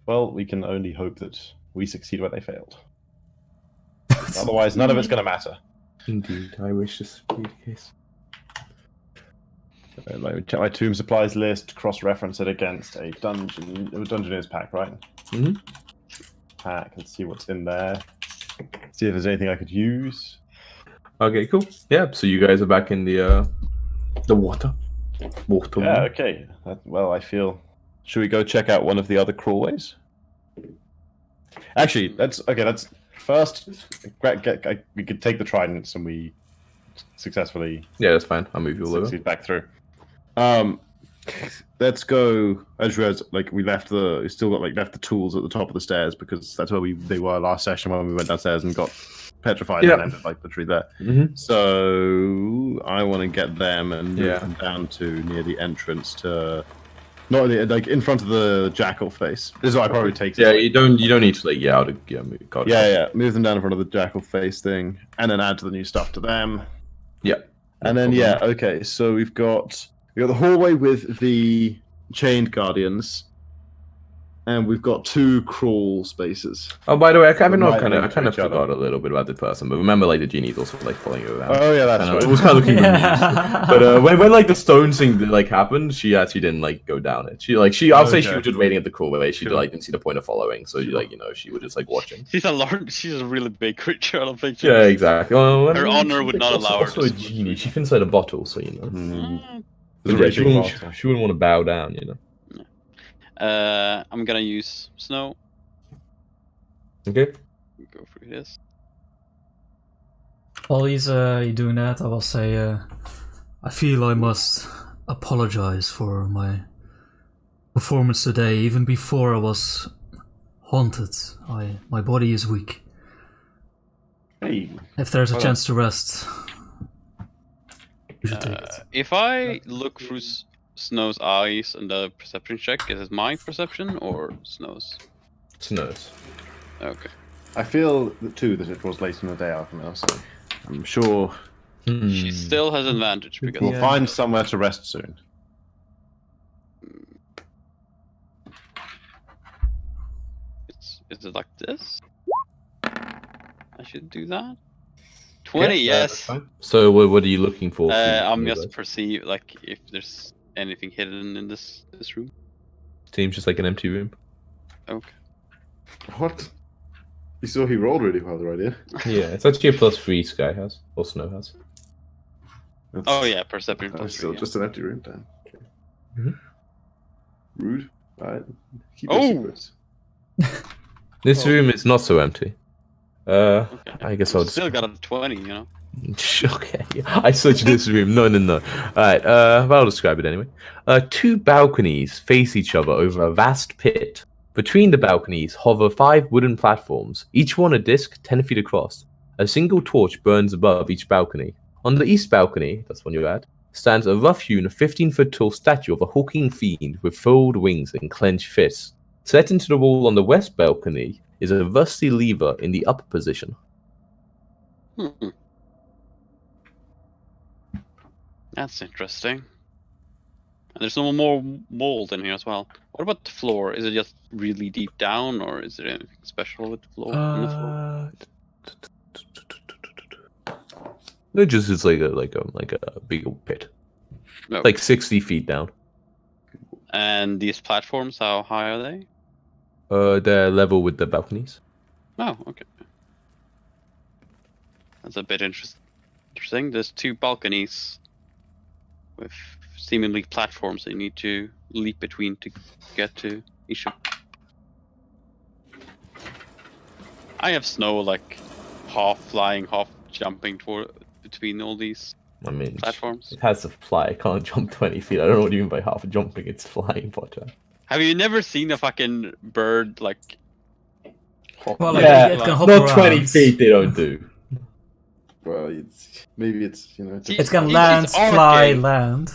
Well, we can only hope that we succeed where they failed. Otherwise, none of it's going to matter. Indeed, I wish this would be the case. Let me check my tomb supplies list, cross-reference it against a Dungeoneer's pack, right? Mhm. Pack, let's see what's in there. See if there's anything I could use. Okay, cool. Yeah, so you guys are back in the water. Water. Yeah, okay. Well, I feel... Should we go check out one of the other crawlways? Actually, let's first... We could take the tridents and we successfully Yeah, that's fine. I'll move you all over. succeed back through. Let's go. I just realized, we left left the tools at the top of the stairs because that's where they were last session when we went downstairs and got petrified Yeah. and ended literally there. Mm-hmm. So I want to get them and move Yeah. them down to near the entrance to, not in front of the jackal face. This is what I probably take. Yeah, you don't need to move. God. Yeah. Move them down in front of the jackal face thing, and then add to the new stuff to them. Yeah. And then okay. So we've got the hallway with the chained guardians, and we've got 2 crawl spaces. Oh, by the way, I kind Right of next to each other. forgot a little bit about the person, but remember, the genie's also following you around. Oh yeah, that's I know, right. it was kind of looking Yeah. But when the stone thing happened, she actually didn't go down it. I'll say she Okay. was just waiting at the crawlway. She Sure. didn't see the point of following, so she was just watching. She's a really big creature. I don't think. she- Yeah, exactly. Well, Her honor would not allow her Also to a switch. genie. She fits inside a bottle, so Mm. But yeah, she wouldn't want to bow down, I'm gonna use snow. Okay. Go through this. While he's doing that, I will say I feel I must apologize for my performance today, even before I was haunted. My body is weak. Hey, If there's a Well, chance to rest, you should take it. If I look through Snow's eyes and the perception check, is it my perception or Snow's? Snows. Okay. I feel too that it was late in the day, Alchemil, so I'm sure She still has advantage because we'll find somewhere to rest soon. is it like this? I should do that. 20, yes. So what are you looking for? I'm just perceive like if there's anything hidden in this room. Seems just like an empty room. Okay. What? You saw he rolled really well, right? Yeah. Yeah, it's actually a +3 Sky has, or Snow has. Oh yeah, perception It's plus still 3. Yeah. just an empty room, Dan. Okay. Mhm. Rude. Alright. Keep Oh! your secrets. This room is not so empty. Okay. I guess I'll Still got a 20, you know. Okay, I searched this room. No. Alright, I'll describe it anyway. 2 balconies face each other over a vast pit. Between the balconies hover 5 wooden platforms, each one a disc 10 feet across. A single torch burns above each balcony. On the east balcony, that's one you're at, stands a rough-hewn 15-foot tall statue of a hulking fiend with furled wings and clenched fists. Set into the wall on the west balcony is a rusty lever in the upper position. Hmm. That's interesting. And there's no more mold in here as well. What about the floor? Is it just really deep down, or is there anything special with the floor? On the floor? It just is like a big old pit, No. like 60 feet down. And these platforms, how high are they? They're level with the balconies. Oh, okay. That's a bit interesting. There's 2 balconies with seemingly platforms that you need to leap between to get to each of. I have Snow like half flying, half jumping between all these I mean, platforms. it has to fly. It can't jump 20 feet. I don't know what you mean by half jumping. It's flying, Potter. Have you never seen a fucking bird like? Well, Yeah, it can hop Not around. 20 feet. They don't do. Well, maybe it's It can It's land, fly, arcane. land.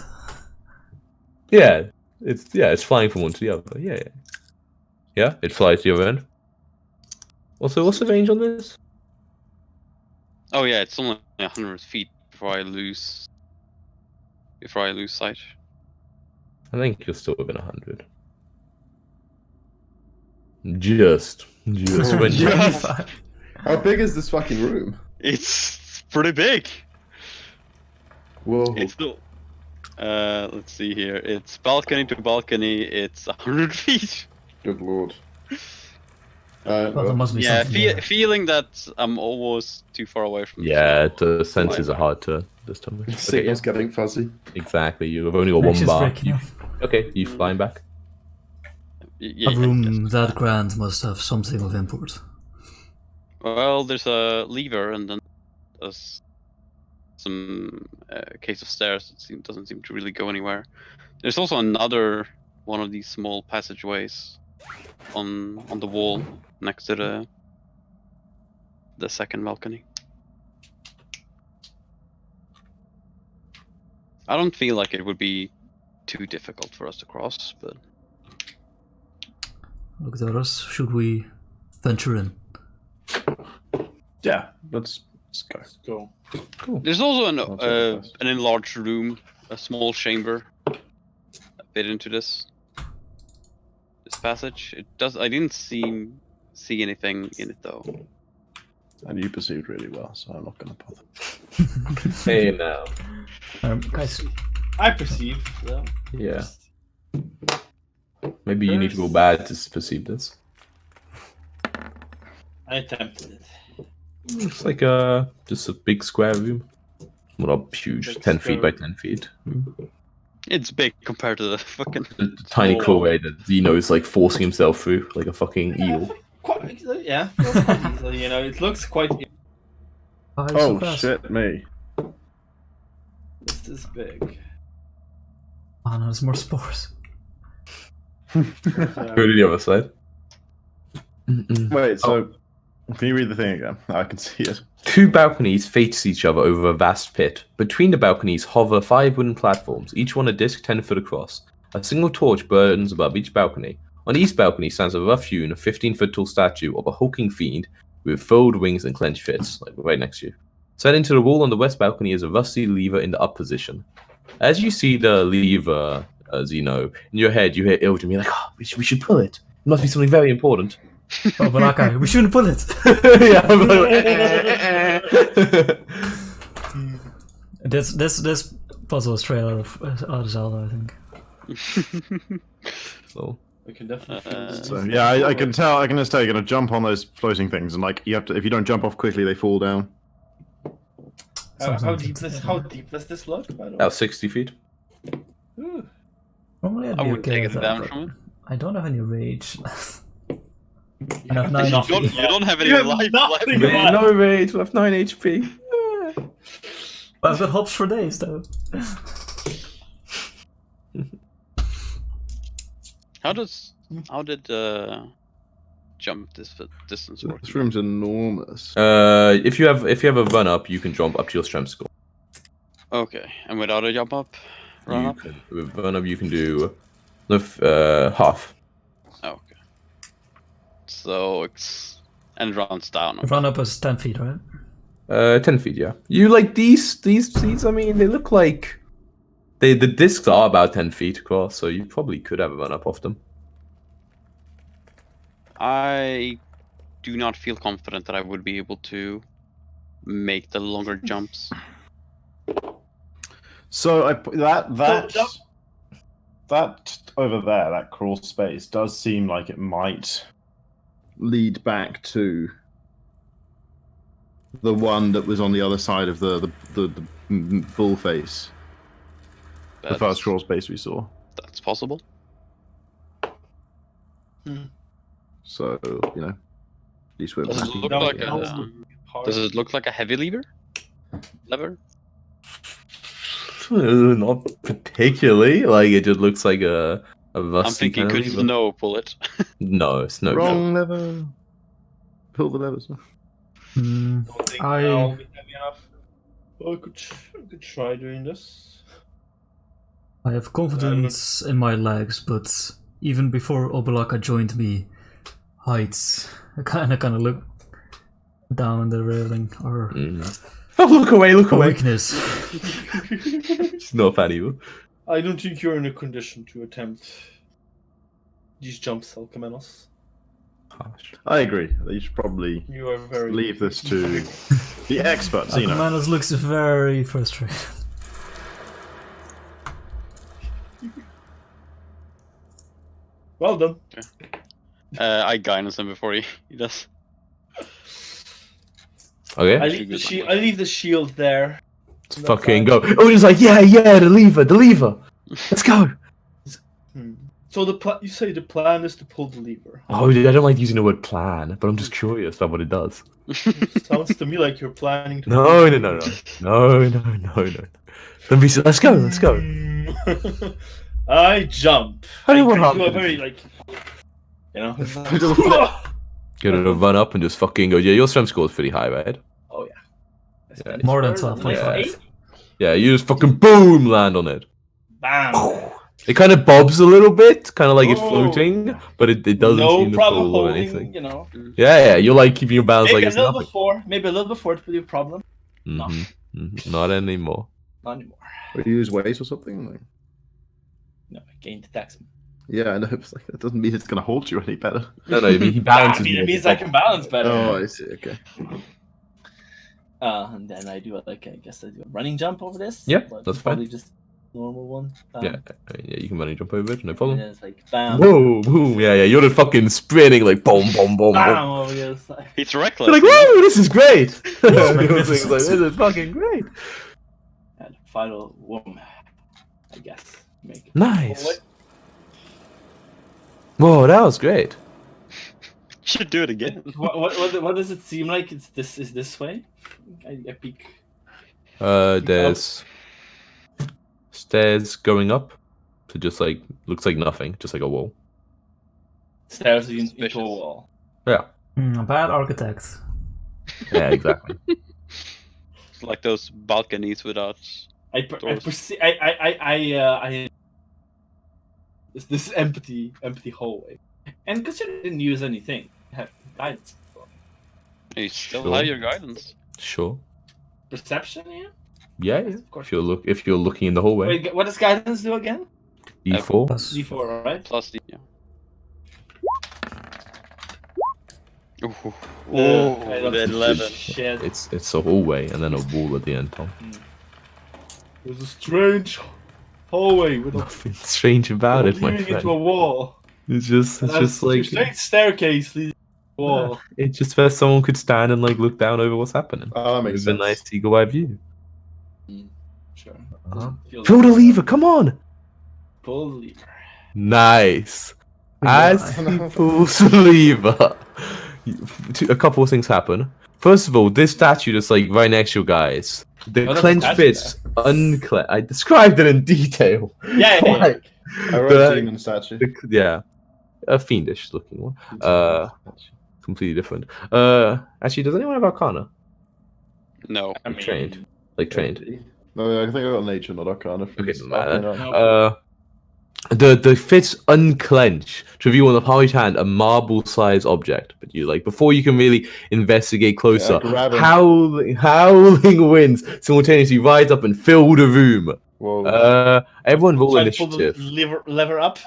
Yeah, it's flying from one to the other. Yeah. It flies to the other end. Also, what's the range on this? Oh yeah, it's only 100 feet before I lose sight. I think you're still within 100. Just when you. Yes. How big is this fucking room? It's pretty big. Whoa. It's no. Let's see here. It's balcony to balcony. It's 100 feet. Good lord. Well, there must be Yeah, something there. feeling that I'm almost too far away from. Yeah, the senses are hard to distinguish. Okay, Signal's getting fuzzy. exactly. You've only got one Connection's bar. breaking off. Okay, you flying back? Yeah, A room that grand must have something of import. Well, there's a lever and then there's some case of stairs that doesn't seem to really go anywhere. There's also another one of these small passageways on the wall next to the second balcony. I don't feel like it would be too difficult for us to cross, but Look at us. Should we venture in? Yeah, let's go. Go. there's also I'll check it first. an enlarged room, a small chamber, a bit into this passage. I didn't see anything in it though. And you perceived really well, so I'm not going to bother. Hey now. Guys, I perceive. So. Yeah. Maybe you need to go bad to perceive this. I attempted it. It's like just a big square room. Well, not huge, Big 10 feet by square 10 feet. It's big compared to the fucking. The tiny Oh. cool way that is like forcing himself through like a fucking eel. Quite, yeah, feels quite easily, you know, it looks quite. Oh, shit, me. It's this big. Oh no, there's more spores. Go to the other side. Wait, so can you read the thing again? I can see it. 2 balconies face each other over a vast pit. Between the balconies hover 5 wooden platforms, each one a disc 10 foot across. A single torch burns above each balcony. On each balcony stands a rough-hewn, 15-foot tall statue of a hulking fiend with furled wings and clenched fists, like right next to you. Set into the wall on the west balcony is a rusty lever in the up position. As you see the lever, Zeno, in your head you hear Ildrim be like, oh, we should pull it. It must be something very important. Oh, but okay, we shouldn't pull it. Yeah, This puzzle is straight out of Zelda, I think. So, We can definitely. So yeah, I can tell. I can just tell you're gonna jump on those floating things, and like you have to. If you don't jump off quickly, they fall down. How deep does this look? By the way? about 60 feet. Ooh. Normally I'd I be would okay take with it that, down but from it. I don't have any rage. I have You 9 You don't- HP. don't have any You have life nothing left. left. No rage, left 9 HP. But I've got hops for days, though. How did jump distance work? This room's enormous. If you have a run up, you can jump up to your strength score. Okay, and without a jump up, run You up. can, with run up, you can do half. Okay. So it's and runs down. Run up is 10 feet, right? 10 feet, yeah. You like these seats? I mean, they look like the discs are about 10 feet across, so you probably could have a run up off them. I do not feel confident that I would be able to make the longer jumps. So that over there, that crawl space, does seem like it might lead back to the one that was on the other side of the bull face. The That's- first crawl space we saw. That's possible. So you know, at least we're Does it happy. look No, like it a? also Does it look like a heavy lever? Not particularly. Like it just looks like a I'm rusty thinking, kind of could lever. Snow pull it? No, it's no. Wrong lever. Pull the levers. Hmm. don't think I- that'll be heavy enough. Well, I could try doing this. I have confidence in my legs, but even before Obelaka joined me, heights, I kind of look down on the railing, or Oh, look away! Look a away! weakness. It's not bad either. I don't think you're in a condition to attempt these jumps, Alcamenos. Harsh. I agree. You should probably You are very. leave this to the experts. You know. Alcamenos looks very frustrated. Well done. I guidance him before he does. Okay, I leave the shield there. let's fucking go. Oh, he's like, yeah, the lever. Let's go. So you say the plan is to pull the lever. Oh, I don't like using the word plan, but I'm just curious about what it does. Sounds to me like you're planning to. No. Don't be. Let's go. I jump. Hey, I what do happened? a very like, you know. Get to run up and just fucking go. Yeah, your strength score is pretty high, right? Oh yeah. Yeah. More than 12, Like yeah. 8? Yeah, you just fucking boom land on it. Bam. It kind of bobs a little bit, kind of like it's Oh. floating, but it doesn't No seem to problem fall or holding. anything. You know. Yeah, you're like keeping your balance Maybe like it's a little nothing. before. Maybe a little before it would be a problem. Not anymore. Not anymore. Or use weight or something. Like, No, I gained attacks. yeah, I know. It's like, that doesn't mean it's going to hold you any better. No, I mean, he I balances. mean, more it means than I can balance better. Oh, I see. Okay. And then I do I guess I do a running jump over this. Yeah, but that's probably just normal one. Yeah, I mean, yeah, you can run and jump over it, no problem. And then it's like bam, Whoa, boom, yeah, you're just fucking sprinting like boom, boom, boom, bam boom. over the other side. He's reckless. You're like, you know? whoa, this is great. Doing magnificent. things like, this is fucking great. And final one, I guess. Make it. Nice. Whoa, that was great. Should do it again. What does it seem like? Is this way? I peek. There's stairs going up to just like looks like nothing, just like a wall. stairs into a Suspicious. wall. Yeah. Bad architect. Yeah, exactly. It's like those balconies without. Doors. This empty hallway, and consider you didn't use anything. You have guidance. You still Sure. have your guidance. Sure. Perception, yeah. Yeah, yeah. Of course. If you're looking in the hallway. Wait, what does guidance do again? D4. Plus, D4, right? Plus the. Yeah. Ooh, I don't the think 11. Shit. It's a hallway and then a wall at the end, Tom. There's a strange hallway with a Nothing strange about it, my leading friend. into a wall. It's just like straight staircase leading to a wall. it's just where someone could stand and like look down over what's happening. Oh, that It would makes have been sense. nice eagle eye view. Sure. Uh-huh. Feels Pull the like- lever, come on! Pull the lever. Nice. Yeah. As he pulls the lever, a couple of things happen. First of all, this statue that's like right next to you guys, the Oh, that's a clenched statue fists unclenched. I described it in detail. Yeah. Like, I wrote the- demon statue. yeah, a fiendish looking one. Completely different. Actually, does anyone have Arcana? No. I mean, Trained. Like trained. No, I think I got nature, not arcana. from Okay, this. doesn't matter. No. The fists unclench to reveal on the palm of your hand a marble-sized object. But you like before you can really investigate closer, grab him. howling winds simultaneously rise up and fill the room. Whoa. Everyone roll try to pull the initiative. lever up.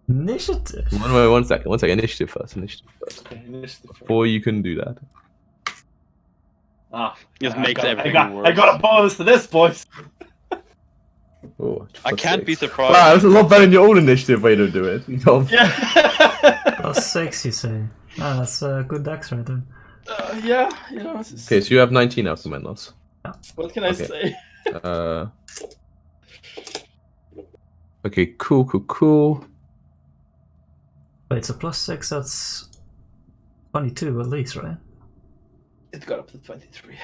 initiative. One second. Initiative first. Okay, initiative. Before you can do that. Ah, Just I makes got- everything I worse. got a bonus to this, boys. Oh, I plus can't 6. be surprised. Wow, that's a lot better than your old initiative way to do it. You know? Yeah. Plus 6, you say. Ah, that's a good dex right there. Yeah, you know. It's, Okay, so you have 19 out command loss. what can I okay. say? Okay, cool. Wait, so plus 6, that's 22 at least, right? It got up to 23.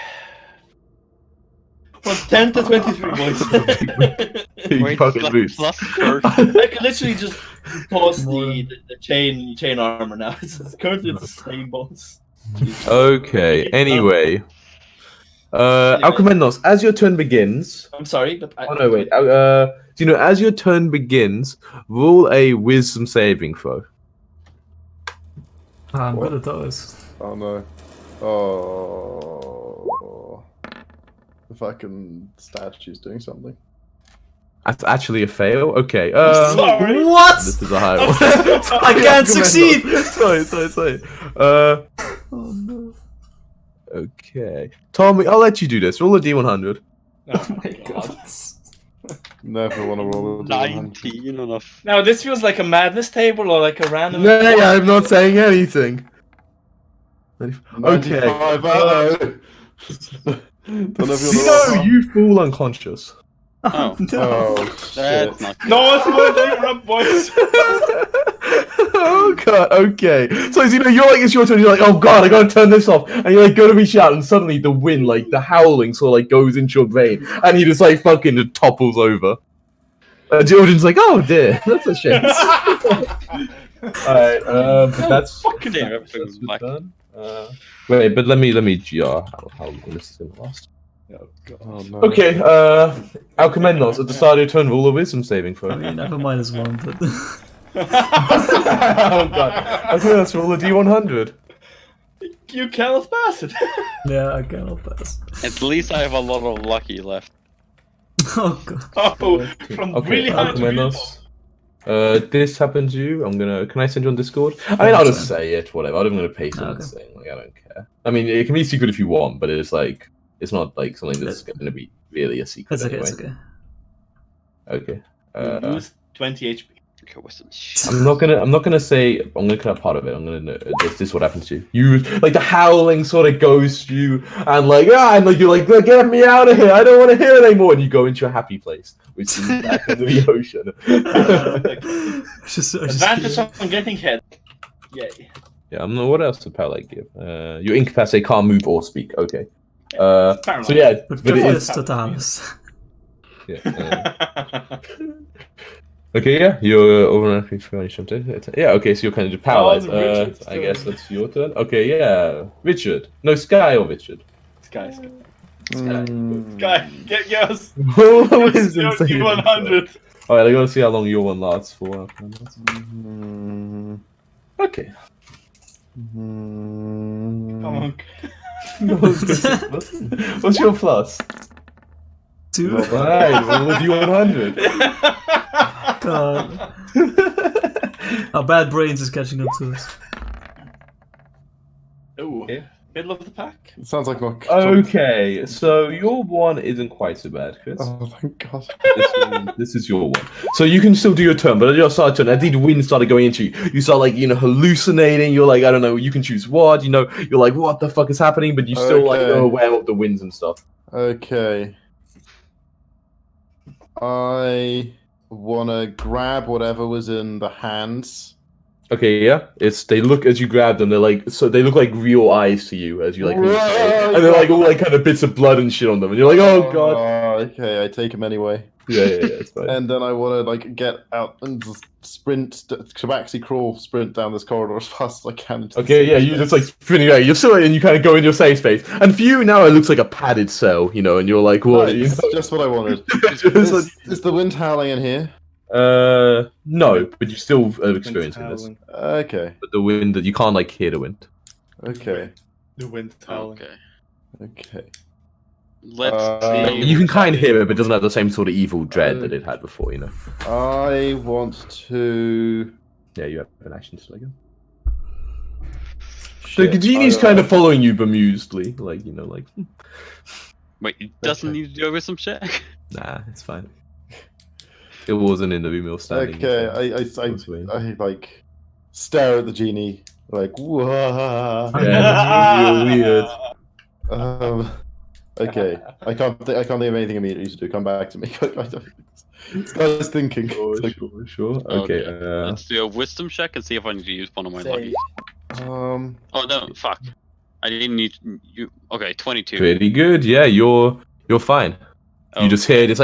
From 10 to 23, boys. You Wait, fucking plus- lose. plus 30. I can literally just pause More the chain armor now. It's currently the same bonus. Okay, anyway. Alcamenos, as your turn begins. I'm sorry, but Oh no, wait. As your turn begins, roll a wisdom saving throw. I'm What? good at those. Oh no. Oh. The fucking statue's doing something. That's actually a fail. Okay. Sorry. What? This is a high one. I can't succeed! sorry. Oh no. Okay. Tommy, I'll let you do this. Roll a D100. Oh My god. Never want to roll a 19 on a. Now this feels like a madness table or like a random. No, I'm not saying anything. Okay. 95. Don't know if you're No, you fall unconscious. Oh. no. Oh, That's shit. not. No, it's going to up, boys. Oh god, okay. So you're like it's your turn, you're like, oh god, I gotta turn this off. And you're like go to reach out and suddenly the wind, like the howling sort of like goes into your brain and he just like fucking just topples over. Jordan's like, oh dear, that's a shame. Alright, but that's Fucking Damn, that's everything's the back. turn. Wait, but let me how long this is gonna last. Oh, no. Okay, Alcamenos, at the start of your turn, roll a wisdom saving I throw. mean, I have a -1, but. Oh god. Okay, let's roll a D100. You cannot pass it. Yeah, I cannot pass. At least I have a lot of lucky left. Oh god. Oh, from Okay, really high to really low. Alcamenos. This happened to you. Can I send you on Discord? I mean, I'll just say it, whatever. I'm gonna pay someone Okay. saying, like, I don't care. I mean, it can be secret if you want, but it's like, it's not like something that's gonna be really a secret It's okay, anyway. it's okay. Okay. You lose 20 HP. Okay, wisdom. I'm not gonna say, I'm gonna cut part of it. I'm gonna, this is what happens to you. You, like, the howling sort of goes to you, and like, and like, you're like, get me out of here, I don't want to hear it anymore, and you go into a happy place, which is back into the ocean. Just Advantage on getting hit. Yay. Yeah, I'm not, what else did Palak give? You're incapacitated, can't move or speak, okay. Paralyzed. So yeah, But but it give is, this to Thomas. yeah, Okay, yeah, you're overacting explanation. Yeah, okay, so you're kind of just paralyzed. Richard's I guess turn. that's your turn. Okay, yeah, Richard. No, Sky or Richard. Sky. Mm. Sky, get us. What was You're insane? 100. All right, I gotta see how long your one lasts for. Mm. Okay. Come on. What's your plus? 2. Alright, well, with you 100. God. Our bad brains is catching up to us. Ooh. Okay. Middle of the pack. It sounds like my. Okay, so your one isn't quite so bad, Chris. Oh, thank God. This is your one. So you can still do your turn, but at your start turn, as the wind started going into you, you start like, hallucinating. You're like, I don't know, you can choose what, you're like, what the fuck is happening? But you still like Okay. are aware of the winds and stuff. Okay. I wanna grab whatever was in the hands. Okay, yeah. They look as you grab them, they look like real eyes to you as you like hallucinate. And they're like all like kind of bits of blood and shit on them, and you're like, oh god. Okay, I take them anyway. Yeah, it's fine. And then I want to like get out and just sprint down this corridor as fast as I can. Into the Okay, yeah, safe you just space. like spinning out. You're still, and you kind of go in your safe space. And for you now, it looks like a padded cell, and you're like, what? Nice, just what I wanted. Just Is the wind howling in here? no, but you still are experiencing this. Okay, But the wind, you can't like hear the wind. okay, The wind howling. Okay. okay. Let's see. You can kind of hear it, but it doesn't have the same sort of evil dread that it had before, I want to. Yeah, you have an action still again. So Shit, Gajini's kind of following you bemusedly, like. Wait, it doesn't need to do a wisdom check? Nah, it's fine. It wasn't in the room you're standing. Okay, I like stare at the genie like whoa. Yeah, you're weird. Okay, I can't think of anything immediately to do. Come back to me. This guy's thinking. Sure. Okay. Let's do a wisdom check and see if I need to use one of my Say. lucky. Um. Oh no, fuck. I didn't need you. Okay, 22. Pretty good. Yeah, you're fine. Oh, You just hear it. It's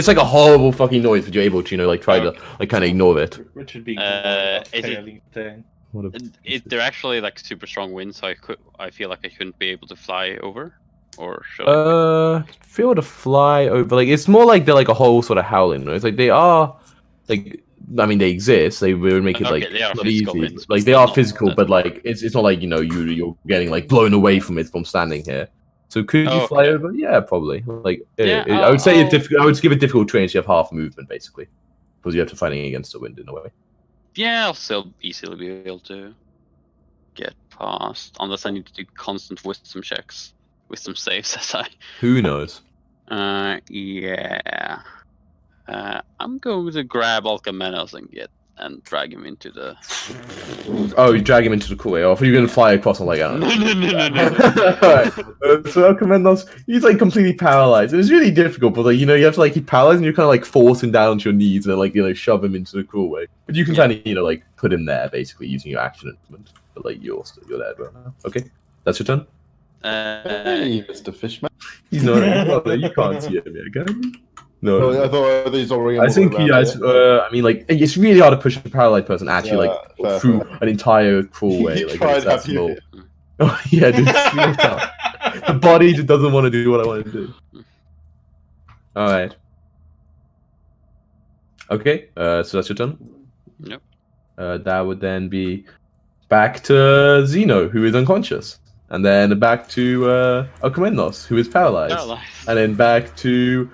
like a horrible fucking noise, but you're able to like try to like kind of ignore it. Richard being is it- failing thing. They're actually like super strong winds, so I feel like I shouldn't be able to fly over, or should If you were to fly over, like it's more like they're like a whole sort of howling noise. Like they are, like they exist. They would make it Okay, like they are not physical easy. winds, Like but they are not physical, that but like it's not like you're getting like blown away from it from standing here. So could you Oh, fly okay. over? Yeah, probably. Like Yeah, I would say I'll- I would give it difficult terrain. So you have half movement basically, because you have to fighting against the wind in a way. Yeah, I'll still easily be able to get past, unless I need to do constant wisdom checks, wisdom saves, as I. Who knows? Yeah. I'm going to grab Alcamenos and drag him into the. Oh, you drag him into the cool way. Or if you're gonna fly across, I'm like, I don't know. Alright, so Alcamenos, he's like completely paralyzed. And it's really difficult, but like you have to like he's paralyzed and you're kind of like force him down to your knees and like shove him into the cool way. But you can kind of like put him there basically using your action implement. But like you're there right now. Okay, that's your turn. Hey, Mr. Fishman. He's not. You can't see him yet, can you? No. Oh, I thought he's already. I think he has. It's really hard to push a paralyzed person actually fair, through fair. an entire crawl way. You Like, tried, it's that have you? small. Oh yeah, dude. It's real tough. The body just doesn't want to do what I want to do. All right. Okay. So that's your turn. Yep. That would then be back to Zeno, who is unconscious, and then back to Alcamenos, who is paralyzed, and then back to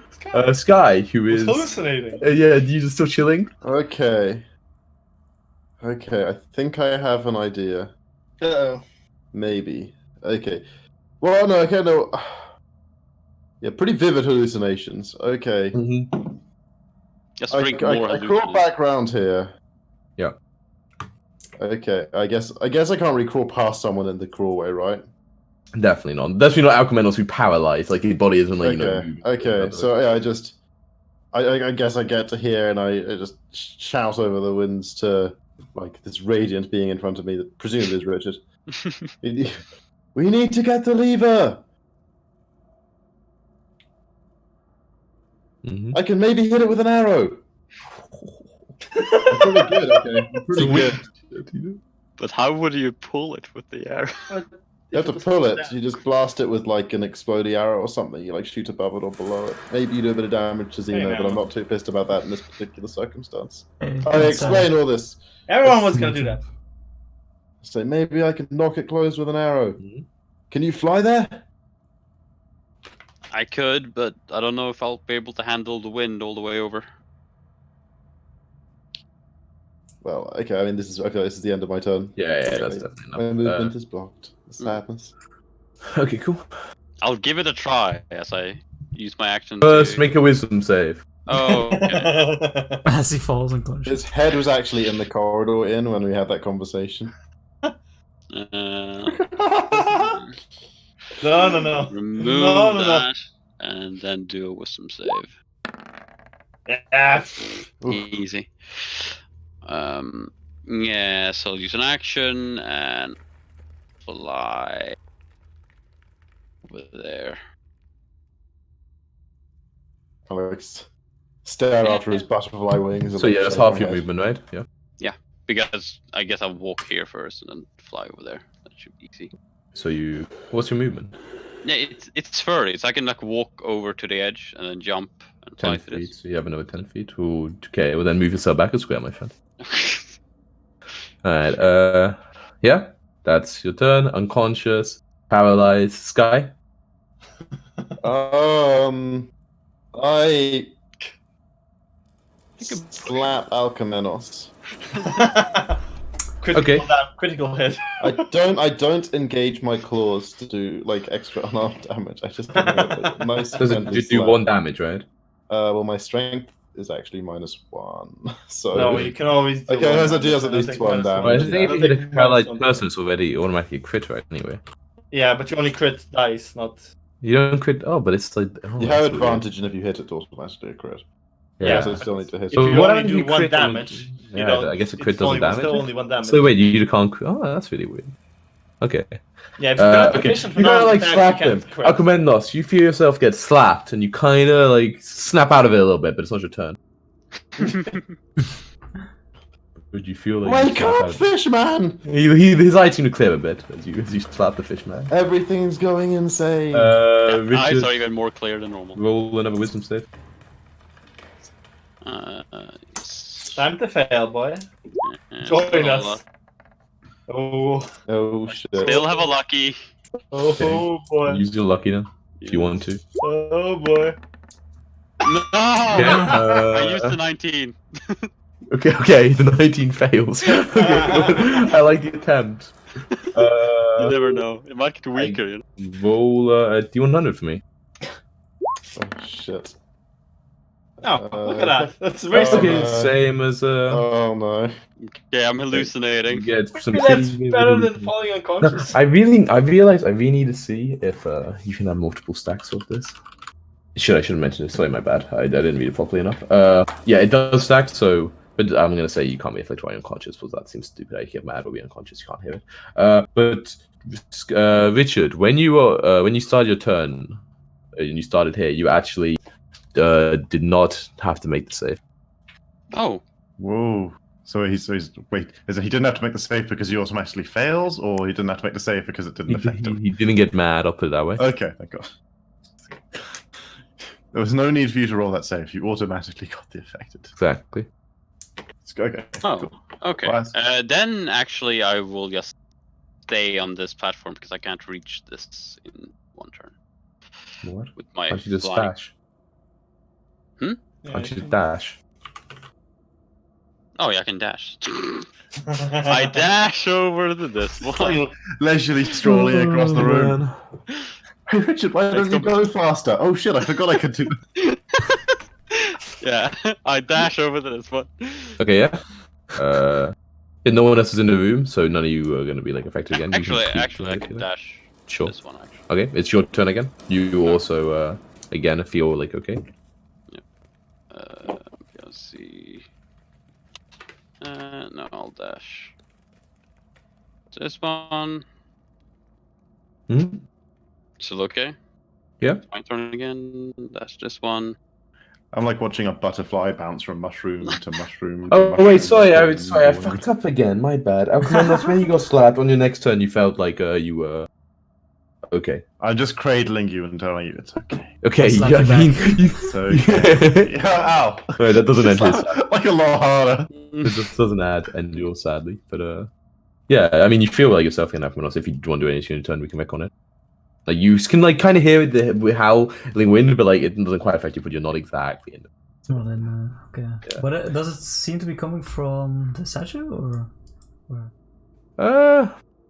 Sky, who is hallucinating. yeah, you just still chilling. Okay. Okay, I think I have an idea. Uh-oh. Maybe. Okay. Well, no, okay, no. Yeah, pretty vivid hallucinations. Okay. Mm-hmm. Just I drink more. crawl back round here. Yeah. Okay, I guess I can't really crawl past someone in the crawlway, right? Definitely not. Definitely not Alcamenos who paralyzed. Like his body isn't like Okay. So yeah, I guess I get to here and I just shout over the winds to like this radiant being in front of me that presumably is Richard. We need to get the lever. Mhm. I can maybe hit it with an arrow. I'm pretty good. Okay, I'm pretty good. But how would you pull it with the arrow? You have to pull it. You just blast it with like an exploding arrow or something. You like shoot above it or below it. Maybe you do a bit of damage to Xeno, but I'm not too pissed about that in this particular circumstance. I explain all this. Everyone was gonna do that. So maybe I can knock it closed with an arrow. Mhm. Can you fly there? I could, but I don't know if I'll be able to handle the wind all the way over. Well, okay. I mean, I feel like this is the end of my turn. Yeah, that's definitely My enough. movement is blocked. Sadness. Okay, cool. I'll give it a try as I use my action. First, to... make a wisdom save. Oh, okay. As he falls unconscious. His head was actually in the corridor when we had that conversation. No. Remove that, and then do a wisdom save. Yeah. Easy. Yeah, so I'll use an action and fly over there. Alex, stare after his butterfly wings. So yeah, that's half your movement, right? Yeah. Because I guess I'll walk here first and then fly over there. That should be easy. So what's your movement? Yeah, it's 30, so I can like walk over to the edge and then jump and 10 fly to feet. this. So you have another 10 feet. Ooh, okay, well then move yourself back a square, my friend. Alright, yeah, that's your turn. Unconscious, paralyzed, Sky. I slap Alcamenos. Critical hit. I don't engage my claws to do like extra unarmed damage. I just do a nice. Does it just do slap. 1 damage, right? Well, my strength is actually -1, so. No, you can always. Do Okay, one it does damage. at least I think one minus damage. Well, I one. think if I you don't hit a think paralyzed minus person, it's already automatically a crit, right? Anyway. Yeah, but you only crit dice, not. You don't crit. Oh, but it's like. Oh, You that's have weird. advantage, and if you hit it, automatically a crit. Yeah. So you still need to hit. If you what only happens do if you one crit on- damage, you Yeah, don't. I guess a crit it's only, doesn't still damage. only one damage. So wait, you can't. Oh, that's really weird. Okay. Yeah, if you're not Okay. efficient You kind of like attacks, slap you him. can't crit. Alcamenos, you feel yourself get slapped, and you kind of like snap out of it a little bit, but it's not your turn. Would you feel like? Wake up, fish man! His eyes seem to clear a bit as you slap the fish man. Everything's going insane. Eyes Richard, are even more clear than normal. roll another wisdom save. Yes. Time to fail, boy. And Join roll us. Oh, Oh shit. Still have a lucky. oh boy. Use your lucky then, if you want to. Oh boy. No! I used the 19. Okay, the 19 fails. Okay, I like the attempt. You never know. It might get weaker. You know? Roll D100 for me. Oh shit. Oh, look at that. That's very Oh, simple. Okay, no. same as Oh no. Okay, I'm you hallucinating. get some. Maybe that's pretty- better than falling unconscious. I realize I really need to see if you can have multiple stacks of this. I should have mentioned this. Sorry, my bad. I didn't read it properly enough. Yeah, it does stack. So, but I'm gonna say you can't be afflicted by unconscious because that seems stupid. I get mad or be unconscious. You can't hear it. But Richard, when you started your turn, and you started here, you actually did not have to make the save. Oh, Whoa. So he's wait. Is it he didn't have to make the save because he automatically fails, or he didn't have to make the save because it didn't affect him? He didn't get mad. I'll put it that way. Okay, thank God. There was no need for you to roll that save. You automatically got the affected. Exactly. Okay. oh, Cool. okay. Nice. Then actually, I will just stay on this platform because I can't reach this in one turn What? with my Can't you just flying. dash? Yeah, Can't you just dash? Oh yeah, I can dash. I dash over to this one. Leisurely strolling across the room. Man. Hey Richard, why don't you go faster? Oh shit, I forgot I could do that. Yeah, I dash over to this one. Okay, yeah. Yeah, no one else is in the room, so none of you are going to be like affected again. You can Actually, I keep can it. dash Sure. this one. Actually. Okay, it's your turn again. You also again feel like okay. Let's see. No, I'll dash this one. Hmm? Still okay? Yeah. My turn again. Dash this one. I'm like watching a butterfly bounce from mushroom to mushroom. Oh mushroom wait, sorry, I to fucked up again. My bad. Alcamendos, when you got slapped on your next turn, you felt like you were okay. I'm just cradling you and telling you it's okay. Okay, Slap yeah, you I mean, back. It's okay. Ow! Sorry, that doesn't end his. Like a lot harder. It just doesn't add end yours, sadly. But yeah, I mean, you feel like yourself in Alcamendos. If you want to do anything in your turn, we can back on it. Like you can like kind of hear the howling wind, but like it doesn't quite affect you, but you're not exactly in it. It's not in. Okay. Yeah. But does it seem to be coming from the statue or?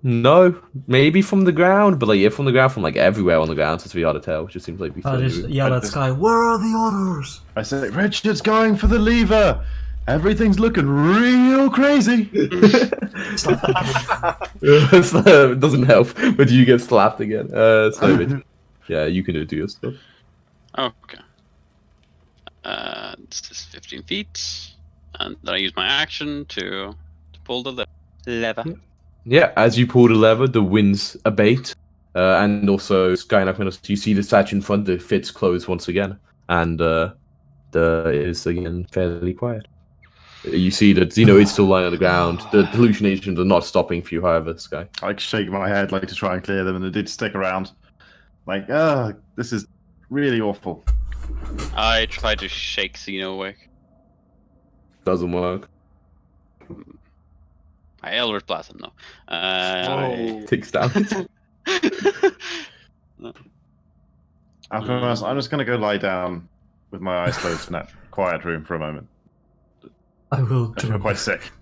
No, maybe from the ground, but like yeah, from the ground, from like everywhere on the ground, so it's really hard to tell. It just seems like we. I'll just yell at Sky. Where are the others? I said, Richard's going for the lever. Everything's looking real crazy. It doesn't help, but you get slapped again. So yeah, you can do your stuff. Okay. This is 15 feet, and then I use my action to pull the lever. Yeah, as you pull the lever, the winds abate, and also Sky and Alcamendos, you see the statue in front. The fits close once again, and it is again fairly quiet. You see that Zeno is still lying on the ground. The hallucinations are not stopping for you, however, Sky. I like shake my head like to try and clear them, and they did stick around. Like, this is really awful. I try to shake Zeno awake. Doesn't work. I Eldritch Blast him though. Takes damage. Alcamendos, I'm just gonna go lie down with my eyes closed in that quiet room for a moment. I will I feel do. quite sick.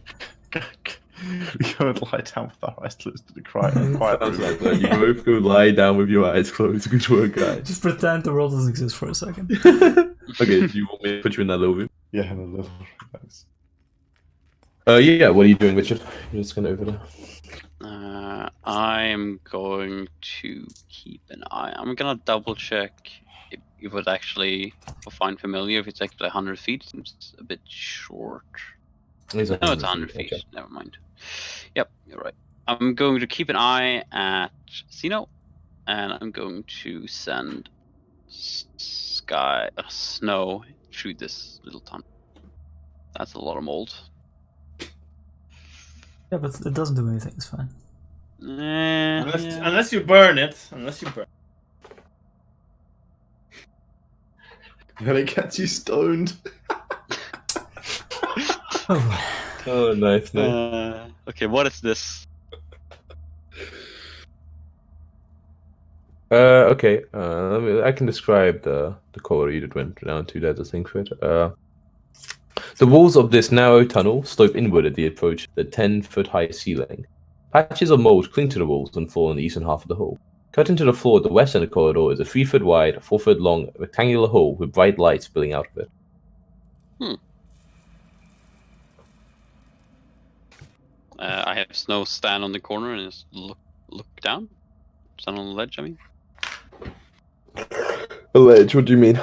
We go and lie down with our eyes closed in the quiet room. You both go lie down with your eyes closed. Good work, guys. Just pretend the world doesn't exist for a second. Okay, do you want me to put you in that little room? Yeah, in a little. Thanks. Yeah, what are you doing, Richard? You're just gonna over there. I am going to keep an eye. I'm gonna double check if it would actually find familiar. If it's actually 100 feet, seems a bit short. No, it's 100 feet. Okay. Never mind. Yep, you're right. I'm going to keep an eye at Zeno, and I'm going to send snow through this little tunnel. That's a lot of mold. Yeah, but it doesn't do anything. It's fine. Unless you burn it. Then it gets you stoned. Oh, nice. Okay, what is this? Okay. I can describe the corridor that went down to. There's a thing for it. The walls of this narrow tunnel slope inward at the approach to the 10-foot-high ceiling. Patches of mold cling to the walls and fall in the eastern half of the hall. Cut into the floor at the west end of the corridor is a 3-foot-wide, 4-foot-long rectangular hole with bright lights spilling out of it. I have Snow stand on the corner and just look down. Stand on the ledge, I mean. A ledge? What do you mean?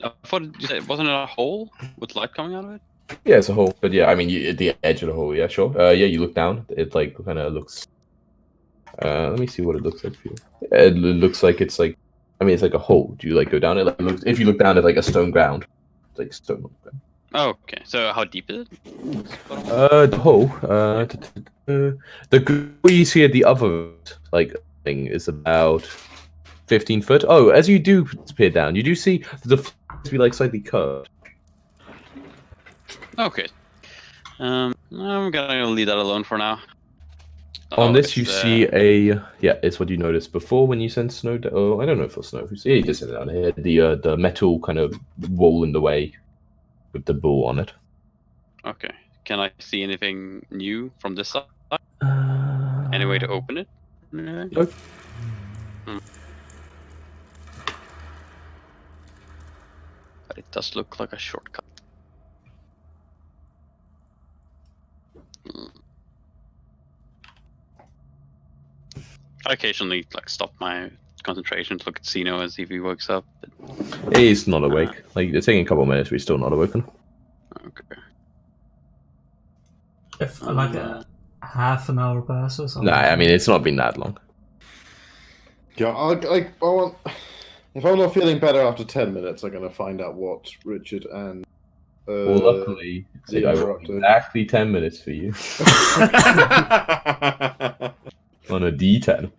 I thought you said, wasn't it a hole with light coming out of it? Yeah, it's a hole. But yeah, I mean, at the edge of the hole, yeah, sure. Yeah, you look down. It like kind of looks. Let me see what it looks like for you. It looks like it's like. I mean, it's like a hole. Do you like go down it? Like, if you look down at like a stone ground, it's like stone ground. Oh, okay. So how deep is it? The hole. What you see at the other like thing is about 15 foot. Oh, as you do peer down, you do see the floor to be like slightly curved. Okay. I'm gonna leave that alone for now. On this, you see a it's what you noticed before when you sent snow. Oh, I don't know if it's snow. Yeah, you just sent it down here. The metal kind of wall in the way with the bull on it. Okay. Can I see anything new from this side? Any way to open it? Nope. But it does look like a shortcut. I occasionally stop my concentration to look at Zeno and see if he wakes up. But... He's not awake. It's taking a couple of minutes, but he's still not awoken. Okay. If half an hour passes. Nah, I mean it's not been that long. Yeah, I want. If I'm not feeling better after 10 minutes, I'm going to find out what Richard and. Well, luckily, Zero I are got up to. exactly 10 minutes for you on a D10.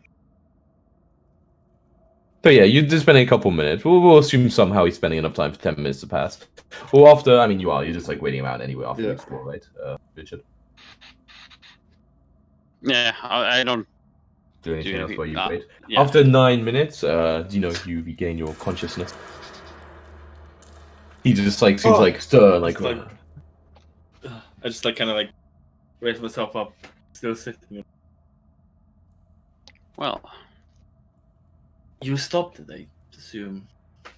So yeah, you're just spending a couple minutes. We'll assume somehow he's spending enough time for 10 minutes to pass. Well, after, I mean, you're just like waiting around anyway after you Yeah. explore, right, Richard? Yeah, I don't Do anything else while you wait? yeah. After 9 minutes, you regain your consciousness. He just like seems like stir, like. I just like kind of like raise myself up, still sitting. Well, you stopped it, I assume.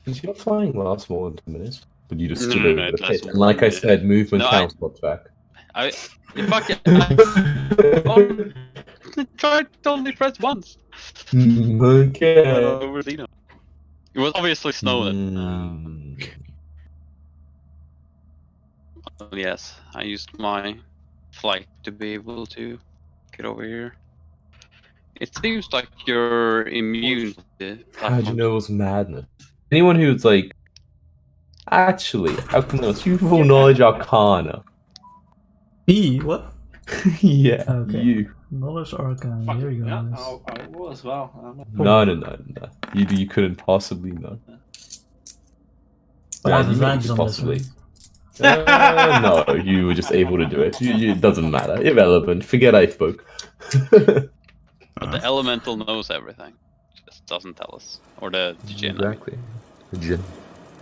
Because your flying lasts more than 2 minutes. But you just No, stood no, over no, the it lasts pit. And more like than I this. said, movement No, counts what's back. Fuck it. I tried to only press once. Okay. Over Zeno. It was obviously snow then. Yes, I used my flight to be able to get over here. It seems like you're immune to How'd you know it was madness? Anyone who's like, actually, Alchemist, you have full knowledge Arcana. Me? What? Yeah, Okay. you. Knowledge Arcana. Here we go. Yeah, guys. I will as well. No. You couldn't possibly know. But I have you advantage could on this, possibly. right? No, you were just able to do it. It doesn't matter. Irrelevant. Forget I spoke. But the elemental knows everything. Just doesn't tell us. Or the djinn. Exactly. Djinn.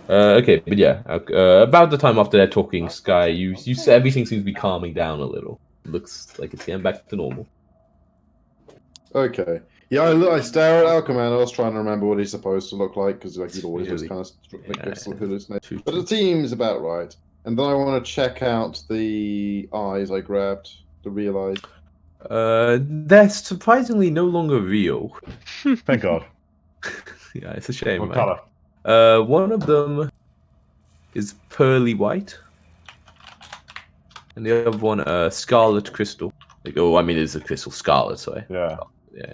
Okay, but yeah, about the time after they're talking, Sky, you everything seems to be calming down a little. Looks like it's getting back to normal. Okay. Yeah, I stare at Alchemanos, trying to remember what he's supposed to look like, because like he'd always just kind of hallucinate. But it seems about right. And then I want to check out the eyes I grabbed, the real eyes. They're surprisingly no longer real. Thank God. Yeah, it's a shame, What right? color? One of them is pearly white, and the other one, scarlet crystal. Like, oh, I mean, it's a crystal scarlet, sorry. Yeah. Yeah.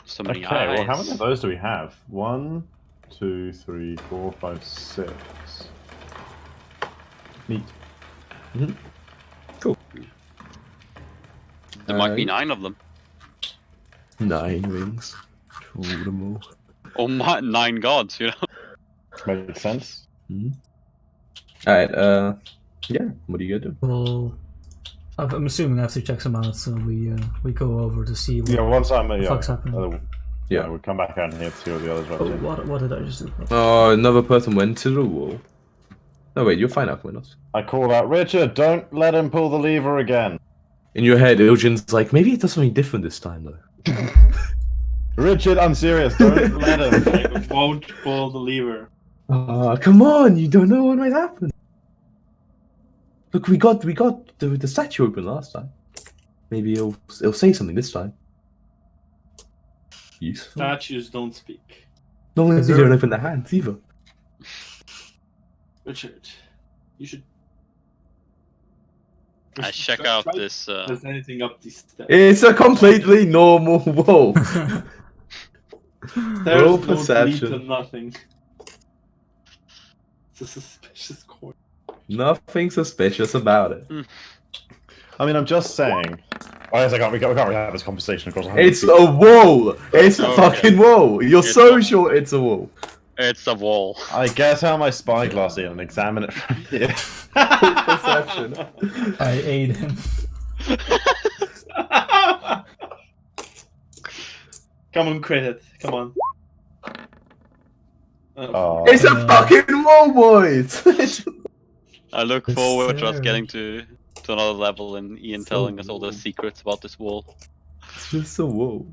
So many Okay, eyes. well, how many of those do we have? 1, 2, 3, 4, 5, 6. Neat. Cool. There might be 9 of them. 9 rings. Rule them all. Oh my, 9 gods, you know? Makes sense. Alright, yeah, what are you gonna do? Well, I'm assuming I have to check some out, so we go over to see what Yeah, once I'm the fuck's happening. Yeah. we'll come back down here to see what the others are up Oh, to. what did I just do? Oh, another person went to the wall. No, wait, you're fine, Aquanos. I call out, Richard, don't let him pull the lever again. In your head, Ilgin's like, maybe it does something different this time, though. Richard, I'm serious, don't let him. I won't pull the lever. Come on, you don't know what might happen. Look, we got the statue open last time. Maybe it'll say something this time. Useful. Statues don't speak. No, Is they there- don't open their hands either. Richard, you should. I check Try- out try- this. There's anything up these stairs. It's a completely normal wall. Stairs roll don't lead perception. to nothing. It's a suspicious corner. Nothing suspicious about it. I mean, I'm just saying. Oh, yes, we can't really have this conversation across 100 It's feet. a wall. It's a Okay. fucking wall. You're It's so a- sure it's a wall. It's a wall. I get out my spyglass in and examine it from here. Perception. I aid him. Come on, credit. Come on. Oh, It's a fucking wall, boys. It's I look It's forward to us there. getting to another level and Ian So telling us all the wall. secrets about this wall. just a wall.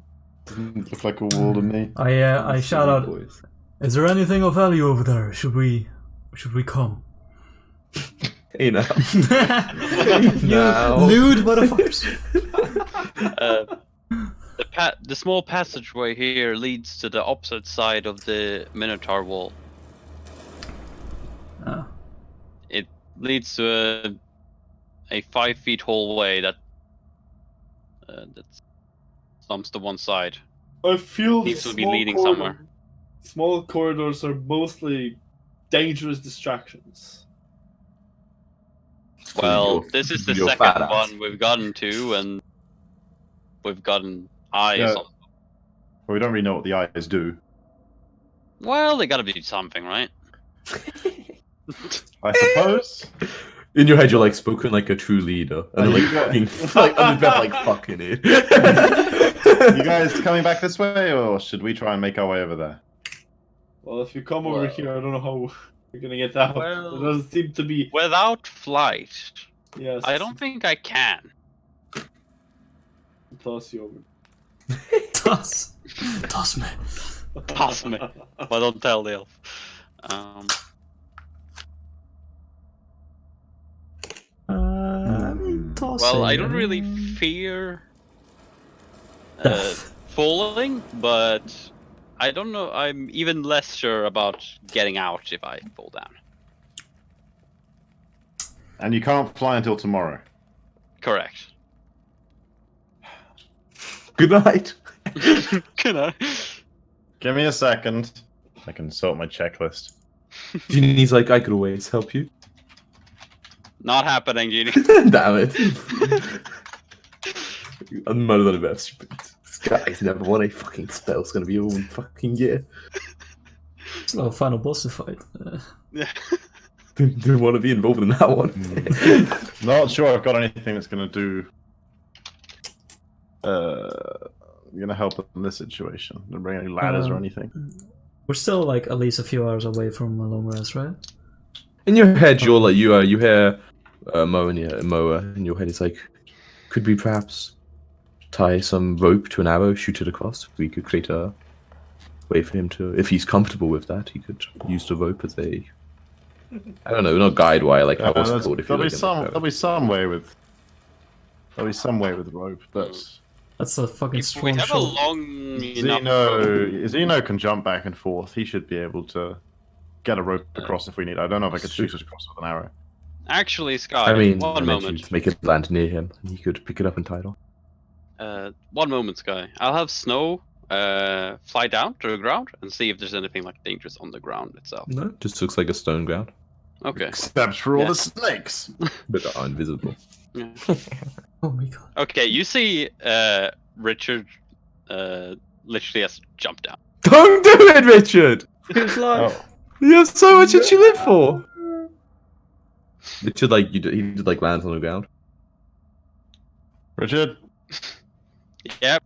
doesn't look like a wall to me. I shout out, Boys. is there anything of value over there? Should we come? Hey now. You Now. lewd motherfuckers. The small passageway here leads to the opposite side of the Minotaur wall. Oh. It leads to a 5 feet hallway that stumps to one side. I feel Needs to be small leading corridor- somewhere. Small corridors are mostly dangerous distractions. Well, Your- this is the your second fat ass. one we've gotten to, and we've gotten eyes Yeah. on. Well, we don't really know what the eyes do. Well, they gotta be something, right? I suppose. In your head, you're like spoken like a true leader, and then, like fucking like under breath, like fucking it. You guys coming back this way, or should we try and make our way over there? Well, if you come over Well- here, I don't know how you're gonna get out. Well- There doesn't seem to be. Without flight, Yes. I don't think I can. Toss you over. Toss me. Toss me. But don't tell the elf. Toss Well, I it. don't really fear Death. falling, but I don't know. I'm even less sure about getting out if I fall down. And you can't fly until tomorrow. Correct. Good night. Can I? Give me a second. I can sort my checklist. Genie's like, I could always help you. Not happening, Genie. Damn it. I'm more than a best. This guy's never won a fucking spell. It's gonna be all fucking year. It's not a final boss to fight. Didn't want to be involved in that one. Not sure I've got anything that's going to do. Going to help in this situation. Don't bring any ladders or anything. We're still like at least a few hours away from a long rest, right? In your head, you're like you hear Moa in your head. It's like, could we perhaps tie some rope to an arrow, shoot it across? We could create a way for him to, if he's comfortable with that, he could use the rope as a, I don't know, not guide wire, like how it's called. If There'll you be like some way with rope, but That's a fucking If we strong have a shot. long enough rope, Zeno can jump back and forth. He should be able to get a rope across if we need. I don't know if I could shoot it across with an arrow. actually, Sky. I mean, one I meant moment. you'd make it land near him, and he could pick it up and tie it on. One moment, Sky. I'll have Snow fly down to the ground and see if there's anything like dangerous on the ground itself. No, just looks like a stone ground, Okay. Except for all Yeah. the snakes. but they are invisible. Yeah. Oh my god. Okay, you see Richard literally has to jump down. Don't do it, Richard. Here's life. Oh, You have so much that you live for. Richard, like he did like lands on the ground. Richard, Yep.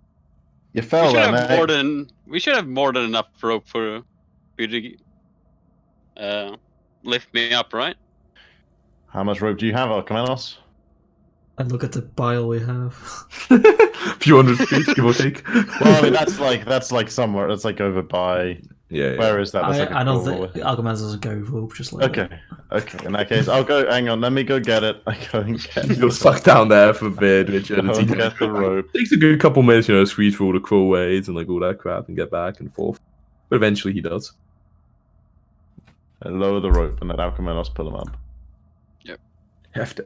you fell there, mate. We should have more than enough rope for you to lift me up, right? How much rope do you have, Alcamenos? And look at the pile we have. Few hundred feet, give or take. Well, I mean, that's like somewhere. That's like over by. yeah. Where is that? That's like a I don't corridor. think Alchemaz doesn't go rope just like that. Okay. In that case, I'll go. Hang on, let me go get it. I go and get. You're stuck down there for a bit, Richard. Go As and he get the rope. takes a good couple minutes, squeeze through all the crawlways and like all that crap and get back and forth. But eventually he does. And lower the rope and let Alcamenos pull him up. Hefty.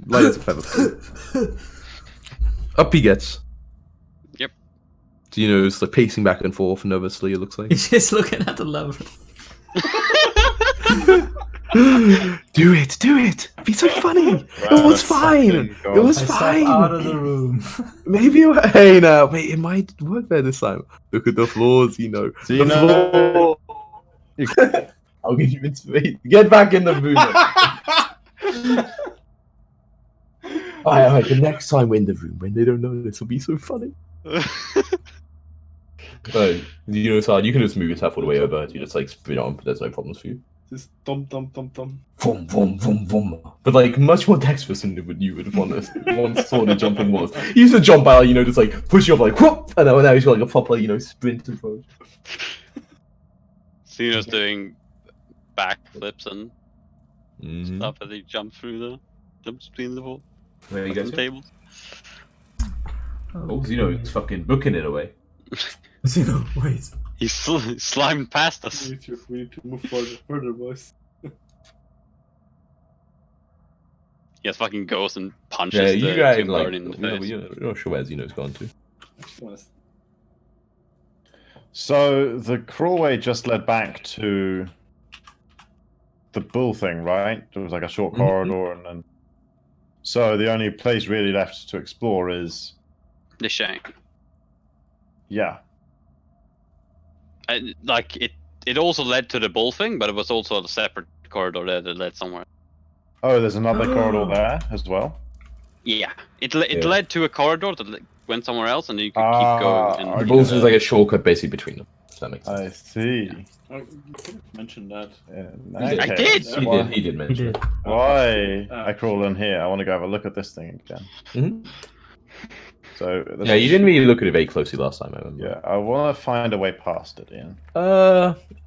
Light as a feather. Up he gets. Yep. Do you know, it's like pacing back and forth nervously, it looks like. He's just looking at the lever. Do it! Be so funny! It was fine! It was I step fine! out of the room. Maybe hey now, wait, it might work there this time. Look at the floors, the floor. I'll give you inspiration. Get back in the room. Alright, the next time we're in the room when they don't know this will be so funny. So you can just move yourself all the way over. You just like sprint on, but there's no problems for you. Just thump. Vroom, vroom, vroom, vroom. But like much more dexterous than you would want once sort of jumping was. You used to jump out, just like push you off like whoop, and now he's got like a proper, sprint approach. Cena's doing backflips and Mm-hmm. stuff as he jumps between the wall. Where you guys the tables. Oh, Zeno's fucking booking it away. Zeno, wait. He's slimed past us. We need to move further, boys. He just fucking goes and punches Yeah, the you guys Tim like Guardian in the face. we're not sure where Zeno's gone to. I just want to. So the crawlway just led back to the bull thing, right? There was like a short corridor, and then. So the only place really left to explore is The shank. yeah. Like it also led to the bull thing, but it was also a separate corridor there that led somewhere. Oh, there's another corridor there as well. Yeah, it led to a corridor that went somewhere else, and you could Ah, keep going. The And balls is like a shortcut basically between them. If that makes sense. I see. Oh, you could have mentioned that. In I that did! case, He did He mention did. it. Why Oh, I crawl in here? I want to go have a look at this thing again. Mhm. So Yeah, you didn't really look at it very closely last time, I remember. Yeah, I want to find a way past it, Ian.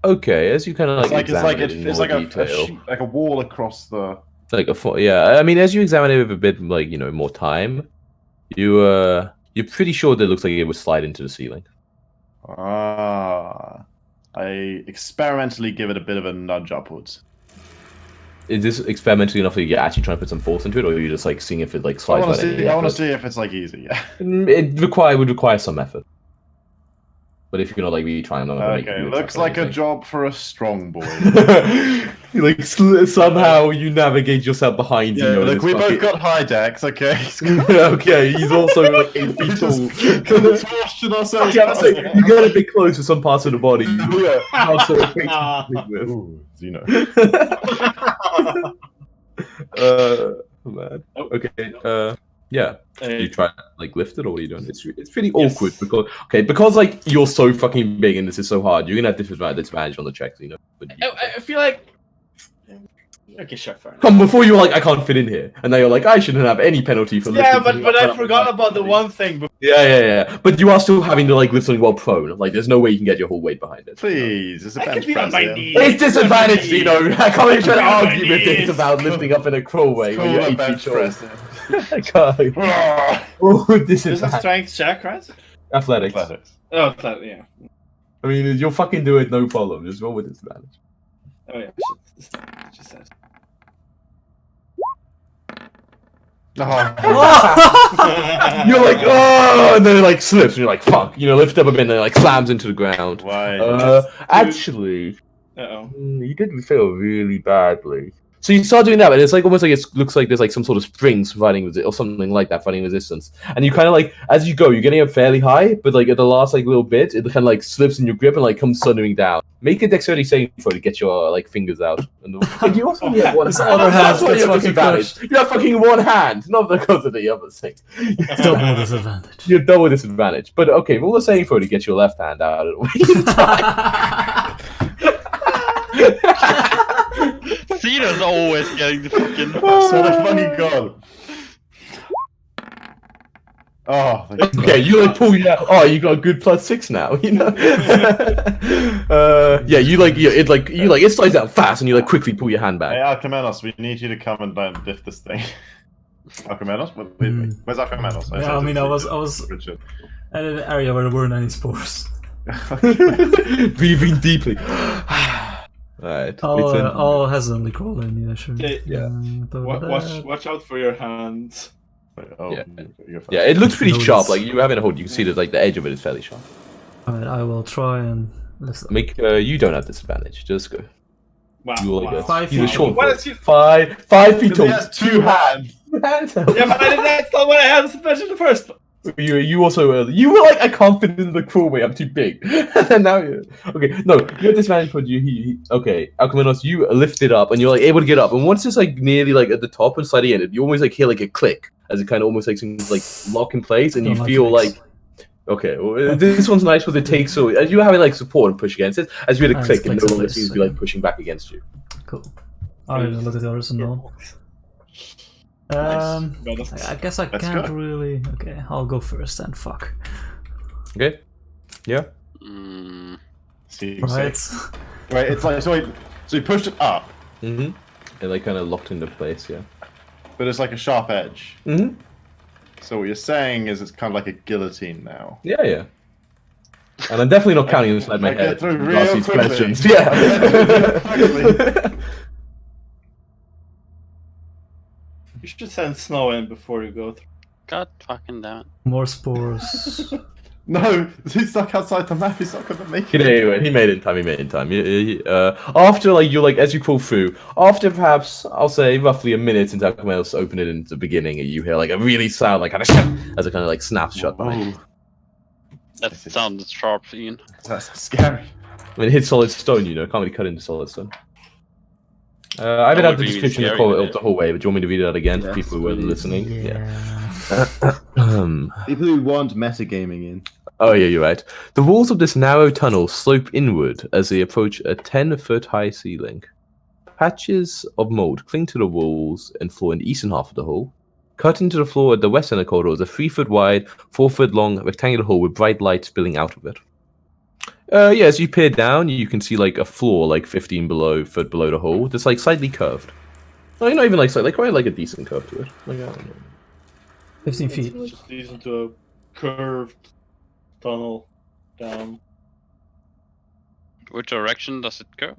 Okay, as you kind of like examine it in it's more like detail. like a wall across the. Like yeah, I mean, as you examine it with a bit like more time, you're pretty sure that it looks like it would slide into the ceiling. Ah, I experimentally give it a bit of a nudge upwards. Is this experimentally enough that you're actually trying to put some force into it, or are you just like seeing if it like I slides? want to without any see. I want to effort? see if it's like easy. Yeah. It would require some effort. But if you're not like really trying, I'm not gonna make Okay, you looks or like a anything. job for a strong boy. Like somehow you navigate yourself behind. Yeah, look, this we bucket. both got high decks. Okay. Okay, he's also like 8 feet tall. Contortion ourselves. Yeah, so you get a bit close to some parts of the body. Yeah. Also, it makes you think with. Ooh, Xeno. Man. Okay. Yeah. You try to like lift it, or what are you doing? It's pretty Yes. awkward because like you're so fucking big and this is so hard. You're gonna have disadvantage on the checks, But I feel like. Okay, sure, fair enough. come before you were like, I can't fit in here, and now you're like, I shouldn't have any penalty for Yeah, lifting. but I forgot about the one thing. Yeah. But you are still having to like lift something while prone. Like, there's no way you can get your whole weight behind it. Please, it's a I bench could be on press. my Ian. knees. It's disadvantage, I can't even try to On my argue with this knees. about lifting up in a crawlway when Call you're a 8 feet bench tall. press. I can't. Oh, This is a disadvantage. strength check, right? Athletics. Athletics. Oh, that, yeah. I mean, you'll fucking do it, no problem. Just roll with disadvantage. Oh, yeah. Shit. Just said. Oh. You're like, oh, and then it like slips, and you're like, fuck. Lift up a bit, and then it like slams into the ground. Why? Actually, Uh-oh. you didn't fail really badly. So you start doing that, and it's like almost like it looks like there's like some sort of springs providing or something like that, providing resistance. And you kind of like, as you go, you're getting up fairly high, but like at the last like little bit, it kind of like slips in your grip and like comes thundering down. Make a dexterity saving throw to get your like fingers out. And you also get one His hand. other hand That's why gets you have fucking disadvantage. You have fucking one hand, not because of the other thing. Double disadvantage. You're double disadvantage. But okay, roll a saving throw to get your left hand out of the way. Cena's always getting the fucking. So the funny god. Oh, Okay, you like pull you out. Oh, you got a good +6 now. Yeah, it slides out fast, and you like quickly pull your hand Hey, back. Archimedes, we need you to come and lift this thing. Archimedes? Where's Archimedes? Yeah, I mean, I was Richard. at an area where there weren't any spores. Breathing deeply. Alright. I'll hesitantly crawl in, yeah, sure. Okay, Yeah. watch out for your hands. Oh, Yeah. you're fine. Yeah, it looks pretty Notice. sharp. Like you have it in a hold, you can see that like the edge of it is fairly sharp. Alright, I will try and lift up. Make you don't have disadvantage. Just go. Wow. You like wow. a, 5 he's a feet. short What boy. is he? 5 feet Because tall. he has two hands. Yeah, but that's not what I had to mention the first. You also you were like, I can't fit into the crawlway, I'm too big. And now you okay. No, you have disadvantage for you. Okay, Alcheminos, you lift it up and you're like able to get up. And once it's like nearly like at the top and sliding in, you almost like hear like a click as it kind of almost like seems like lock in place, and you Don't feel clicks. like okay. Well, this one's nice because it takes so as you having like support and push against it, as you had a Ah, click, it's and no clicks in longer place, seems to be like pushing back against you. Cool. Alright, I'll look at the others and all. I guess I Let's can't go. really. Okay, I'll go first then. Fuck. Okay. Yeah. Mm, Right. Right, it's like so you pushed it up, Mm-hmm. And like kind of locked into place. Yeah. but it's like a sharp edge. Mm-hmm. So what you're saying is it's kind of like a guillotine now. Yeah. And I'm definitely not counting inside my I get head. through to real ask these quickly. questions. I get through Yeah. You should send snow in before you go through. God fucking damn it. More spores. No, he's stuck outside the map. He's not gonna make You it. know, anyway, he made it in time. He made it in time. After like you like as you crawl through, after perhaps I'll say roughly a minute since Akumel's opened it in the beginning, you hear like a really sound like kind of as it kind of like snaps shut. Behind. Oh, That sounds sharp, Ian. that's scary. I mean, it hits solid stone. You know, can't really cut into solid stone. I haven't had the would be description scary, of wouldn't the whole way, but do you want me to read it out again for Yes, people who weren't please. listening? Yeah. People who want metagaming in. Oh yeah, you're right. The walls of this narrow tunnel slope inward as they approach a 10-foot high ceiling. Patches of mold cling to the walls and floor in the eastern half of the hole. Cut into the floor at the west end of the corridor is a 3-foot wide, 4-foot long rectangular hole with bright light spilling out of it. Yeah, as you peer down, you can see like a floor like 15 foot below the hole that's like slightly curved. No, not even like slightly, quite like a decent curve to it. Like, I don't know. 15 feet. It just leads into a curved tunnel down. Which direction does it go?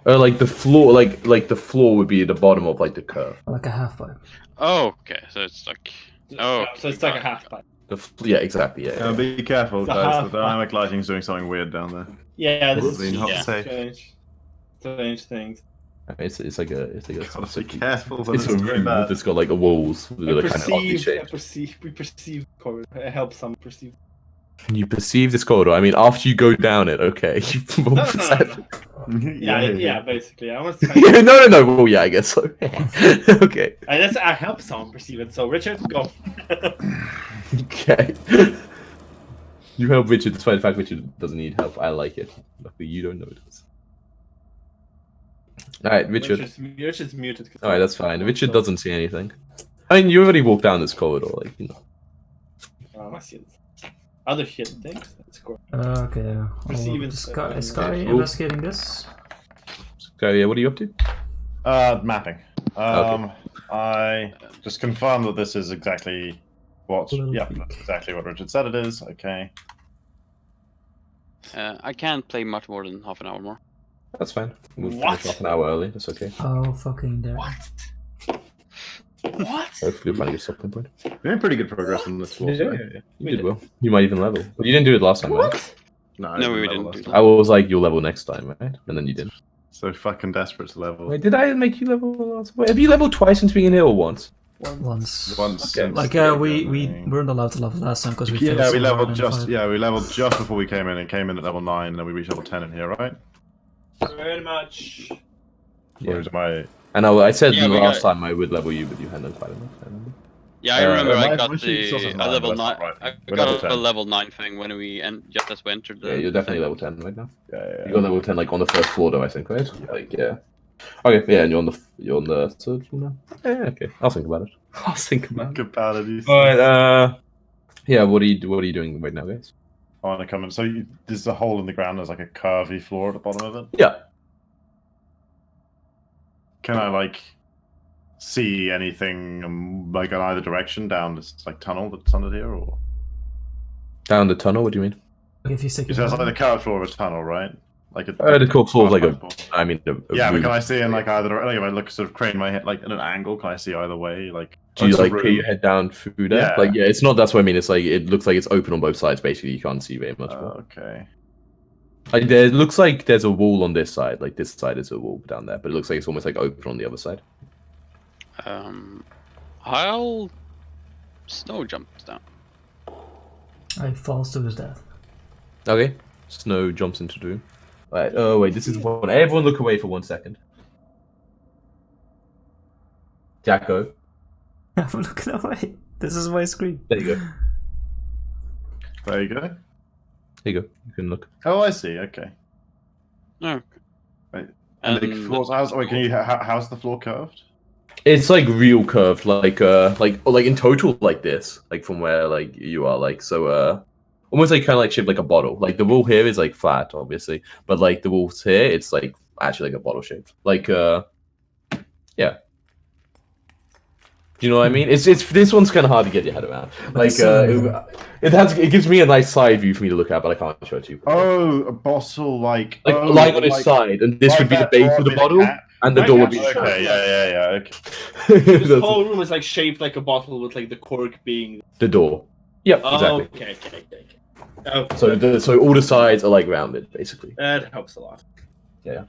Like the floor, like the floor would be at the bottom of like the curve. Like a half pipe. Oh, okay. So it's like. Oh, So it's like a half pipe. Yeah, exactly. Yeah. Be careful, It's a guys. half- The dynamic lighting's doing something weird down there. Yeah, this Probably is not yeah. safe. strange things. It's like a Gotta be careful. It's a room that's got like walls that are kind of oddly shaped. We perceive corridor. It helps some perceive. You perceive this corridor. I mean, after you go down it, okay. You roll No. perception. Yeah, basically. I was Yeah, no. Well, yeah, I guess so. Okay. I help someone perceive it. So Richard, go. Okay. You help Richard, despite the fact Richard doesn't need help. I like it. Luckily, you don't notice. Alright, Richard. Richard's muted. Alright, that's fine. Richard doesn't see anything. I mean, you already walked down this corridor, like, you know. I see it. Other hidden things. That's cool. Okay. Perceive Oh, and- is Sky Okay. investigating this? So, yeah, what are you up to? Mapping. Okay. I just confirm that this is exactly what. Little Yeah, tweak. that's exactly what Richard said it is. Okay. I can't play much more than half an hour more. That's fine. We'll What? finish half an hour early. That's okay. Oh, fucking there. What? What? Hopefully, you'll find a good stopping point. We made pretty good progress on this floor. so- You did well. You might even level. But you didn't do it last time, right? No, we level didn't last do time. that. I was like, you'll level next time, right? And then you didn't. So fucking desperate to level. Wait, did I make you level last? Wait, have you leveled twice since being in here or once? Once. Once. Okay. since Like, the we beginning. weren't allowed to level last time because we failed Yeah, we so hard leveled in just. five. Yeah, we leveled just before we came in, and came in at level 9, and then we reached level 10 in here, right? Very much. Yeah. Or is my And I said Yeah, we last got- time I would level you, but you hadn't quite enough. I remember. Yeah, I remember I my got sheet still the says a 9, level but 9. that's not right. I We're level got a 10. level 9 thing when just as we entered the. Yeah, you're definitely thing. level 10 right now. Yeah, You got level 10 like on the first floor, though. I think, right? Like, yeah. Okay, yeah, and you're on the third floor now. Yeah, okay. I'll think about it. I'll think about it. Good paladin. Alright, yeah. What are you doing right now, guys? I want to come in. So there's a hole in the ground. There's like a curvy floor at the bottom of it. Yeah. Can I like see anything like in either direction down this like tunnel that's under here, or Down the tunnel. What do you mean? Like if you stick because your that's hand- like the curved floor of a tunnel, right? Like a The core floor is like a. floor. I mean, a Yeah, but room. can I see in like either? Like if I look sort of crane my head like at an angle, can I see either way? Like Do you it's a like peer room. your head down through there? Yeah. Like, yeah, it's not. That's what I mean. It's like it looks like it's open on both sides. Basically, you can't see very much more. Okay. Like, there looks like there's a wall on this side. Like this side is a wall down there, but it looks like it's almost like open on the other side. I'll snow jump down. I falls to his death. Okay. Snow jumps into the room. Right. Oh wait, this is one. Everyone, look away for 1 second. Jacko, I'm looking away. This is my screen. there you go. There you go. There you go. You can look. Oh, I see. Okay. No. Right. And the floors. Wait, can you? How's the floor curved? It's like real curved, like in total like this, like from where like you are, like so almost like kind of like shaped like a bottle. Like the wall here is like flat, obviously, but like the walls here, it's like actually like a bottle shape. Like yeah. Do you know what I mean? It's this one's kind of hard to get your head around. Like it gives me a nice side view for me to look at, but I can't show it to you. Oh, a bottle like Lying on its side, and this would be the base of the bottle, and the door would be. Okay, yeah. Okay. This That's whole room is like shaped like a bottle with like the cork being. the door. Yep, exactly. Okay. So all the sides are like rounded, basically. That helps a lot. Yeah.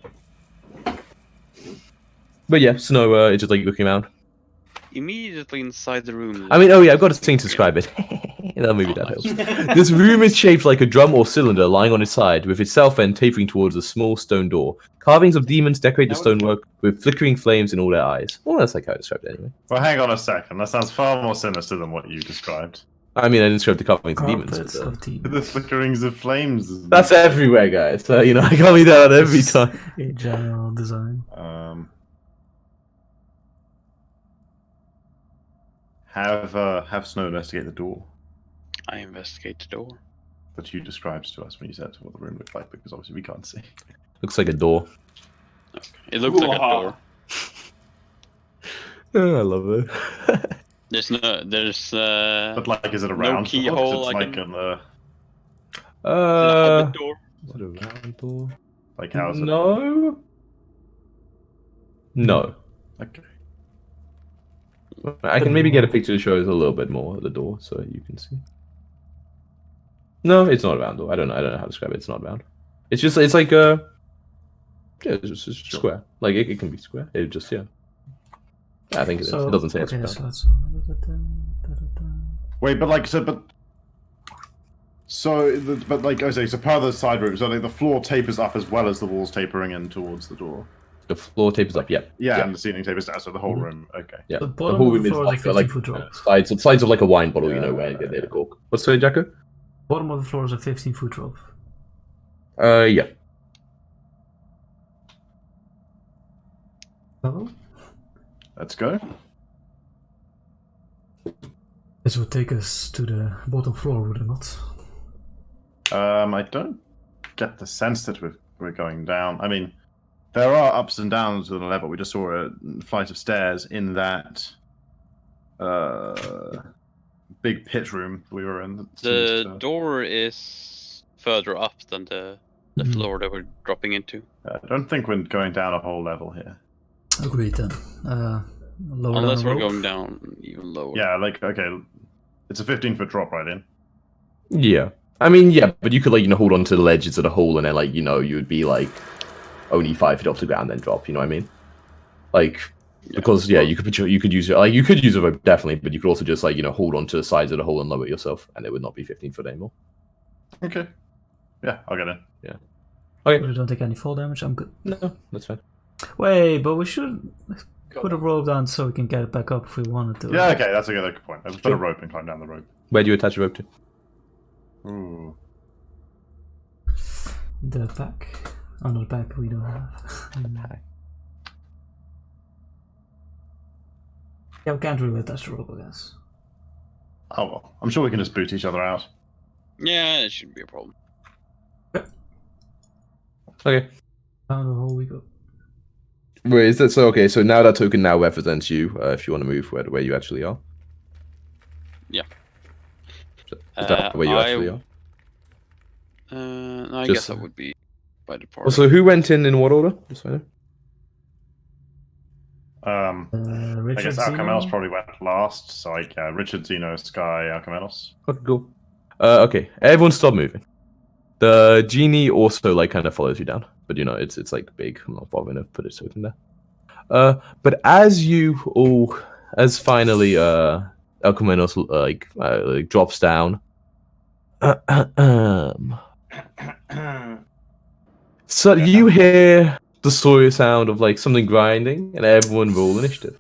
But yeah, Snow is just like looking around. Immediately inside the room. I mean, oh yeah, I've got a thing to describe it. Maybe that helps. This room is shaped like a drum or cylinder lying on its side, with its south end tapering towards a small stone door. Carvings of demons decorate the stonework with flickering flames in all their eyes. Well, that's like how I described it anyway. Well, hang on a second. That sounds far more sinister than what you described. I mean, I didn't describe the carvings of demons. Carpets of The demons. flickerings of flames. That's everywhere, guys. So, you know, I can't be that every time. A general design. Have Snow investigate the door I investigate the door. that you described to us when you said what the room looked like, because obviously we can't see. Looks like a door. It looks like a door. Oh, I love it. There's But like, is it a round keyhole, door? 'Cause I it's like can- an hobbit door. Is it a round door? like how's it? No. No. Okay. I can maybe get a picture that shows a little bit more of the door, so you can see. No, it's not a round door. I don't know how to describe it. It's not round. It's like a. Yeah, it's just square. Like it can be square. It just I think it is. It doesn't say it's round. Wait, but like but like I say, so part of the side room, so like the floor tapers up as well as the walls tapering in towards the door. The floor tapers up. Yeah. Yeah, and the ceiling tapers down, so the whole room. Okay. Yeah. The The bottom whole of room the is floor is like, a 15-foot drop. sides of like a wine bottle, you know, where you get the cork. What's that, Jacko? Bottom of the floor is a 15-foot drop. Yeah. Hello? Let's go. This would take us to the bottom floor, would it not? I don't get the sense that we're going down. I mean, there are ups and downs to the level. We just saw a flight of stairs in that big pit room we were in. that The seems to- door is further up than the floor that we're dropping into. I don't think we're going down a whole level here. Agreed then. Lower Unless down we're the rope. going down even lower. Yeah, like, okay, it's a 15-foot drop right in. Yeah. I mean, yeah, but you could like hold on to the ledges of the hole, and then like you would be like only 5 feet off the ground, then drop. You know what I mean? Like because you could use it. Like you could use a rope definitely, but you could also just like hold on to the sides of the hole and lower it yourself, and it would not be 15 foot anymore. Okay. Yeah, I'll get in. Yeah. Okay. We don't take any fall damage, I'm good. No, that's fine. Wait, but we should put a rope down so we can get it back up if we wanted to. Yeah, okay, that's a good point. Let's put a rope and climb down the rope. Where do you attach a rope to? Ooh. The back. Oh, no, the back we don't have. Yeah, we can't really attach the rope, I guess. Oh well, I'm sure we can just boot each other out. Yeah, it shouldn't be a problem. Okay. Down the hole we go. Wait, is that so? Okay, so now that token now represents you. If you want to move where you actually are. Yeah. Is that where you actually are? No, I Just- guess that would be by the party. Also, who went in what order? Just so I know. I Richard guess Zeno? Alchemelos probably went last, so like Richard, Zeno, Sky, Alchemelos. Okay, cool. Okay, everyone stop moving. The genie also like kind of follows you down, but it's like big. I'm not bothering to put a token there. But as finally Alchemenos like drops down. So you hear the sawyer sound of like something grinding, and everyone roll initiative.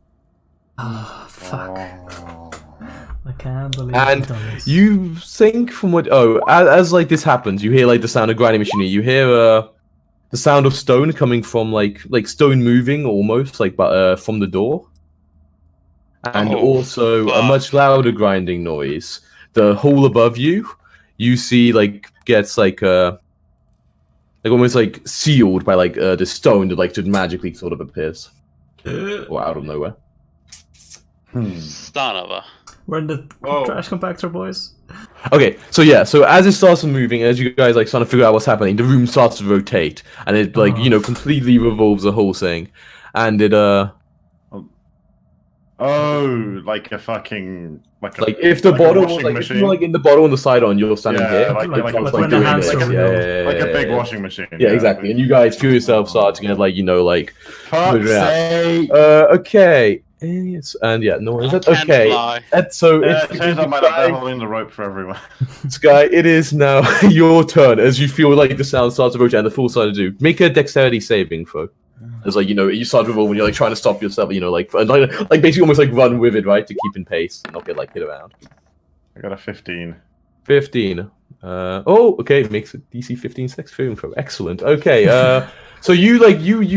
Ah, fuck. Oh. I can't believe And I've done this. you think from what? Oh, as like this happens, you hear like the sound of grinding machinery. You hear the sound of stone coming from like stone moving almost like from the door, and Oh, also a fuck. much louder grinding noise. The hole above you, you see like gets like almost like sealed by like the stone that like just magically sort of appears or out of nowhere. Son of a. We're in the Whoa. trash compactor, boys. Okay, so yeah, so as it starts moving, as you guys like trying to figure out what's happening, the room starts to rotate, and it like Oh. completely revolves the whole thing, and it Oh, like a fucking like if the like a bottle was washing like if machine. you're like in the bottle on the side on, you're standing Yeah, here. like when the hamster like, wheel. like a big washing machine. Yeah, exactly. And you guys feel yourself start to get like. Fuck's sake. Okay. And yeah, no one is that Can't okay. fly. That's so. It turns out they're holding the rope for everyone. Sky, it is now your turn as you feel like the sound starts approaching and the full side to do. Make a dexterity saving throw. It's like you start with when you're like trying to stop yourself, like basically almost like run with it, right, to keep in pace and not get like hit around. I got a 15. 15. Okay, makes it DC 15 saving throw. Excellent. Okay, so you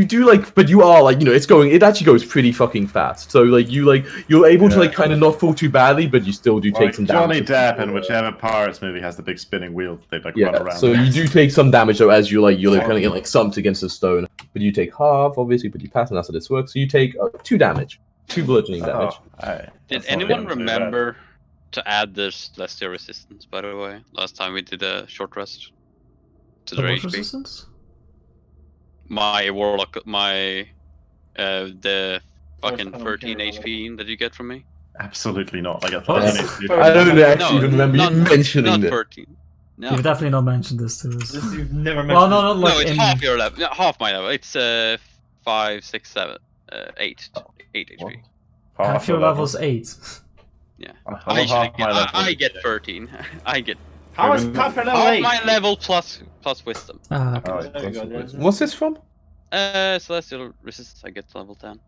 do but you are it actually goes pretty fucking fast. So you're able to kind of not fall too badly, but you still do take some damage. Johnny Depp in whichever Pirates movie has the big spinning wheel they run around. So you do take some damage though as you're kind of get sumped against the stone. But you take half, obviously, but you pass and that's how this works. So you take 2 damage. 2 bludgeoning damage. Did anyone remember to add this Celestial Resistance, by the way? Last time we did a short rest to their HP. Resistance? My Warlock, the fucking 13 HP that you get from me? Absolutely not. I got What? 13 HP. I don't actually even remember you mentioning not it. 13. No. You've definitely not mentioned this to us. You've never Well, mentioned. no, not like No, it's in... half your level. No, half my level. It's 5, 6, 7, 8 HP. Half your level's 8. Yeah. I I get 13. I get How is half your level half 8? my level plus wisdom. Ah, Oh, okay. There you go, that's- then. What's this from? Celestial Resistance. I get level 10.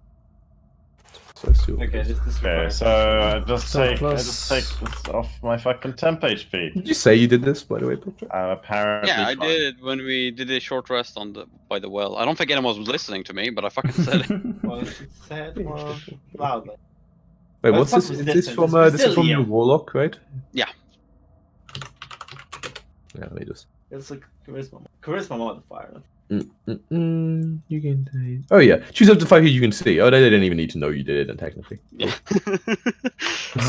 Okay, this is Okay, so I just So take plus- this off my fucking temp HP. Did you say you did this, by the way, Patrick? Apparently Yeah, I fine. did when we did a short rest by the well. I don't think anyone was listening to me, but I fucking said it. Well, you should say it more loudly. Wait, Well, what's this? fuck Is this this distance, from it's this is from still the Warlock, right? Yeah. Yeah, let me just. It's a charisma modifier. You can take. Oh yeah, choose up to 5 who you can see. Oh, they didn't even need to know you did it, then technically. Yeah.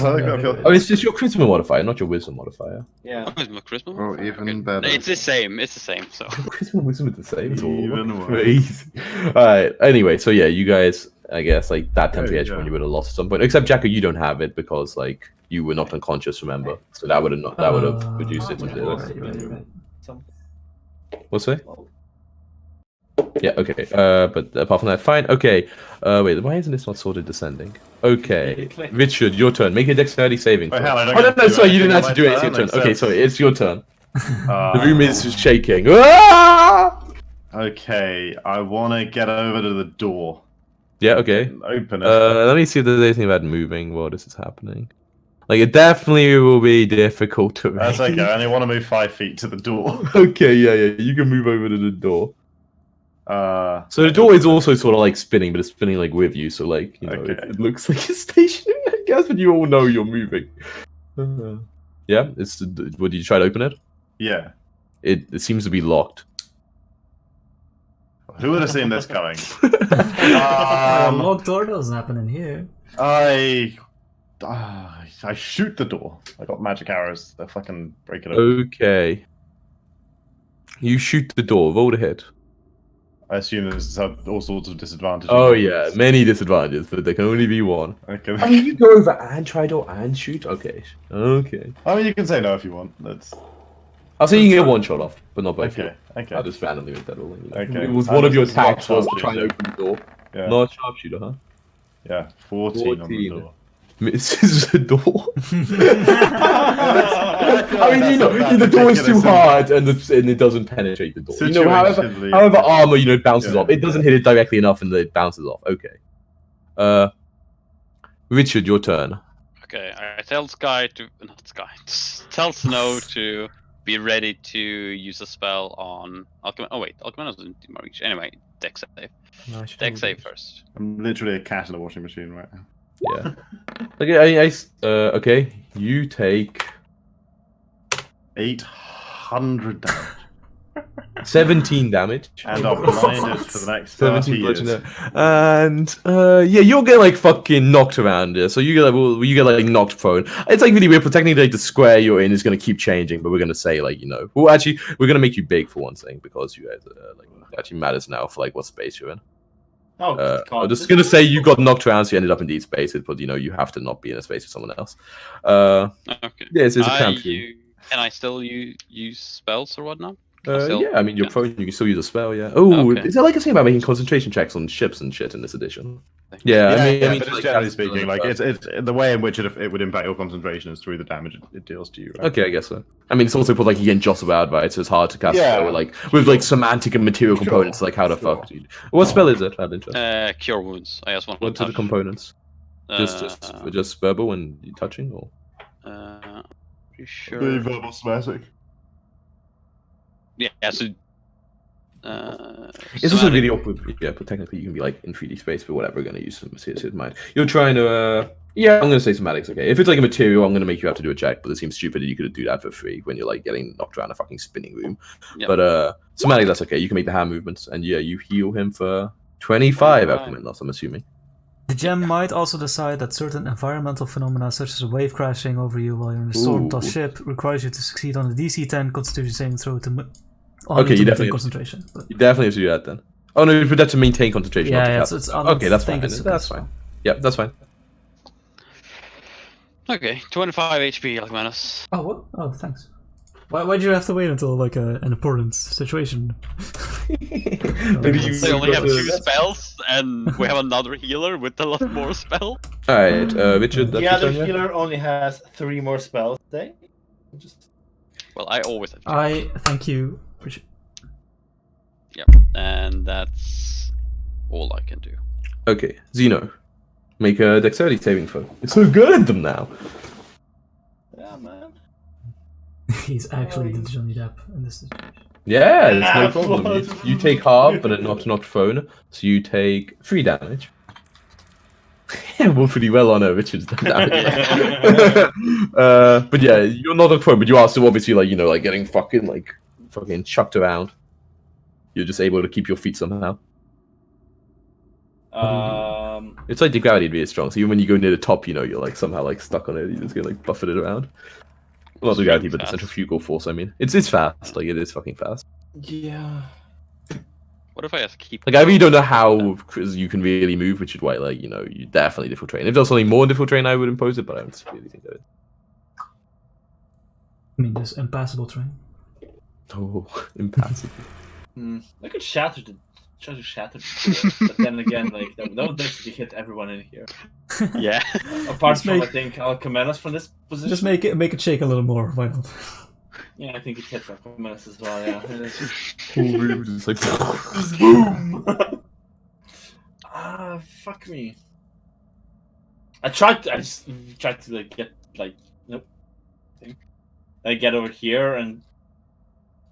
Oh, it's just your charisma modifier, not your wisdom modifier. Yeah. Oh, it's my charisma. Oh, even Okay. better. It's the same. It's the same. So. Charisma and wisdom are the same. It's all Even worse. crazy. Alright, anyway, so yeah, you guys, I guess, that temporary There edge you when go. you would have lost at some point. Except Jacko, you don't have it because you were knocked unconscious, remember? So that would have reduced it to 0. Right. Some, What's that? well, Yeah, okay. But apart from that, fine. Okay. Wait, why isn't this not sorted descending? Okay. Richard, your turn. Make a dexterity saving Wait, throw. hell, I don't Oh, no, get to no, do sorry, you anything didn't on have to my do it. It's your turn, turn. Okay, sorry, it's your turn. Uh, The room is shaking. Ah! Okay, I want to get over to the door. Yeah, okay. And open it. Let me see if there's anything about moving while this is happening. It definitely will be difficult to That's read. okay. I only want to move 5 feet to the door. Okay, yeah. You can move over to the door. So the Okay. door is also sort of spinning, but it's spinning with you. So Okay. it looks like it's stationary, I guess, but you all know you're moving. Yeah, Would you try to open it? Yeah. It seems to be locked. Who would have seen this coming? Locked door doesn't happen in here. I shoot the door. I got magic arrows. They fucking break it open. Okay. You shoot the door. Roll to hit. I assume there's all sorts of disadvantages. Oh yeah, many disadvantages, but there can only be one. Okay. I mean, you go over and try door and shoot. Okay. I mean, you can say no if you want. That's I'll say you can get one shot off, but not both. okay. Okay. I'll just randomly make that all. Okay. It was one of your It's not attacks was sharpshooter. trying to open the door. Yeah. Not sharpshooter, huh? Yeah. 14 on the 14. door. Misses the door. I I mean, the door is too hard and it doesn't penetrate the door. Situationally, However armor, it bounces Yeah. off. It doesn't hit it directly enough and it bounces off. Okay. Richard, your turn. Okay, I tell tell Snow to be ready to use a spell on Alchemy. Oh wait, Alchemy doesn't do my reach. Anyway, dex save. Dex save first. I'm literally a cat in a washing machine right now. Yeah. Okay, okay. You take 800 damage. 17 damage. And I'm blinded for the next 30 17 years. bludgeoning. And yeah, you'll get fucking knocked around. Yeah, so you get knocked prone. It's really weird. But technically, the square you're in is gonna keep changing. But we're gonna say well, actually, we're gonna make you big for one thing because you guys it actually matters now for what space you're in. Oh, I'm God. just gonna say you got knocked around, so you ended up in these spaces, but you have to not be in a space with someone else. Okay. Yeah, it's a champion. Can I still use spells or whatnot? Still, Yeah, I mean, you're prone, you can still use a spell, yeah. Oh, Okay. is that like a thing about making concentration checks on ships and shit in this edition? Yeah, I mean, but just generally speaking, like it's the way in which it would impact your concentration is through the damage it deals to you. Right? Okay, I guess so. I mean, it's also for like you get jostled about, right? So it's hard to cast a spell with like semantic and material components. Like how the fuck, dude? What spell is it? Out of interest. Cure wounds. I just want. What are the components? Just verbal and touching, or? Pretty sure. The verbal somatic. Yeah. So. It's also really awkward. Yeah, but technically you can be like in 3D space, but whatever. We're gonna use some serious mind. You're trying to. Yeah, I'm gonna say somatics. Okay, if it's like a material, I'm gonna make you have to do a check. But it seems stupid that you could do that for free when you're like getting knocked around a fucking spinning room. Yep. But somatic, that's okay. You can make the hand movements, and yeah, you heal him for 25 alchemy loss. I'm assuming. The gem might also decide that certain environmental phenomena, such as a wave crashing over you while you're in a storm-tossed ship, requires you to succeed on a DC 10 Constitution saving throw to. Okay, you definitely concentration. You definitely have to do that then. Oh no, but that's to maintain concentration. Yeah, it's okay, that's fine. That's fine. Yeah, that's fine. Okay, 25 HP, Alcmanus. Oh, what? Oh, thanks. Why'd you have to wait until like an important situation? Maybe they only have 2 spells, and we have another healer with a lot more spell. All right, Richard. The other healer only has 3 more spells today. Well, I always have. Thank you, Richard. Yep, and that's all I can do. Okay, Zeno, make a dexterity saving throw. It's so good at them now. Yeah, man. He's actually the Johnny Depp in this situation. Yeah, it's no problem. You take half, but not prone, so you take 3 damage. We're pretty well on Richard's damage. But yeah, you're not a prone, but you are still obviously like getting fucking chucked around. You're just able to keep your feet somehow. It's like the gravity is really strong, so even when you go near the top, you're like somehow like stuck on it. You just get like buffeted around. Well, not the gravity, but the centrifugal force. I mean, it's fast. Like it is fucking fast. Yeah. What if I just keep? Like I really don't know how you can really move, which is why you definitely difficult train. If there was something more difficult train, I would impose it, but I don't really think that. I mean, this impassable train. Oh, impassable. I could shatter the but then again, like that would basically hit everyone in here. Yeah. Apart from I think Alcamenus from this position. Just make it shake a little more. Why not? Yeah, I think it hits Alcamenus as well. Yeah. Just like boom. Fuck me. I just tried to like get like nope. I get over here and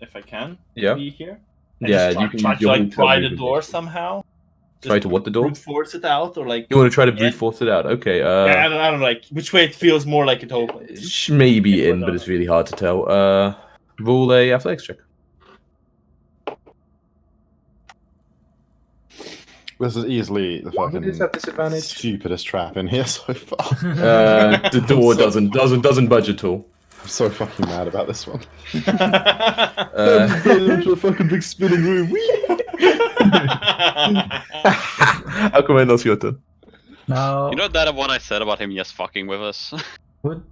if I can be here. Yeah, you can try to like pry the door somehow. Try to what the door? Brute force it out, or like you want to try to brute force it out? Okay. Yeah, I don't like which way it feels more like it opens. Maybe in, but it's really hard to tell. Roll a athletics check. This is easily the fucking stupidest trap in here so far. The door doesn't budge at all. I'm so fucking mad about this one. Into a fucking big spinning room. How come I not your turn? Now, you know that what I said about him just fucking with us.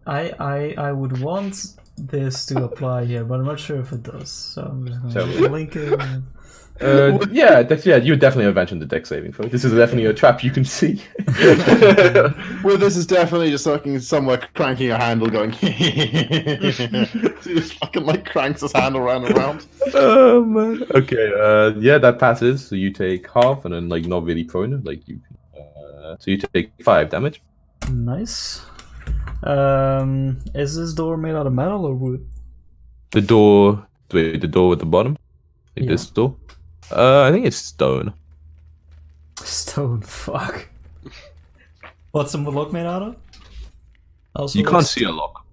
I would want this to apply here, but I'm not sure if it does. So I'm just gonna link it. Yeah, you would definitely have mentioned the dex saving throw. This is definitely a trap you can see. Well, this is definitely just fucking somewhere cranking a handle going. So he just fucking like cranks his handle around and around. Oh man. Okay, yeah, that passes. So you take half and then like not really prone. Like you so you take 5 damage. Nice. Is this door made out of metal or wood? The door at the bottom? Like this door? I think it's stone. Stone, fuck. What's the lock made out of? Also, you can't see a lock.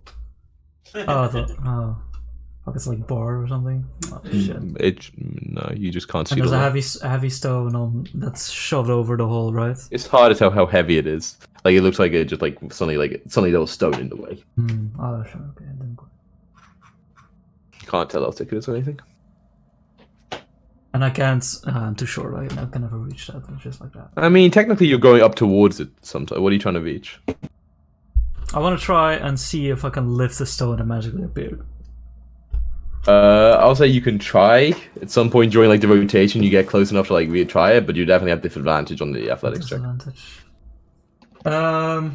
Fuck, it's like bar or something. Oh, shit. No, you just can't see. And there's a heavy stone on that's shoved over the hole, right? It's hard to tell how heavy it is. Like it looks like it just like something that was stone in the way. Oh, sure. Okay, I didn't quite. You can't tell how thick it is or anything. And I can't. I'm too short. I can never reach that. Just like that. I mean, technically, you're going up towards it sometimes. What are you trying to reach? I want to try and see if I can lift the stone and magically appear. I'll say you can try at some point during like the rotation. You get close enough to like retry it, but you definitely have disadvantage on the athletics check. Disadvantage. No.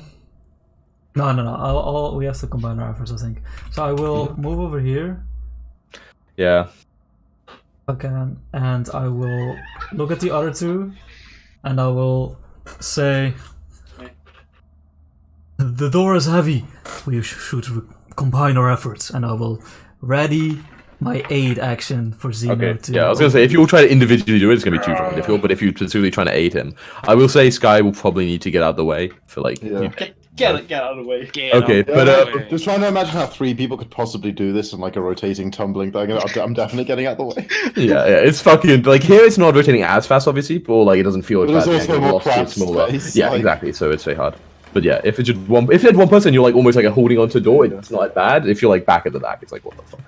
We have to combine our efforts, I think. So I will move over here. Yeah. Okay, and I will look at the other two, and I will say, "The door is heavy. We should combine our efforts." And I will ready my aid action for Zeno Okay. to. Yeah, I was gonna say if you all try to individually do it, it's gonna be too fucking difficult. But if you're specifically trying to aid him, I will say Sky will probably need to get out of the way for like. Yeah. Get out of the way. Okay, but just trying to imagine how 3 people could possibly do this in like a rotating tumbling thing. I'm definitely getting out the way. yeah, it's fucking like here. It's not rotating as fast, obviously, but like it doesn't feel as But fast. there's also more Lost cramped its smaller. space, Yeah, like- exactly. So it's very hard. But yeah, if it's just if you had one person, you're like almost like holding onto a door. It's not bad. If you're like back at the back, it's like what the fuck.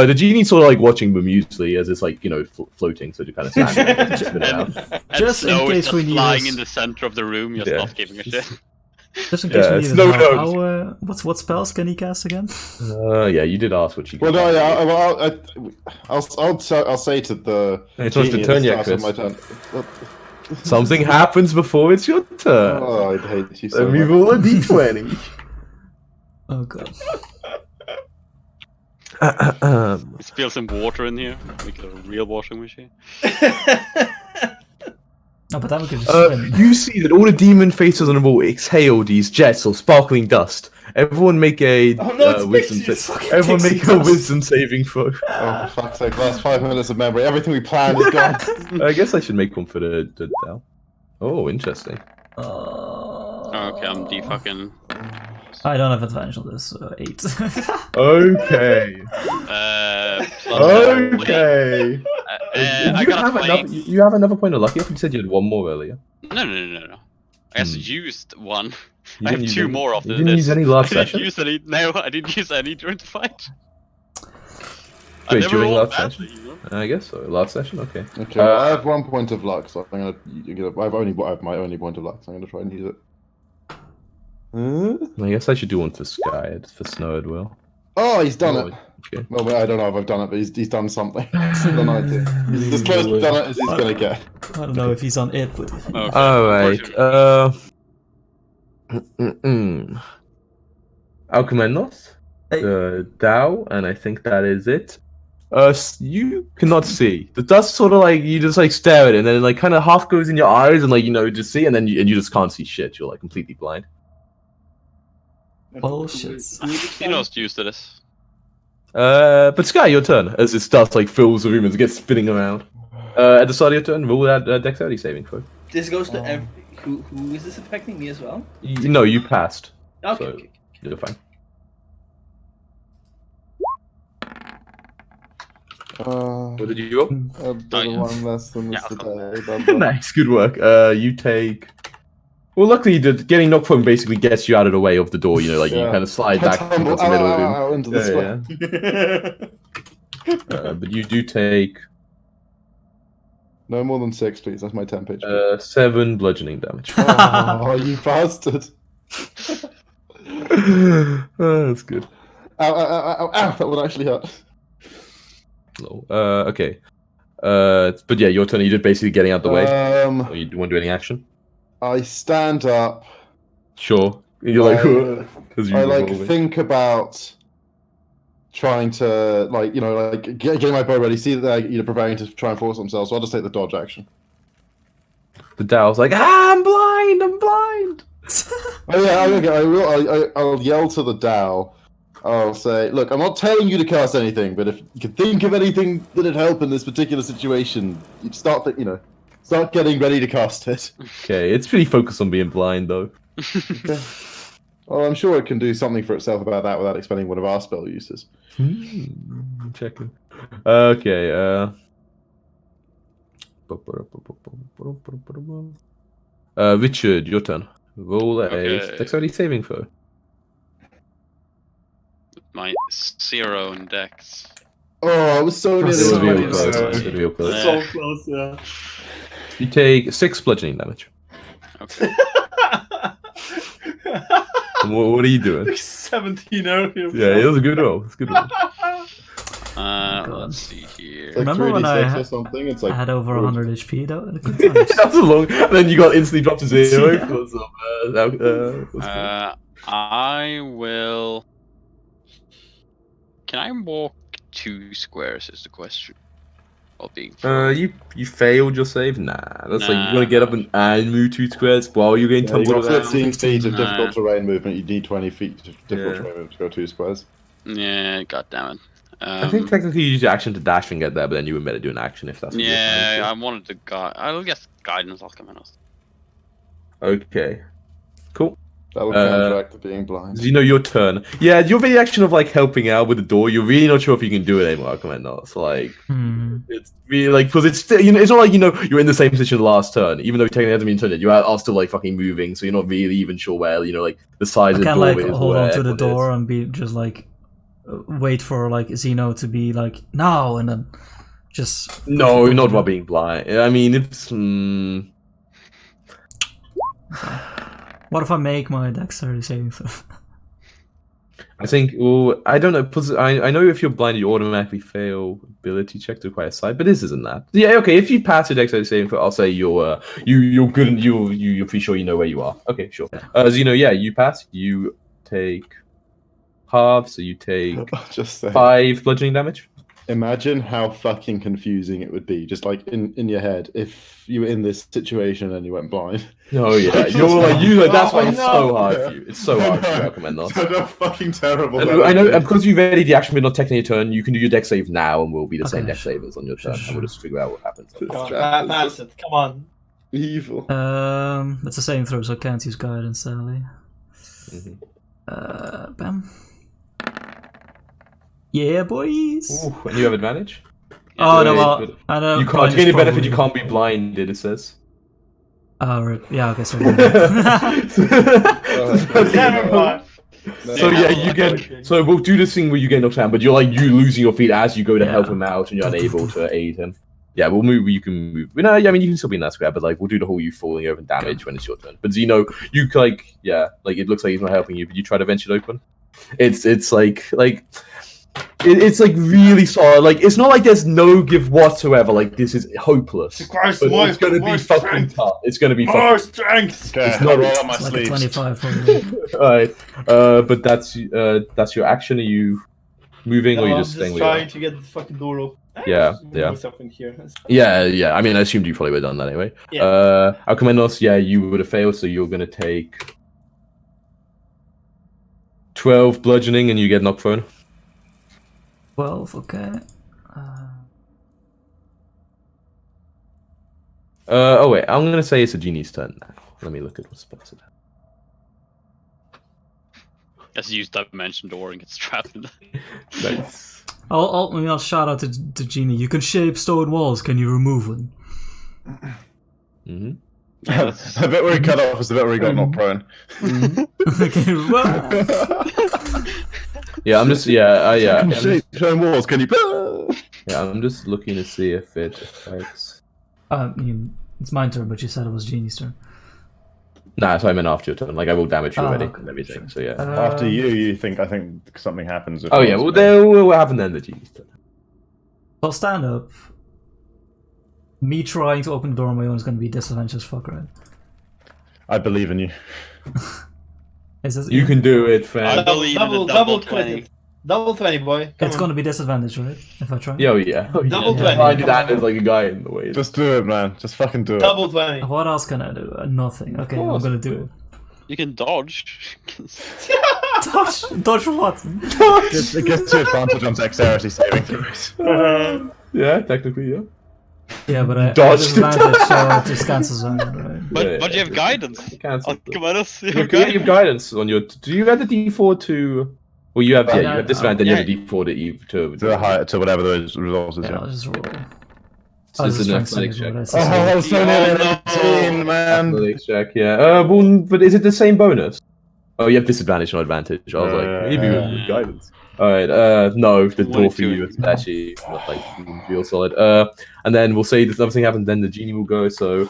The genie's sort of like watching bemusely as it's like floating, so to kind of stand there and just spin around. Just in Snow is case just we need flying this. in the center of the room, just Yeah. not giving a shit. Just in case we need Snow it. knows. What spells can he cast again? Yeah, you did ask what she. Well, no, I'll say to the. It's not your genie turn at yet, the start Chris. of my turn. Something happens before it's your turn. Oh, I'd hate you so Let me much. roll a d20. Oh god. Let's spill some water in here. Make it a real washing machine. No, but then we can just swim. You see that all the demon faces on the wall exhale these jets of sparkling dust. Everyone make a Oh, no, it's wisdom. pixie, it's fucking Everyone pixie make a dust. wisdom saving throw. Oh, for fuck's sake, last 5 minutes of memory. Everything we planned is gone. I guess I should make one for the Dell. Oh, interesting. Okay, I'm fucking. I don't have advantage on this, so 8. Okay. Okay. I you, got have a 20. another, you have another point of luck. You said you had one more earlier. No. I just used one. You I have didn't use 2 any- more after You didn't this. use any last I didn't session? use any. No, I didn't use any during the fight. Wait, never during rolled last badly, session? you know? I guess so. Last session? Okay. Okay, well, I have 1 point of luck, so I'm gonna. I have my only point of luck, so I'm gonna try and use it. I guess I should do one for Sky, for Snow as well. Oh, he's done Oh, it. okay. Well, I don't know if I've done it, but he's done something. I don't know. He's as close to done it as he's gonna get. I don't know if he's on it, but Okay, Alright, unfortunately. Alcamenos, the Dao, and I think that is it. You cannot see. The dust sort of like, you just like stare at it, and then it like kind of half goes in your eyes, and like, just see, and then you just can't see shit. You're like completely blind. bullshit. He knows used to this. But Sky, your turn, as this dust like fills the room as it gets spinning around. At the start of your turn, roll that dexterity saving throw. This goes to every. Who is this affecting me as well? No, you passed. Okay. So- okay. You're fine. What did you roll? One less than Yeah, yesterday. Nice, good work. You take. Well, luckily, getting knocked prone basically gets you out of the way of the door. You Yeah. kind of slide I back tumble towards the middle of the room. out into the Yeah, square. but you do take No more than 6, please. That's my temp pitch. 7 bludgeoning damage. Oh, you bastard! Oh, that's good. Ow, ow, ow, ow, ow! That would actually hurt. Lol. Okay. But yeah, your turn. You did basically getting out the way. Or you want to do any action? I stand up. Sure. You're like, as I usual. like think about trying to getting my bow ready. See that they're preparing to try and force themselves. So I'll just take the dodge action. The Dow's like, I'm blind. I'm blind. Oh yeah, okay. I'll yell to the Dow. I'll say, look, I'm not telling you to cast anything, but if you can think of anything that'd help in this particular situation, you'd start getting ready to cast it. Okay, it's pretty focused on being blind though. Okay. Well, I'm sure it can do something for itself about that without expending one of our spell uses. Checking. Okay. Richard, your turn. Roll a Okay. dexterity saving throw. My 0 in dex. Oh, it was so near It It was So real many close. times. It was real close. So close, yeah. You take 6 bludgeoning damage. Okay. What are you doing? 17 earlier. Yeah, it was a good roll. It's a good roll. God. Let's see here. It's like Remember when 3d6 I or something? It's I like had over good. 100 HP though. Good times. That was a long. And then you got instantly dropped to 0 Yeah. because of what's it called? I will. Can I walk 2 squares? Is the question. While being. You failed your save. Nah, that's like you Nah. want to get up and move 2 squares while you're getting Yeah, you tumbled got around. 15 feet of Nah. difficult terrain movement. You need 20 feet of difficult Yeah. terrain movement to go 2 squares. Yeah, god damn it. I think technically you use your action to dash and get there, but then you would better do an action if that's what you're Yeah, trying I wanted to guide. I'll guess guidance. I'll come in. to. Okay. Cool. That would counteract the being blind. You know your turn. Yeah, your very action of like helping out with the door, you're really not sure if you can do it anymore. I comment not. So like, Hmm. it's really like because it's still it's not like you're in the same position last turn. Even though technically it hasn't been turned, you are still like fucking moving, so you're not really even sure where like the size I of the can door like is. hold where on to the everyone is. door and be just like wait for like Zeno to be like no, and then just No, not while being blind. I mean, it's. What if I make my dexterity saving throw? I think. Well, I don't know. I know if you're blind, you automatically fail ability check to acquire sight, but this isn't that. Yeah, okay. If you pass your dexterity saving throw, I'll say you're good and you're pretty sure you know where you are. Okay, sure. Zeno, yeah, you pass. You take half, so you take Just say, 5 bludgeoning damage. imagine how fucking confusing it would be, just like in your head, if you were in this situation and you went blind. Oh yeah, you're like that's why Oh, it's no. so hard for you. It's so hard to I know. recommend that. So how fucking terrible. And that I know, would be. and because you've already the action, but not technically your turn, you can do your dex save now, and we'll be the same Okay, dex savers on your turn, and we'll just figure out what happens. This Come on, trap is pass just it. Come on. evil. It's the same throw, so I can't use guidance, sadly. Mhm. Bam. Yeah, boys. Ooh, and you have advantage. Oh so no, it's well, good. I know. You can't. To gain a benefit, you can't be blinded. It says. Oh, right. Yeah, I guess. Never mind. So yeah, you get. So we'll do this thing where you get knocked down, but you're like you losing your feet as you go to help Yeah. him out, and you're unable to aid him. Yeah, we'll move. You can move. No, yeah, I mean you can still be in that square, but like we'll do the whole you falling over and damage when it's your turn. But Zeno, you like it looks like he's not helping you, but you try to venture it open. It's really solid. Like it's not like there's no give whatsoever. Like this is hopeless. Christ, But more, it's gonna be more fucking strength. tough. It's gonna be More fucking. strength. Okay, It's not- I'll roll up my It's like a sleeves. 25 probably. Alright, but that's your action. Are you moving or are you I'm just staying just where you are? trying to get the fucking door open. Yeah, Just move yeah. myself in here. Yeah. I mean, I assumed you probably would have done that anyway. Yeah. Alcomendos, yeah, you would have failed, so you're gonna take 12 bludgeoning, and you get knocked prone. 12, okay. Oh wait, I'm gonna say it's a genie's turn now. Let me look at what spells it has. Let's use dimension door and gets trapped in Nice. I'll shout out to Genie. You can shape stone walls. Can you remove one? Mm-hmm. The bit where he cut off was the bit where he got knocked prone. Okay, well, Yeah, I'm just yeah. Showing walls, can you? Yeah, I'm just looking to see if it affects. I mean, it's my turn, but you said it was Genie's turn. Nah, so I meant after your turn. Like I will damage you Oh, already okay, and everything. sure. So yeah. After you think something happens. Oh yeah, well there will happen then the genie's turn. I'll stand up. Me trying to open the door on my own is going to be disadvantage as fuck, right? I believe in you. Is this, You can do it, I fam. believe in the double 20. Double 20, boy. Come It's on. going to be disadvantage, right? If I try. Yeah, oh, yeah. Oh, Double yeah. 20. Blinded and there's like a guy in the way. Just do it, man. Just fucking do it. Double 20. What else can I do? Nothing. Okay, I'm course. going to do it. You can dodge. Dodge what? It gets you advantage on dexterity saving throws. Yeah, technically, yeah. Yeah, but I Dodge. disadvantage, so it just cancels out, right? But Yeah, but you have yeah. guidance. You cancel. Come on, us. You You have have guidance. guidance on your. Do you have the D4 to? Well, you have you have disadvantage. Then you have Yeah. the D4 to Eve to. To whatever the result is. Yeah, Yeah. I'll just roll. So this is an athletics check. Oh, so nearly no. 18, man. Athletics check, yeah. Well, but is it the same bonus? Oh, you have disadvantage, not advantage. I was like, maybe Yeah. with guidance. Alright, no, the door for 22. you is actually not like real solid. And then we'll say this other thing happens, then the genie will go, so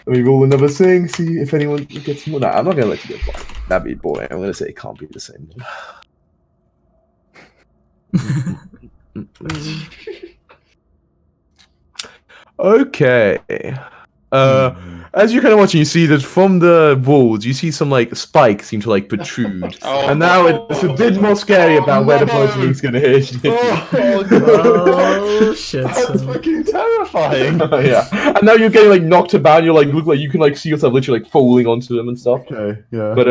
we roll another thing, see if anyone gets more. Nah, I'm not gonna let you get blind. That'd be boring. I'm gonna say it can't be the same one. Okay. As you're kind of watching, you see that from the walls, you see some like spikes seem to like protrude, Oh, and now it's a bit more scary about where the bludgeoning's gonna hit you. Oh shit! That's fucking terrifying. Yeah, and now you're getting like knocked about. And you're like look like you can like see yourself literally like falling onto them and stuff. Okay, yeah. But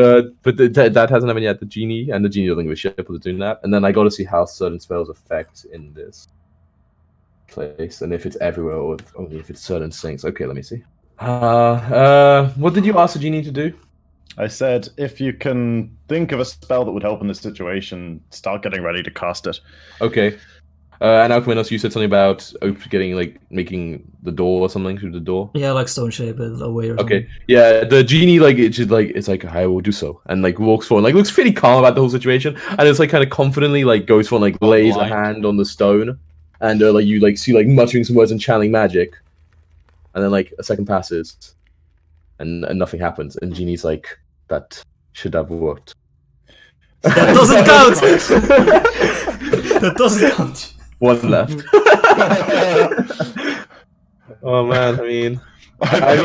that hasn't happened yet. The genie doesn't give a shit for doing that. And then I got to see how certain spells affect in this place, and if it's everywhere or only if it's certain things. Okay, let me see. What did you ask the genie to do? I said, if you can think of a spell that would help in this situation, start getting ready to cast it. Okay. And Alcheminos, you said something about making the door or something through the door. Yeah, like stone shape it away or Okay. Yeah, the genie it's like I will do so, and like walks forward, like looks pretty calm about the whole situation, and it's like kind of confidently like goes for like lays a blind. hand on the stone, and like you like see like muttering some words and channeling magic, and then like a second passes, and nothing happens, and genie's like that should have worked. That doesn't count. That doesn't count. One left. Oh man, I mean, I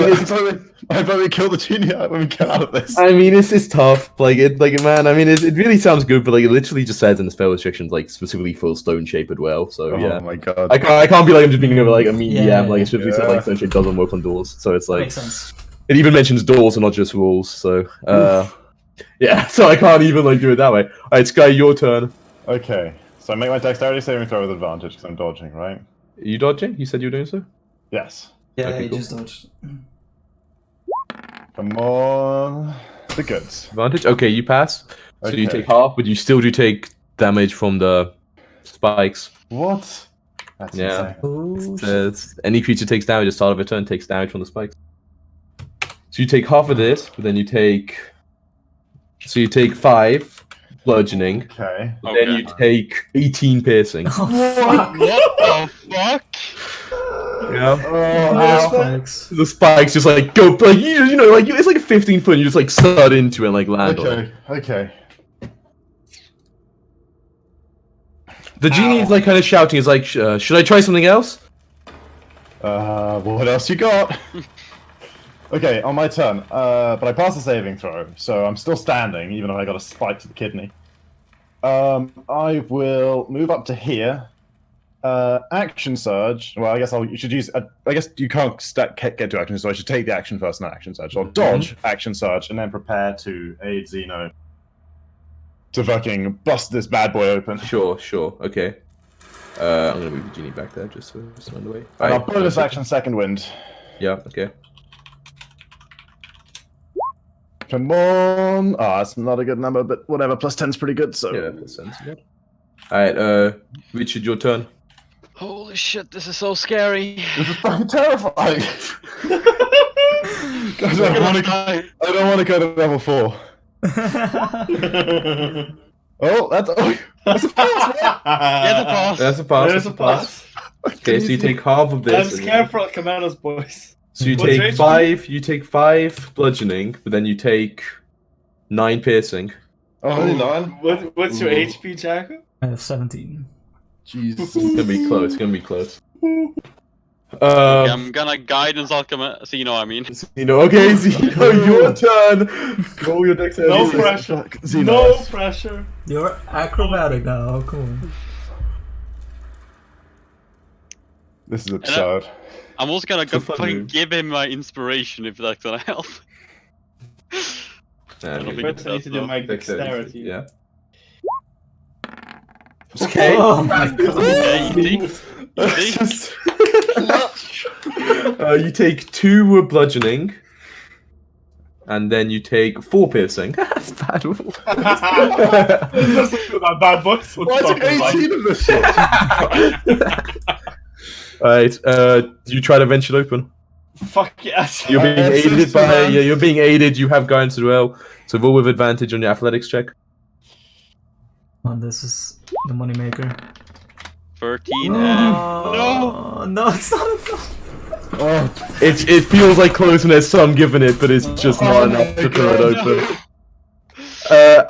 bet we kill the genie when we get out of this. I mean, it's tough. Like man. I mean, it really sounds good, but like it literally just says in the spell restrictions, like specifically for stone shape as well. So yeah, Oh my god. I can't be like I'm just being like a mean Yeah, DM. Like it specifically said like stone shape doesn't work on doors. So it's like Makes sense. it even mentions doors and not just walls. So yeah, so I can't even like do it that way. All right, Sky, your turn. Okay, so I make my dexterity saving throw with advantage because I'm dodging, right? Are you dodging? You said you were doing so. Yes. Yeah, Okay, you cool. just dodged. Come on. The goods. Advantage. Okay, you pass. So you Okay. take half, but you still do take damage from the spikes. What? That's Yeah. insane. Oh shit. Says any creature takes damage at the start of a turn takes damage from the spikes. So you take half of this, but then you take. So you take 5 bludgeoning, Okay. but then you take 18 piercing. Oh fuck. What the fuck? Yeah. Oh, spikes. The spikes just like go, like you know, like it's like a 15 foot. And you just like stud into it and like land on it. Okay. The genie is like kind of shouting. Is like, should I try something else? What else you got? Okay, on my turn. But I passed the saving throw, so I'm still standing, even if I got a spike to the kidney. I will move up to here. Action surge. Well, I guess you should use. I guess you can't get to action, so I should take the action first, not action surge. So I'll dodge action surge and then prepare to aid Xeno to fucking bust this bad boy open. Sure. Okay. I'm gonna move the genie back there just so it's on the way. And I'll bonus action second wind. Yeah. Okay. Come on. Oh, that's not a good number, but whatever. Plus 10's pretty good, so. Yeah, that sounds good. Alright, Richard, your turn. Holy shit, this is so scary. This is fucking terrifying. Guys, I don't want to go to level 4. Oh, that's a pass, right? Yeah, the boss. That's a pass. There's a pass. Okay, so you take half of I'm this. scared for Commandos, boys. So you What's take your HP? 5. You take 5 bludgeoning, but then you take 9 piercing. Only 9? What's your Ooh. HP, Jacko? I have 17. Jesus. It's gonna be close. It's gonna be close. Okay, I'm gonna guidance alchemy. So you know what I mean. Okay, Zeno, your turn. Roll your dexterity. No pressure. Xeno. No pressure. You're acrobatic now, come on. This is absurd. I'm also gonna It's a fun fucking move. give him my inspiration if that's gonna help. Yeah, don't think First I need to do my dexterity. Yeah. Okay. Oh my god. Yeah, you see? You see? You take 2 bludgeoning, and then you take 4 piercing. That's bad. That bad boys. Why is it 18 of this shit? Alright, you try to venture open. Fuck yes. You're being Yes, aided yes, by man. you're being aided, you have guidance as well. So roll with advantage on your athletics check. And this is the moneymaker. 13 Oh, no, it's not enough. Oh, It feels like close and there's some given it, but it's just not enough to throw it open.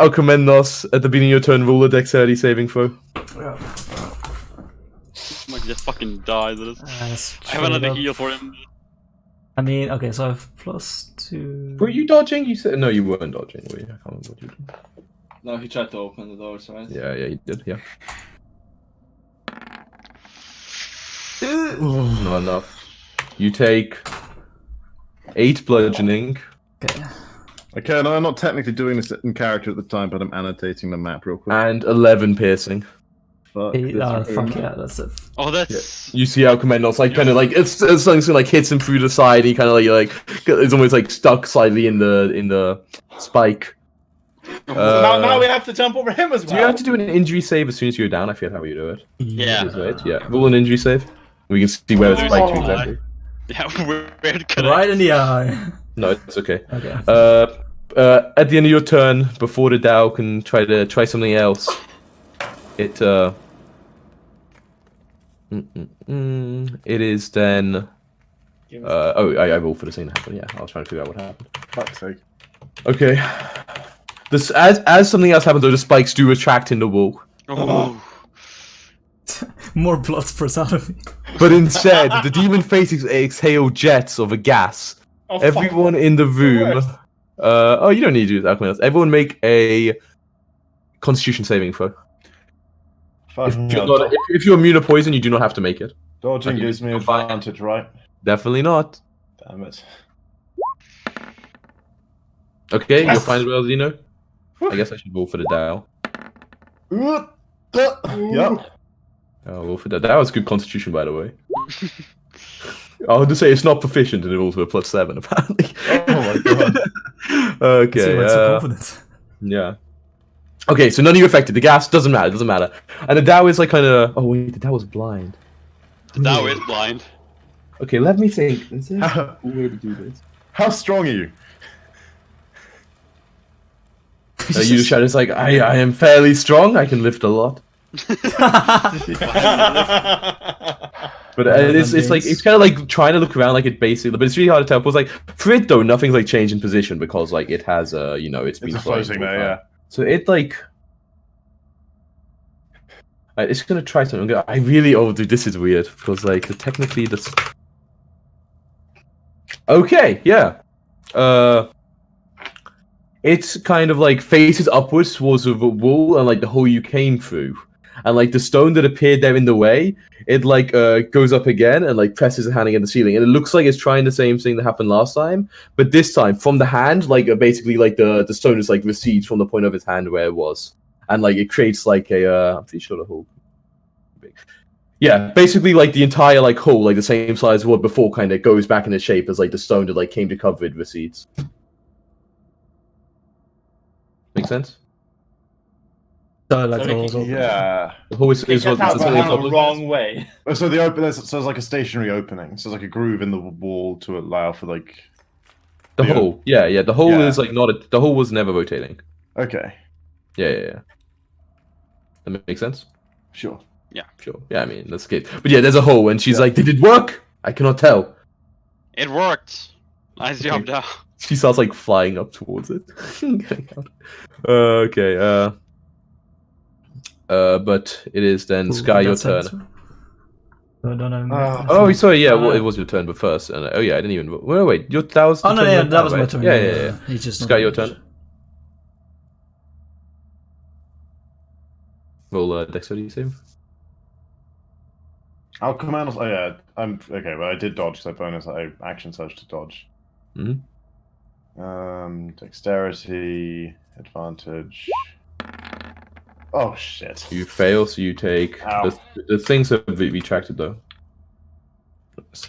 Alcamendos, at the beginning of your turn, roll a dexterity saving throw. Might just fucking die. I Straight have another up. heal for him. I mean, okay, so I have +2. Were you dodging? You said no, you weren't dodging. Were you? I can't remember what you did. No, he tried to open the doors, right? Yeah, you did. Yeah. Not enough. You take 8 bludgeoning. Okay. okay, no, I'm not technically doing this in character at the time, but I'm annotating the map real quick. And 11 piercing. Fuck, Eight, this fuck yeah, that's it. Oh, that's. You see Alcamendos like kind of like it's something like hits him through the side. And he kind of like it's almost like stuck slightly in the spike. Now we have to jump over him as well. Do you have to do an injury save as soon as you're down? I forget how you do it. Yeah. Is it? Yeah. Roll an injury save. We can see where it's spiked to exactly. Yeah, weird connection. Right in the eye. No, it's okay. Okay. At the end of your turn, before the Dow can try something else, it it is then. I rolled for the thing to happen. Yeah, I was trying to figure out what happened. Fuck's sake. Okay. This as something else happens, though, the spikes do retract in the wall. Oh. More blood spurts out of me. But instead, the demon faces exhale jets of a gas. Oh, fuck. Everyone in the room. worst. Oh, you don't need to do that. Everyone make a Constitution saving throw. Fucking If you're, hell, not, if you're immune to poison, you do not have to make it. dodging Okay, gives me you're fine. advantage, right? Definitely not. Damn it. Okay, Yes. you're fine as well, Zeno. I guess I should roll for the dial. Yep. Oh, roll for that. That was good Constitution, by the way. I would just say it's not proficient, and it rolls with a +7 apparently. Oh my god. Okay. See why it's so confident. Yeah. Okay, so none of you affected. The gas doesn't matter. Doesn't matter. And the Dow is like kind of. Oh wait, the Dow was blind. The Dow is blind. Okay, let me think. Is there How, a way to do this? how strong are you? You just shout. It's like I am fairly strong. I can lift a lot. But it's like it's kind of like trying to look around like it basically, but it's really hard to tell. But it's like for it though, nothing's like changed in position because like it has it's been It's floating there, yeah. So it like it's gonna try something. I really dude, this is weird because like technically this. Okay, yeah. It's kind of like faces upwards towards the wall and like the hole you came through. And like the stone that appeared there in the way, it like goes up again and like presses a hand against the ceiling, and it looks like it's trying the same thing that happened last time, but this time from the hand, like basically like the stone is like recedes from the point of his hand where it was, and like it creates like a I'm pretty sure the hole. Yeah, basically like the entire like hole, like the same size as what before, kind of goes back into shape as like the stone that like came to cover it recedes. Make sense? So like the holes open. Yeah. The hole is It what gets out it's the something wrong way. So the open, so there's like a stationary opening. So there's like a groove in the wall to allow for like. the Yeah. hole. Yeah. The hole Yeah. is like not the hole was never rotating. Okay. Yeah. That makes sense. Sure. Sure. Yeah, I mean that's good. But yeah, there's a hole, and she's like, "Did it work? I cannot tell." It worked. Nice job, Dow. She starts like flying up towards it. Getting out. Okay. But it is then Ooh, Sky, your that turn. sounds- No, don't know. Oh, sorry. Yeah, well, it was your turn, but first. And oh yeah, I didn't even. Wait. That was. Oh no, turn yeah, right that was now, my right? turn. Yeah. He's just Sky, your turn. Roll dexterity save. I'll command. Oh yeah, I'm okay. Well, I did dodge, so bonus. I action surge to dodge. Dexterity advantage. Oh shit! You fail, so you take Ow. the things have retracted though. There's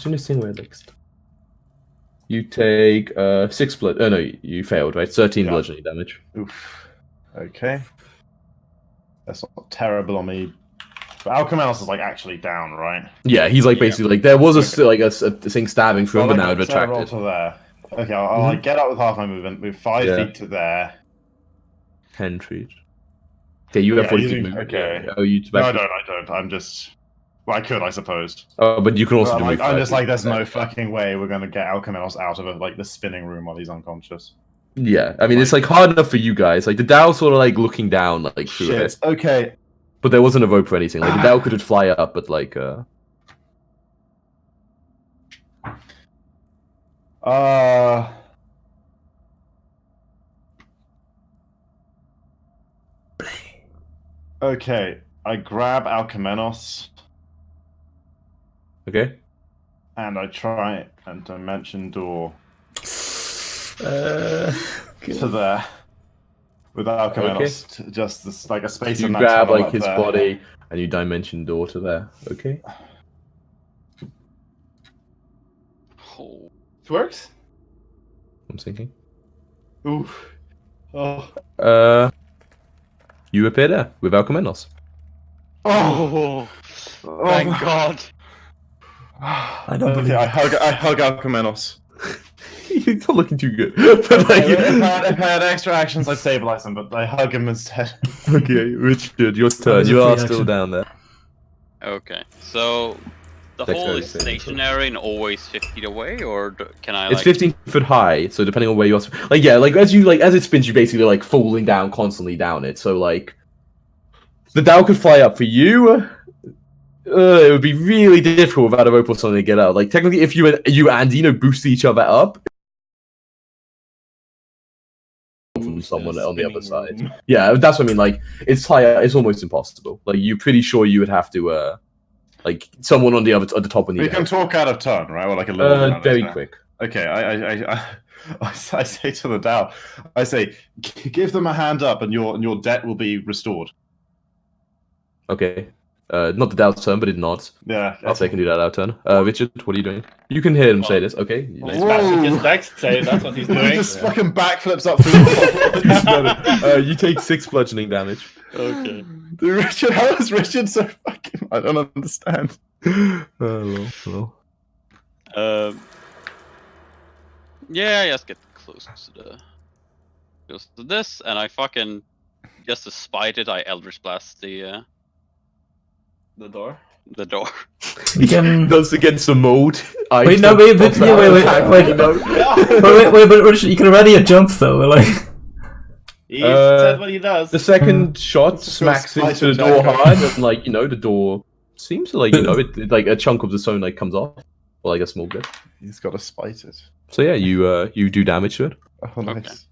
this thing where like you take 6 blood. Oh no, you failed, right? 13 Yeah. bludgeoning damage. Oof. Okay. That's not terrible on me. But Alchemalis is like actually down, right? Yeah, he's like basically like there was a thing stabbing through him, but now it Roll retracted. to there. Okay, I'll like get up with half my movement, move 5 Yeah. feet to there, can treat. Okay, you have Yeah, 40 using- feet movement. okay. Oh, you No, back. I don't. I'm just. Well, I could, I suppose. Oh, but you can also But do I'm, move I'm just 30. like, there's no fucking way we're gonna get Alchemanos out of the spinning room while he's unconscious. Yeah, I mean, it's like hard enough for you guys. Like the Dow sort of like looking down like through it. Shit. Okay. But there wasn't a rope or anything. Like the Dow could fly up, but like Okay. I grab Alchemanos okay. and I try and dimension door Uh, to there. With Alchemanos, just this, like a space You in that grab tunnel like up his there. body and you dimension door to there. Okay. Oh. It works. I'm thinking. Oof. Oh. You appear there with Alchemanos. Oh, thank God. I don't believe Okay, I hug Alchemanos. You're not looking too good. But like, If I had extra actions, I'd stabilize him, but I hug him instead. okay, Richard, your turn. it's a You are free still action. down there. Okay, so the Dexterity hole is saving throw. stationary and always 50 feet away, or can I It's like? 15 foot high, so depending on where you are, like yeah, like as it spins, you basically like falling down constantly down it. So like, the Dow could fly up for you. It would be really difficult without a rope or something to get out. Like technically, if you and Dino boost each other up from someone on the other side. Yeah, that's what I mean. Like it's higher, it's almost impossible. Like you're pretty sure you would have to like someone on the top of the We can talk out of turn, right? Or like a little bit. very quick. Okay, I say to the Dow, I say, give them a hand up, and your debt will be restored. Okay. Not the Dow's turn, but it nods. Yeah, I'll say I can do that out turn. Richard, what are you doing? You can hear him say this. Okay. Smashing his dex save, that's what he's He doing. just fucking backflips up through the wall. You take 6 bludgeoning damage. Okay. Dude, Richard, how is Richard so fucking? I don't understand. Hello. Yeah, I just get close to this, and I fucking just to spite it, I Eldritch Blast the door. door. we can. That's against the mode. Wait, no, wait, but but Richard, you can already a jump though. Like, He said what he does. The second shot smacks Slice into the it door back. hard, and like the door seems to like it like a chunk of the stone like comes off, or like a small bit. He's got to spite it. So yeah, you do damage to it. Oh, nice.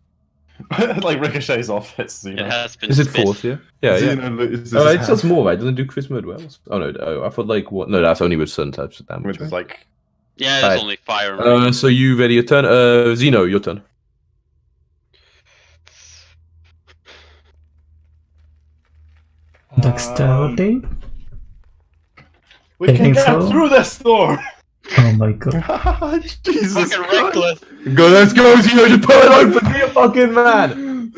Like ricochets off hits It Xeno. has been Is it spit. force? Yeah. Yeah. Xeno loses Oh, his it does hand, more, right? It doesn't do crit mode wells. Oh no, I thought like what? No, that's only with certain types of damage. which is Right? like Yeah, there's Alright. only fire. So you ready your turn? Zeno, your turn. dexterity. We can Saving get throw? through this door. Oh my god. Jesus Fucking Christ. reckless. Go, let's go, Zeno. Just pull it open. Be a fucking man.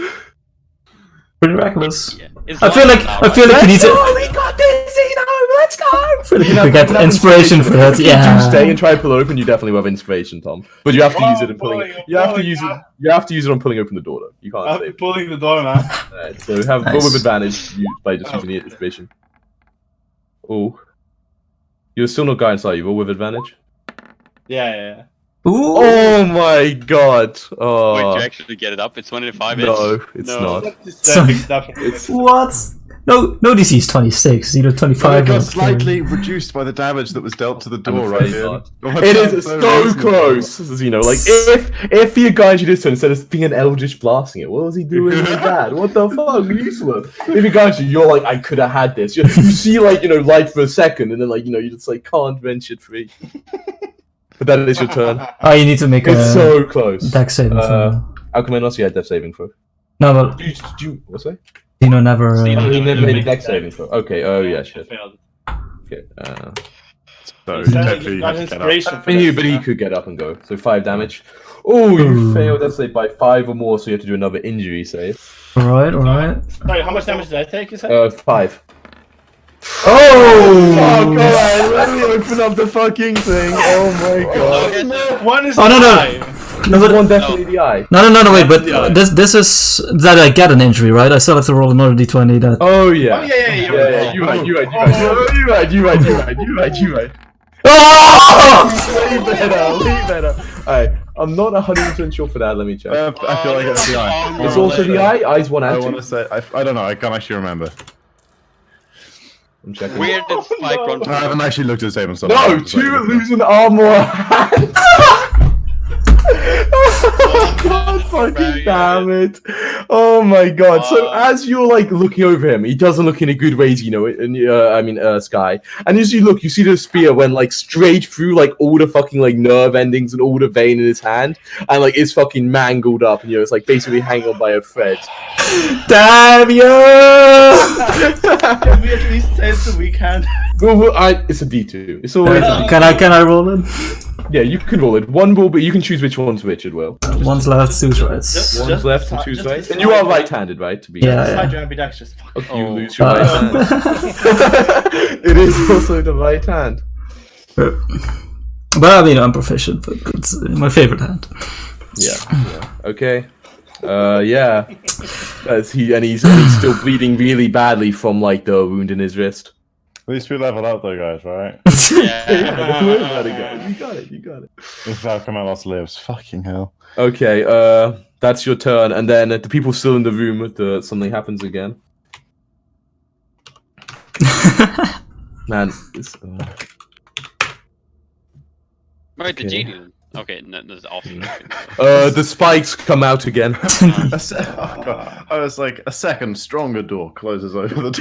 Pretty reckless. Yeah, it's I feel like now, I feel like we need to. We got this, Zeno. Let's go. I feel like we could get inspiration for that. If you do stay Yeah. and try to pull it open, you definitely will have inspiration, Tom. But you have to use it in pulling. boy, You have to boy, use yeah. it. You have to use it on pulling open the door, though. You can't I'm save. pulling the door, man. Alright, so have roll Nice. with advantage by just using the inspiration. Oh, you're still not guy inside. You roll with advantage. Yeah. Ooh. Oh my god! Wait, Oh you actually get it up? It's 25 no, it's No. not. Sorry. It's What? No, DC is 26. You know, 25. It got or- slightly reduced by the damage that was dealt to the door, I'm right? afraid Ian? not. Oh, It that's is so reasonable. close. You know, like if your guy into this turn instead of being an eldritch blasting it, what was he doing with that? What the fuck? Useless. If your guy into you're like, I could have had this. You see, like light for a second, and then like you just like can't wrench it free. But that is your turn. Oh, you need to make It's a so close. dex saving throw. Alchemanos, you had death saving throw. No, but What's that? Dino never. Dino You never Yeah. made a dex saving throw. Okay. Oh yeah, shit. Failed. Okay. So, He said technically, he you got have to get up. inspiration for But he this. could get up and go. So 5 damage. Oh, you Ooh. failed. Let's say by 5 or more, so you have to do another injury save. Alright. Sorry, how much damage did I take, you said? 5. Oh! Fuck! Alright, let me open up the fucking thing. Oh my god. Okay, so One is Oh, no. five. No, but one definitely the eye. No, wait, but Yeah. this is that I get an injury, right? I still have to roll another d20. That. Oh yeah. Oh yeah, You right. Oh! Way better. Alright, I'm not 100% sure for that. Let me check. I feel like it's the eye. It's also the eye. Eyes one I and want two. to say I don't know. I can't actually remember. I'm checking. Where did Spike run I from? haven't actually looked at the table. So No, two losing armor. God fucking damn it! Oh my god! So as you're like looking over him, he doesn't look in a good way, you know. And Sky. And as you look, you see the spear went like straight through like all the fucking like nerve endings and all the vein in his hand, and like it's fucking mangled up, and it's like basically hanging on by a thread. Damn you! Can we at least say it's a weak hand? It's a D2. It's always a D2. Can I roll it? Yeah, you can roll it. One roll, but you can choose which one's which as well. One's left, two's right. One's left and two's right. And you are right-handed, right? To be Yeah, honest. yeah. Side your ambidextrous. Fuck. Okay, you Oh. lose your right hand. It is also the right hand. But I mean, I'm proficient, but it's my favorite hand. Yeah. Okay. Yeah. He's still bleeding really badly from like the wound in his wrist. At least we level up though, guys, right? Yeah. You got it. If Alchemalos lives, fucking hell. Okay, that's your turn, and then the people still in the room, something happens again. Man, it's... Right, the Okay. genie. Then. Okay, no, there's awesome. The spikes come out again. Oh, God. I was like, a second stronger door closes over the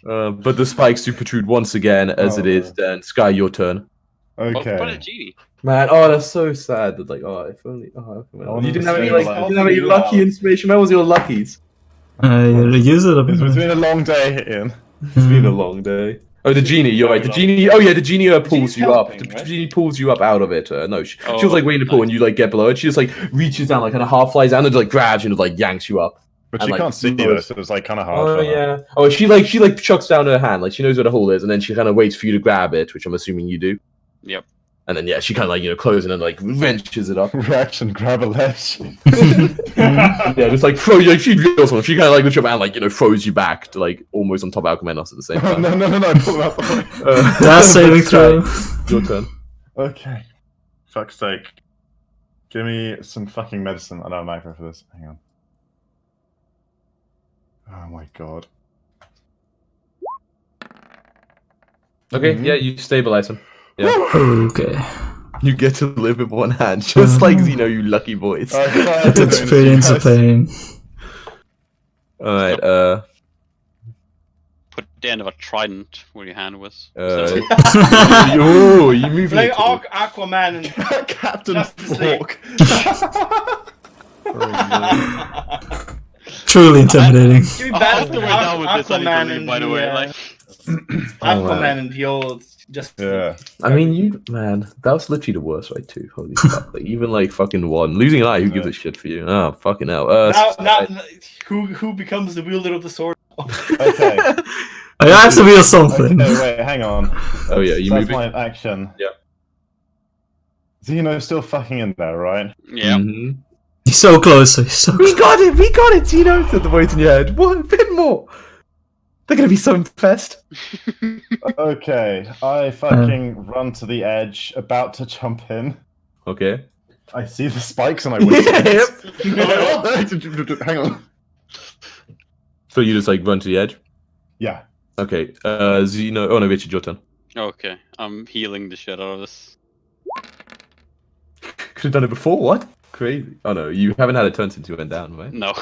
door. But the spikes do protrude once again, as it is. Then Sky, your turn. But a Okay. genie. Man, oh, that's so sad. That like, oh, if only. Oh, wanna you didn't have any stay like, alive. you didn't have any lucky information. Where was your luckies? Use it. It's been a long day, Ian. It's been a long day. Oh, the genie. You're right. The genie. Oh yeah, the genie pulls genie's you up. helping, The right? genie pulls you up out of it. No, she was Oh, like waiting to pull, nice. and you like get below it. She just like reaches down, like kind of half flies down, and just, like grabs you and like yanks you up. But And, she like, can't see lowers- though, so it's like kind of hard. Oh for her. yeah. Oh, she chucks down her hand, like she knows where the hole is, and then she kind of waits for you to grab it, which I'm assuming you do. Yep. And then yeah, she kind of like closes and then like wrenches it up. Reaction, grab a ledge. Yeah, just like throw you. Like, she feels one. She kind of like lifts your hand, like throws you back to like almost on top of Alchemanos at the same time. no, pull out the point. That's saving throw. Your turn. Okay. Fuck's sake. Give me some fucking medicine. I don't have macro for this. Hang on. Oh my god. Okay, yeah, you stabilize him. Yeah, Okay. you get to live with one hand, just like Xeno, you lucky boys. That experience of pain. All right, Put the end of a trident where your hand was. you move Like it. Aquaman and Captain Justice League. Fork. Truly intimidating. Give me Oh, bad the way down with this, I need to Aquaman leave, and by the way. Like, Aquaman and the old Justice League. Yeah. I mean, man, that was literally the worst, right? Too. Holy fuck! Like, even like fucking one losing an eye, who gives a shit for you? Oh, fucking hell. Now, who becomes the wielder of the sword? Okay. I have to feel something. Okay, wait, hang on. Oh yeah, you That's move my it. action. Yeah. Xeno's still fucking in there, right? yeah. Mhm. He's so close. He's so We got it, Zeno! Said the voice in your head. What? A bit more. They're gonna be so impressed. Okay, I fucking run to the edge, about to jump in. Okay. I see the spikes and I whistle. Hang on. So you just like run to the edge. Yeah. Okay. Zeno. Oh no, Richard, your turn. Okay, I'm healing the shit out of this. Could have done it before. What? Crazy. Oh no, you haven't had a turn since you went down, right? No.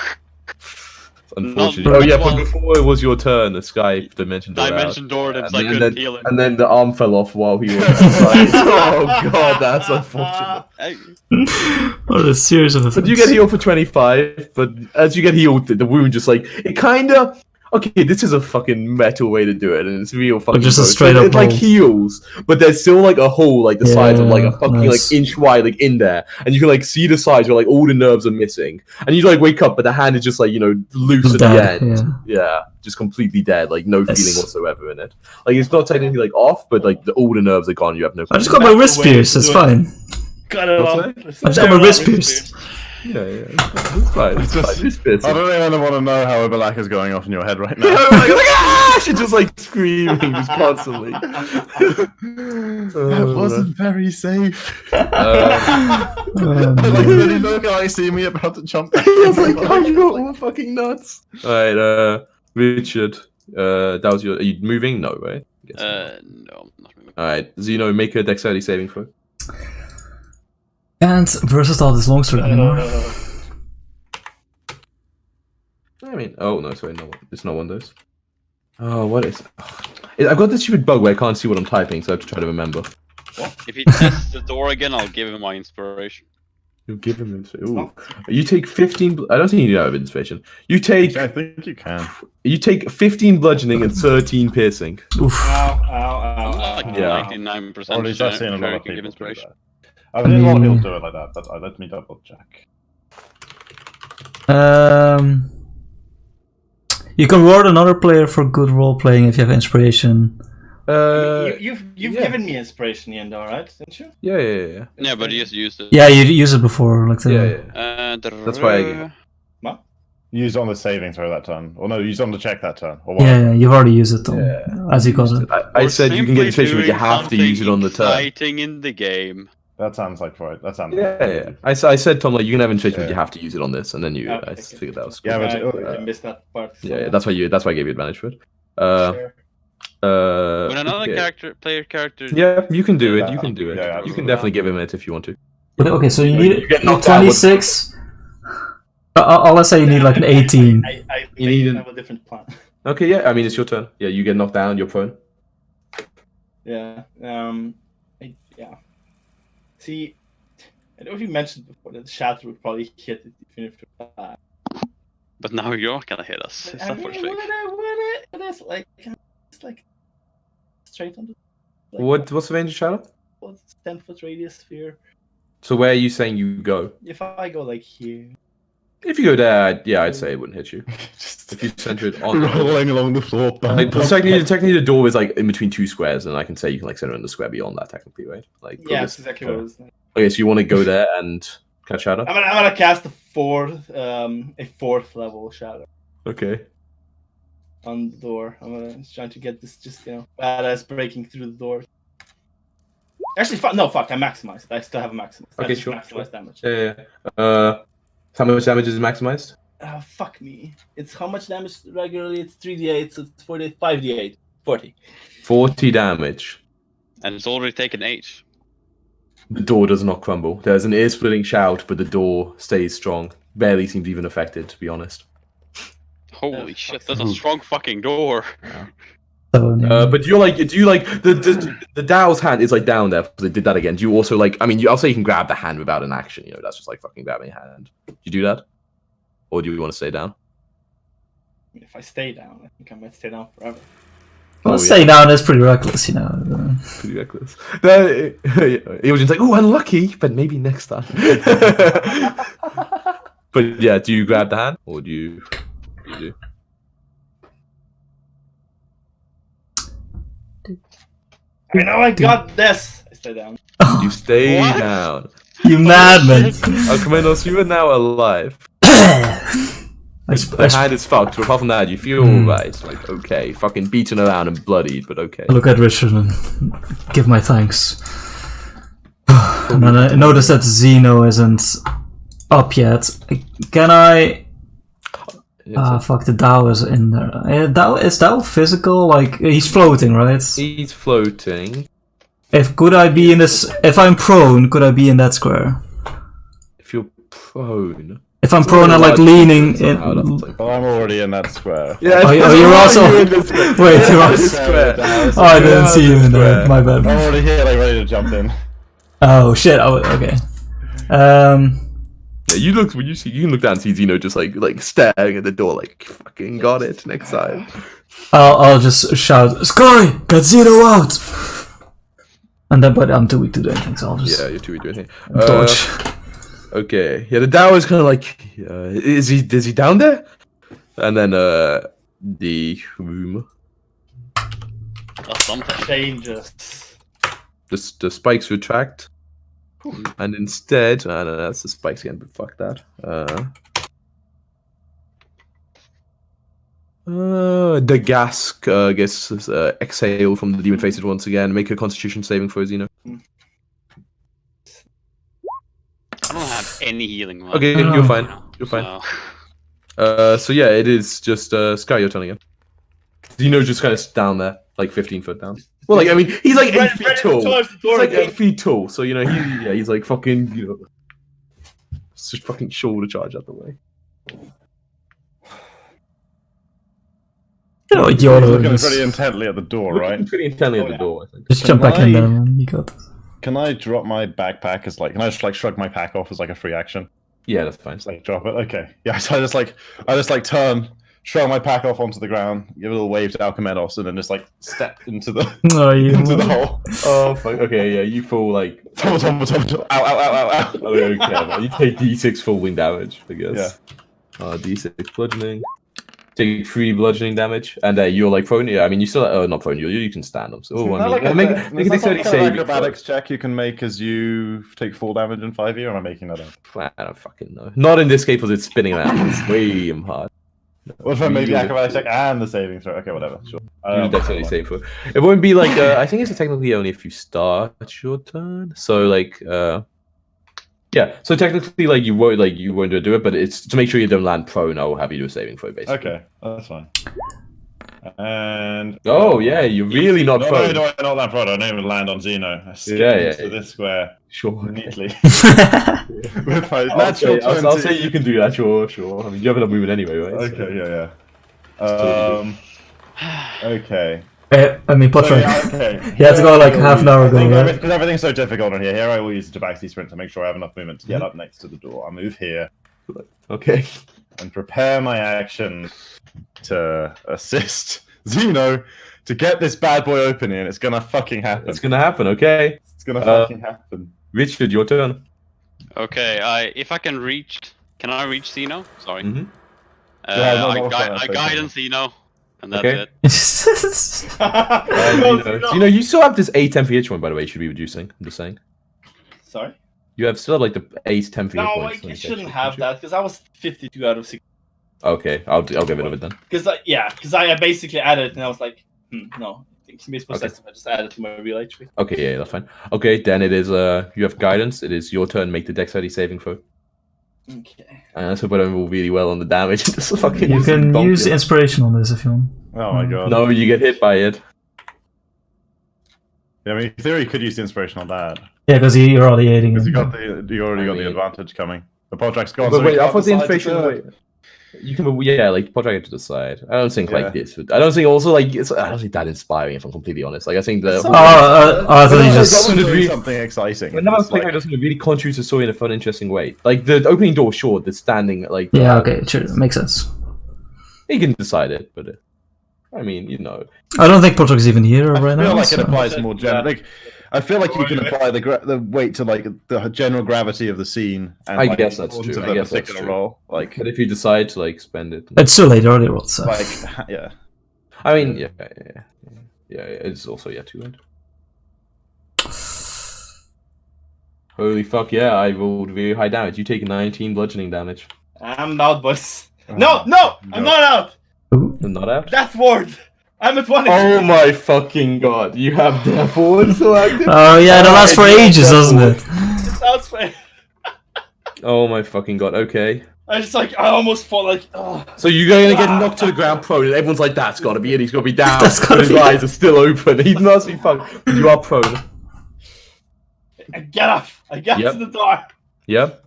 Unfortunately. No, Oh yeah, well- but before it was your turn. The sky dimension door. Dimension door, and it's And like then- couldn't heal it. And then the arm fell off while he was outside. Oh god, that's unfortunate. What a series of events. But you get healed for 25, but as you get healed, the wound just like, it kinda... Okay, this is a fucking metal way to do it, and it's real fucking... just a gross. straight So up it like hole. heals, but there's still like a hole, like the size of like a Yeah, fucking nice. like inch wide, like in there, and you can like see the sides where like all the nerves are missing, and you like wake up, but the hand is just like, you know, loose at the Dead, end. Yeah, just completely dead, like no Yes. feeling whatsoever in it. Like it's not technically like off, but like all the nerves are gone. You have no. I just got my wrist pierced. It's fine. Cut it What's off. that? I just got my wrist pierced. Yeah, it's fine. It's fine. It's I don't even want to know how Obalak is going off in your head right now. She's just like screaming just constantly. That wasn't very safe. Um, Like, then you look like see me about to jump back. It's like, oh, you got all fucking nuts. Alright, Richard, that was your. Are you moving? No, right? No, I'm not moving. Alright, Zeno, make a dexterity saving throw. And versus all this longsword anymore. I mean, oh no, sorry, no, it's not one of those. Oh, what is? I've got this stupid bug where I can't see what I'm typing, so I have to try to remember. If he tests the door again, I'll give him my inspiration. You give him inspiration. Ooh. You take 15. I don't think you do have inspiration. You take. I think you can. You take 15 bludgeoning and 13 piercing. Oof. Ow, ow, I'm ow, like ow. Yeah. 99% Or at least I've seen a sure lot I of can give people do inspiration. that. I've seen a lot of people do it like that, but let me double check. You can reward another player for good role playing if you have inspiration. You've yeah. given me inspiration, Ian, though, right? Didn't you? Yeah. Yeah, but he just used it. Yeah, you used it before, like the. Yeah. That's why I give it. Use on the saving throw that turn. Or no, use on the check that turn. Or what? Yeah, you've already used it though, Yeah. as you got it. I said you can get inspiration, but you have to use it on the turn. Exciting in the game. That sounds like right. That sounds Yeah. I said, Tom, like you can have inspiration, but you have to use it on this, and then you. Okay, I okay. figured that was. Yeah, Cool. but I missed that part. Yeah, that's why I gave you advantage for it. Sure. When another okay. player character. Yeah, you can do it. Yeah, You can do it. yeah, You can definitely give him it if you want to. Okay, so you need You get knocked out, 26. Let's say you need like an 18. I You need have a different plan. Okay, yeah. I mean, it's your turn. Yeah, you get knocked down. You're prone. Yeah. Yeah. See, I know you mentioned before that the shatter would probably hit it even if you're bad. But now you're gonna hit us. Is that for sake? It is like it's like straight on the. Like, What's the range of shadow? what's 10-foot radius sphere? So where are you saying you go? If I go like here. If you go there, I'd say it wouldn't hit you. just If you center it on. rolling along the floor. Like, technically, the door is like in between two squares, and I can say you can like center in the square beyond that, technically, right? Like, Yeah, that's exactly what it was. Okay, so you want to go there and catch shadow? I'm gonna cast a fourth level shadow Okay. on the door. I'm trying to get this badass breaking through the door. Actually, fuck, I maximized. I still have a maximized. Okay, That's sure. maximized damage. Yeah. How much damage is maximized? Fuck me. It's how much damage regularly? It's 3d8, so it's 5d8. 40. 40 damage. And it's already taken 8. The door does not crumble. There's an ear-splitting shout, but the door stays strong. Barely seems even affected, to be honest. Holy shit, that's a strong fucking door. So, But do you like the Dow's hand is like down there because they did that again. Do you also like? I mean, I'll say you can grab the hand without an action. You know, that's just like fucking grabbing a hand. Do you do that, or do you want to stay down? If I stay down, I think I might stay down forever. let's say down is pretty reckless, you know. Pretty reckless. Imogen's like, oh, unlucky, but maybe next time. But yeah, do you grab the hand, or do you? I know I got this! I stay down. You stay What? down. You madman! Alcamenos, you are now alive. The hand is fucked, but apart from that, you feel alright. Like, okay, fucking beaten around and bloodied, but okay. I look at Richard and give my thanks. And then I notice that Zeno isn't up yet. Can I... fuck, the Dao is in there. Is Dao physical? Like, he's floating, right? He's floating. If I'm prone, could I be in that square? If you're prone. If I'm prone and like leaning in... Well, I'm already in that square. Yeah, Oh, you're also... Wait, you're also... square. Oh, I didn't see you in there. My bad. I'm already here, like ready to jump in. Oh, shit. Oh, okay. Yeah, you can look down and see Zeno just like staring at the door, like fucking got it next time. I'll just shout, Sky, get Zeno out! And then, but I'm too weak to do anything, so I'll just Yeah, you're too weak to do anything. dodge. Okay, yeah, the Dao is kind of like, is he down there? And then the room, That's something changes. the spikes retract. And instead, I don't know, that's the spikes again, but fuck that. The gas gets exhale from the demon faces once again. Make a Constitution saving throw, Xeno. I don't have any healing left. Okay, you're fine. You're fine. So yeah, it is just Sky, your turn again. Xeno's just kind of down there, like 15 foot down. Well, like I mean, he's like 8 feet tall. He's like 8 feet tall, so you know he's like fucking it's just fucking shoulder charge out the way. He's looking pretty intently at the door, right? Pretty intently at the door, I think. Just jump back in there, and you got this. Can I drop my backpack as like? Can I just like shrug my pack off as like a free action? Yeah, that's fine. Just like drop it. Okay. Yeah. So I just like turn, shrug my pack off onto the ground, give a little wave to Alchemedos, and then just like step into the into the hole. Oh fuck. Okay, yeah, you fall like Ow! I don't care, man. You take D6 falling damage, I guess. Yeah. D6 bludgeoning. Take 3 bludgeoning damage, and you're like prone. Yeah, I mean you still not prone. You can stand them. So make a dexterity save. Acrobatics check you can make as you take full damage in 5e, or am I making that up? I don't fucking know. Not in this case because it's spinning around. It's way hard. What if I make the acrobatics check and the saving throw? Okay, whatever. Sure. Dexterity save for. It won't be like. I think it's technically only if you start your turn. So like. Yeah, so technically, like you won't do it, but it's to make sure you don't land prone. I will have you do a saving throw, basically. Okay, that's fine. And yeah, you're really not prone. No, not land prone. I don't even land on Xeno. I skip into this square neatly. With my natural 20. I'll say you can do that. Sure. I mean, you have enough movement anyway, right? Okay, yeah. Okay. I mean, Potter. Okay. He had to go like half an hour ago, right? Because everything's so difficult on here. Here I will use the tabaxi sprint to make sure I have enough movement to get up next to the door. I'll move here. Okay. And prepare my action to assist Xeno to get this bad boy open here. It's gonna fucking happen. It's gonna happen, okay? It's gonna fucking happen. Richard, your turn. Okay, if I can reach... Can I reach Xeno? Sorry. Mm-hmm. I guidance Xeno. And that's it. You still have this 8 10 PH one, by the way, you should be reducing. I'm just saying. Sorry? You have still like the 8 10 PH points. No, I shouldn't have that, because I was 52 out of 60. Okay, I'll get rid of it then. Because I basically added it, and I was like, no. It's possessive. I just added to my real HP. Okay, yeah, that's fine. Okay, then it is, you have guidance. It is your turn. Make the dexterity saving throw. Okay. And let's hope I don't roll really well on the damage. You can use inspiration on this if you want. Oh my god. No, you get hit by it. Yeah, I mean, in theory, you could use the inspiration on that. Yeah, because you're already aiding him. You already got the advantage coming. The Podrak's gone. But so wait, I thought the inspiration. Wait. You can, like Podrak to the side. I don't think like this. I don't think also like I don't think that inspiring. If I'm completely honest, like I think the. I thought you just something exciting. But now Podrak doesn't really contribute to the story in a fun, interesting way. Like the opening door, sure, the standing like. Yeah. Okay. Sure. Makes sense. He can decide it, but I mean, I don't think Podrak's even here right now. I feel like it applies more generally. I feel like you can apply the weight to like the general gravity of the scene. And, I guess that's true. I guess that's true. Role. Like, but if you decide to like spend it, it's too late already. Rolled, so. Like, yeah. I mean, yeah. It's also too late. Holy fuck! Yeah, I rolled very high damage. You take 19 bludgeoning damage. I'm out, boys. No, I'm not out. You're not out. Death ward. I'm at 1. Oh my fucking god! You have Death ward so active. Oh yeah, that lasts for ages, doesn't it? It sounds fine. Oh my fucking god! Okay. I almost fall like. Oh. So you're gonna get knocked to the ground prone, and everyone's like, "That's gotta be it. He's gotta be down." That's gotta his eyes are still open. He's not being fucked. But you are prone. I get up. I get to the door. Yep.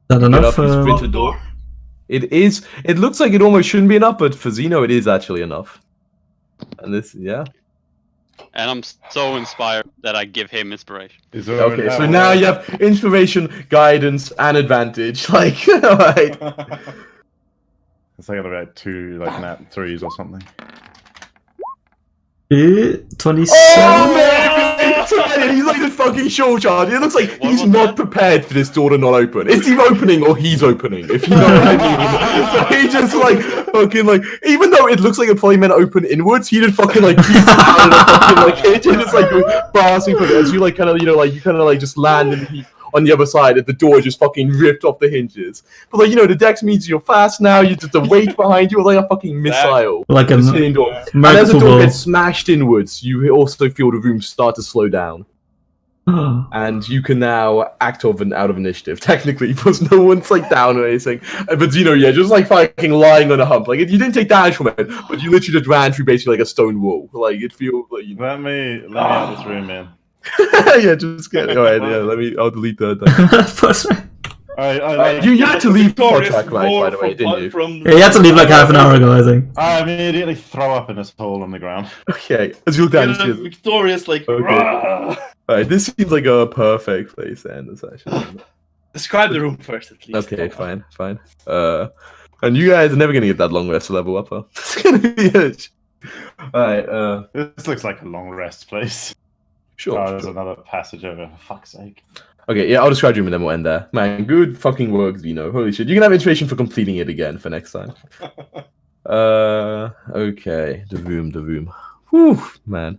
Not enough. Sprint to the door. It is. It looks like it almost shouldn't be enough, but for Xeno, it is actually enough. And this, yeah. And I'm so inspired that I give him inspiration. Okay, so now you have inspiration, guidance, and advantage. Like, alright. It's like about 2 like nat 3s or something. 27. Oh man! He's like this fucking show charge. It looks like he's not prepared for this door to not open. It's either opening or he's opening, if you know what I mean. So he just like fucking like, even though it looks like it probably meant to open inwards, he just fucking like keeps out of the fucking like cage and just like blasting for it as you like kind of like just land and he on the other side, and the door just fucking ripped off the hinges. But like, you know, the dex means you're fast now. You just the weight behind you like a fucking missile. Like a Just hitting door. And American as the door football. gets smashed inwards, you also feel the room start to slow down. And you can now act out of initiative, technically, because no one's like down or anything. But you know, yeah, just like fucking lying on a hump. Like you didn't take damage from it, but you literally just ran through basically like a stone wall. Like it feels like you know. Let me out of this room, man. Yeah, just get alright, yeah, I'll delete that. You had to leave contract, right, by the way, didn't you? Yeah, you had to leave like half an hour ago, I think. I immediately throw up in this hole on the ground. Okay, as you look down, you see it. Victorious, like. Okay. Alright, this seems like a perfect place to end the session. Describe the room first, at least. Okay, fine. And you guys are never gonna get that long rest level up, huh? It's gonna be huge. Alright, This looks like a long rest place. sure. Oh, there's another passage over, for fuck's sake. Okay, yeah, I'll describe the room and then we'll end there. Man, good fucking work, Zeno. Holy shit. You can have inspiration for completing it again for next time. Okay. The room. Whew, man.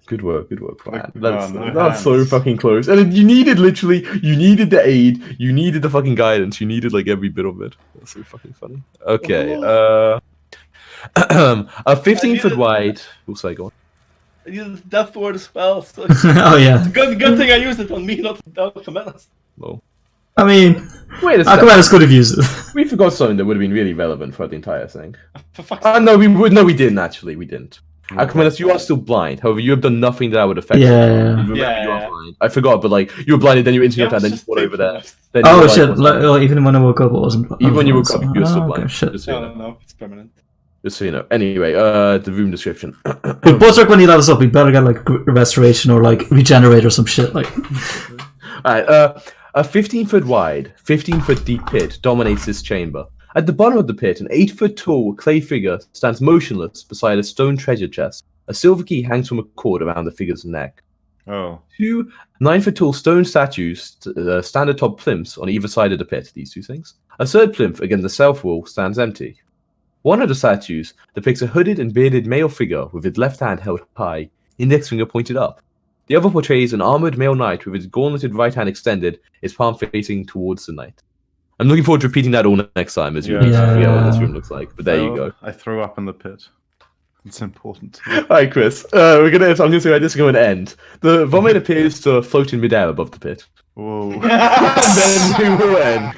Good work, man. That's so fucking close. And you needed the aid, you needed the fucking guidance, you needed like every bit of it. That's so fucking funny. Okay, a 15-foot wide... Oh, sorry, go on. I used death word spell. So Oh yeah. good thing I used it on me, not on Alchemist. No. I mean, Wait a second. Alchemist could have used it. We forgot something that would have been really relevant for the entire thing. For fuck's sake. No, we didn't actually. We didn't. Alchemist, you are still blind. However, you have done nothing that would affect you. Yeah. Remember, you are blind. I forgot, but like you were blinded, then you instantly attacked, then you fought over there. Then you Oh were shit! blind. Like, even when I woke up, it wasn't. Even when you woke up, you were still blind. Okay, shit. Just so you know. No, it's permanent. Just so you know. Anyway, the room description. But Botzerk, when he let us up, we better get like restoration or like regenerate or some shit. Like, Alright, a 15-foot wide, 15-foot deep pit dominates this chamber. At the bottom of the pit, an 8-foot tall clay figure stands motionless beside a stone treasure chest. A silver key hangs from a cord around the figure's neck. Oh. 2 9-foot tall stone statues stand atop plinths on either side of the pit, these two things. A third plinth against the south wall stands empty. One of the statues depicts a hooded and bearded male figure with his left hand held high, index finger pointed up. The other portrays an armored male knight with his gauntleted right hand extended, his palm facing towards the knight. I'm looking forward to repeating that all next time as you forget what this room looks like, but there you go. I threw up in the pit. It's important. Alright, Chris. I'm gonna say this is going to end. The vomit appears to float in midair above the pit. Whoa. And then we will end.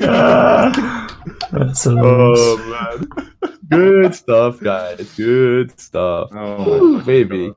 that's a Oh man. Good stuff, guys. Good stuff. Oh, Baby.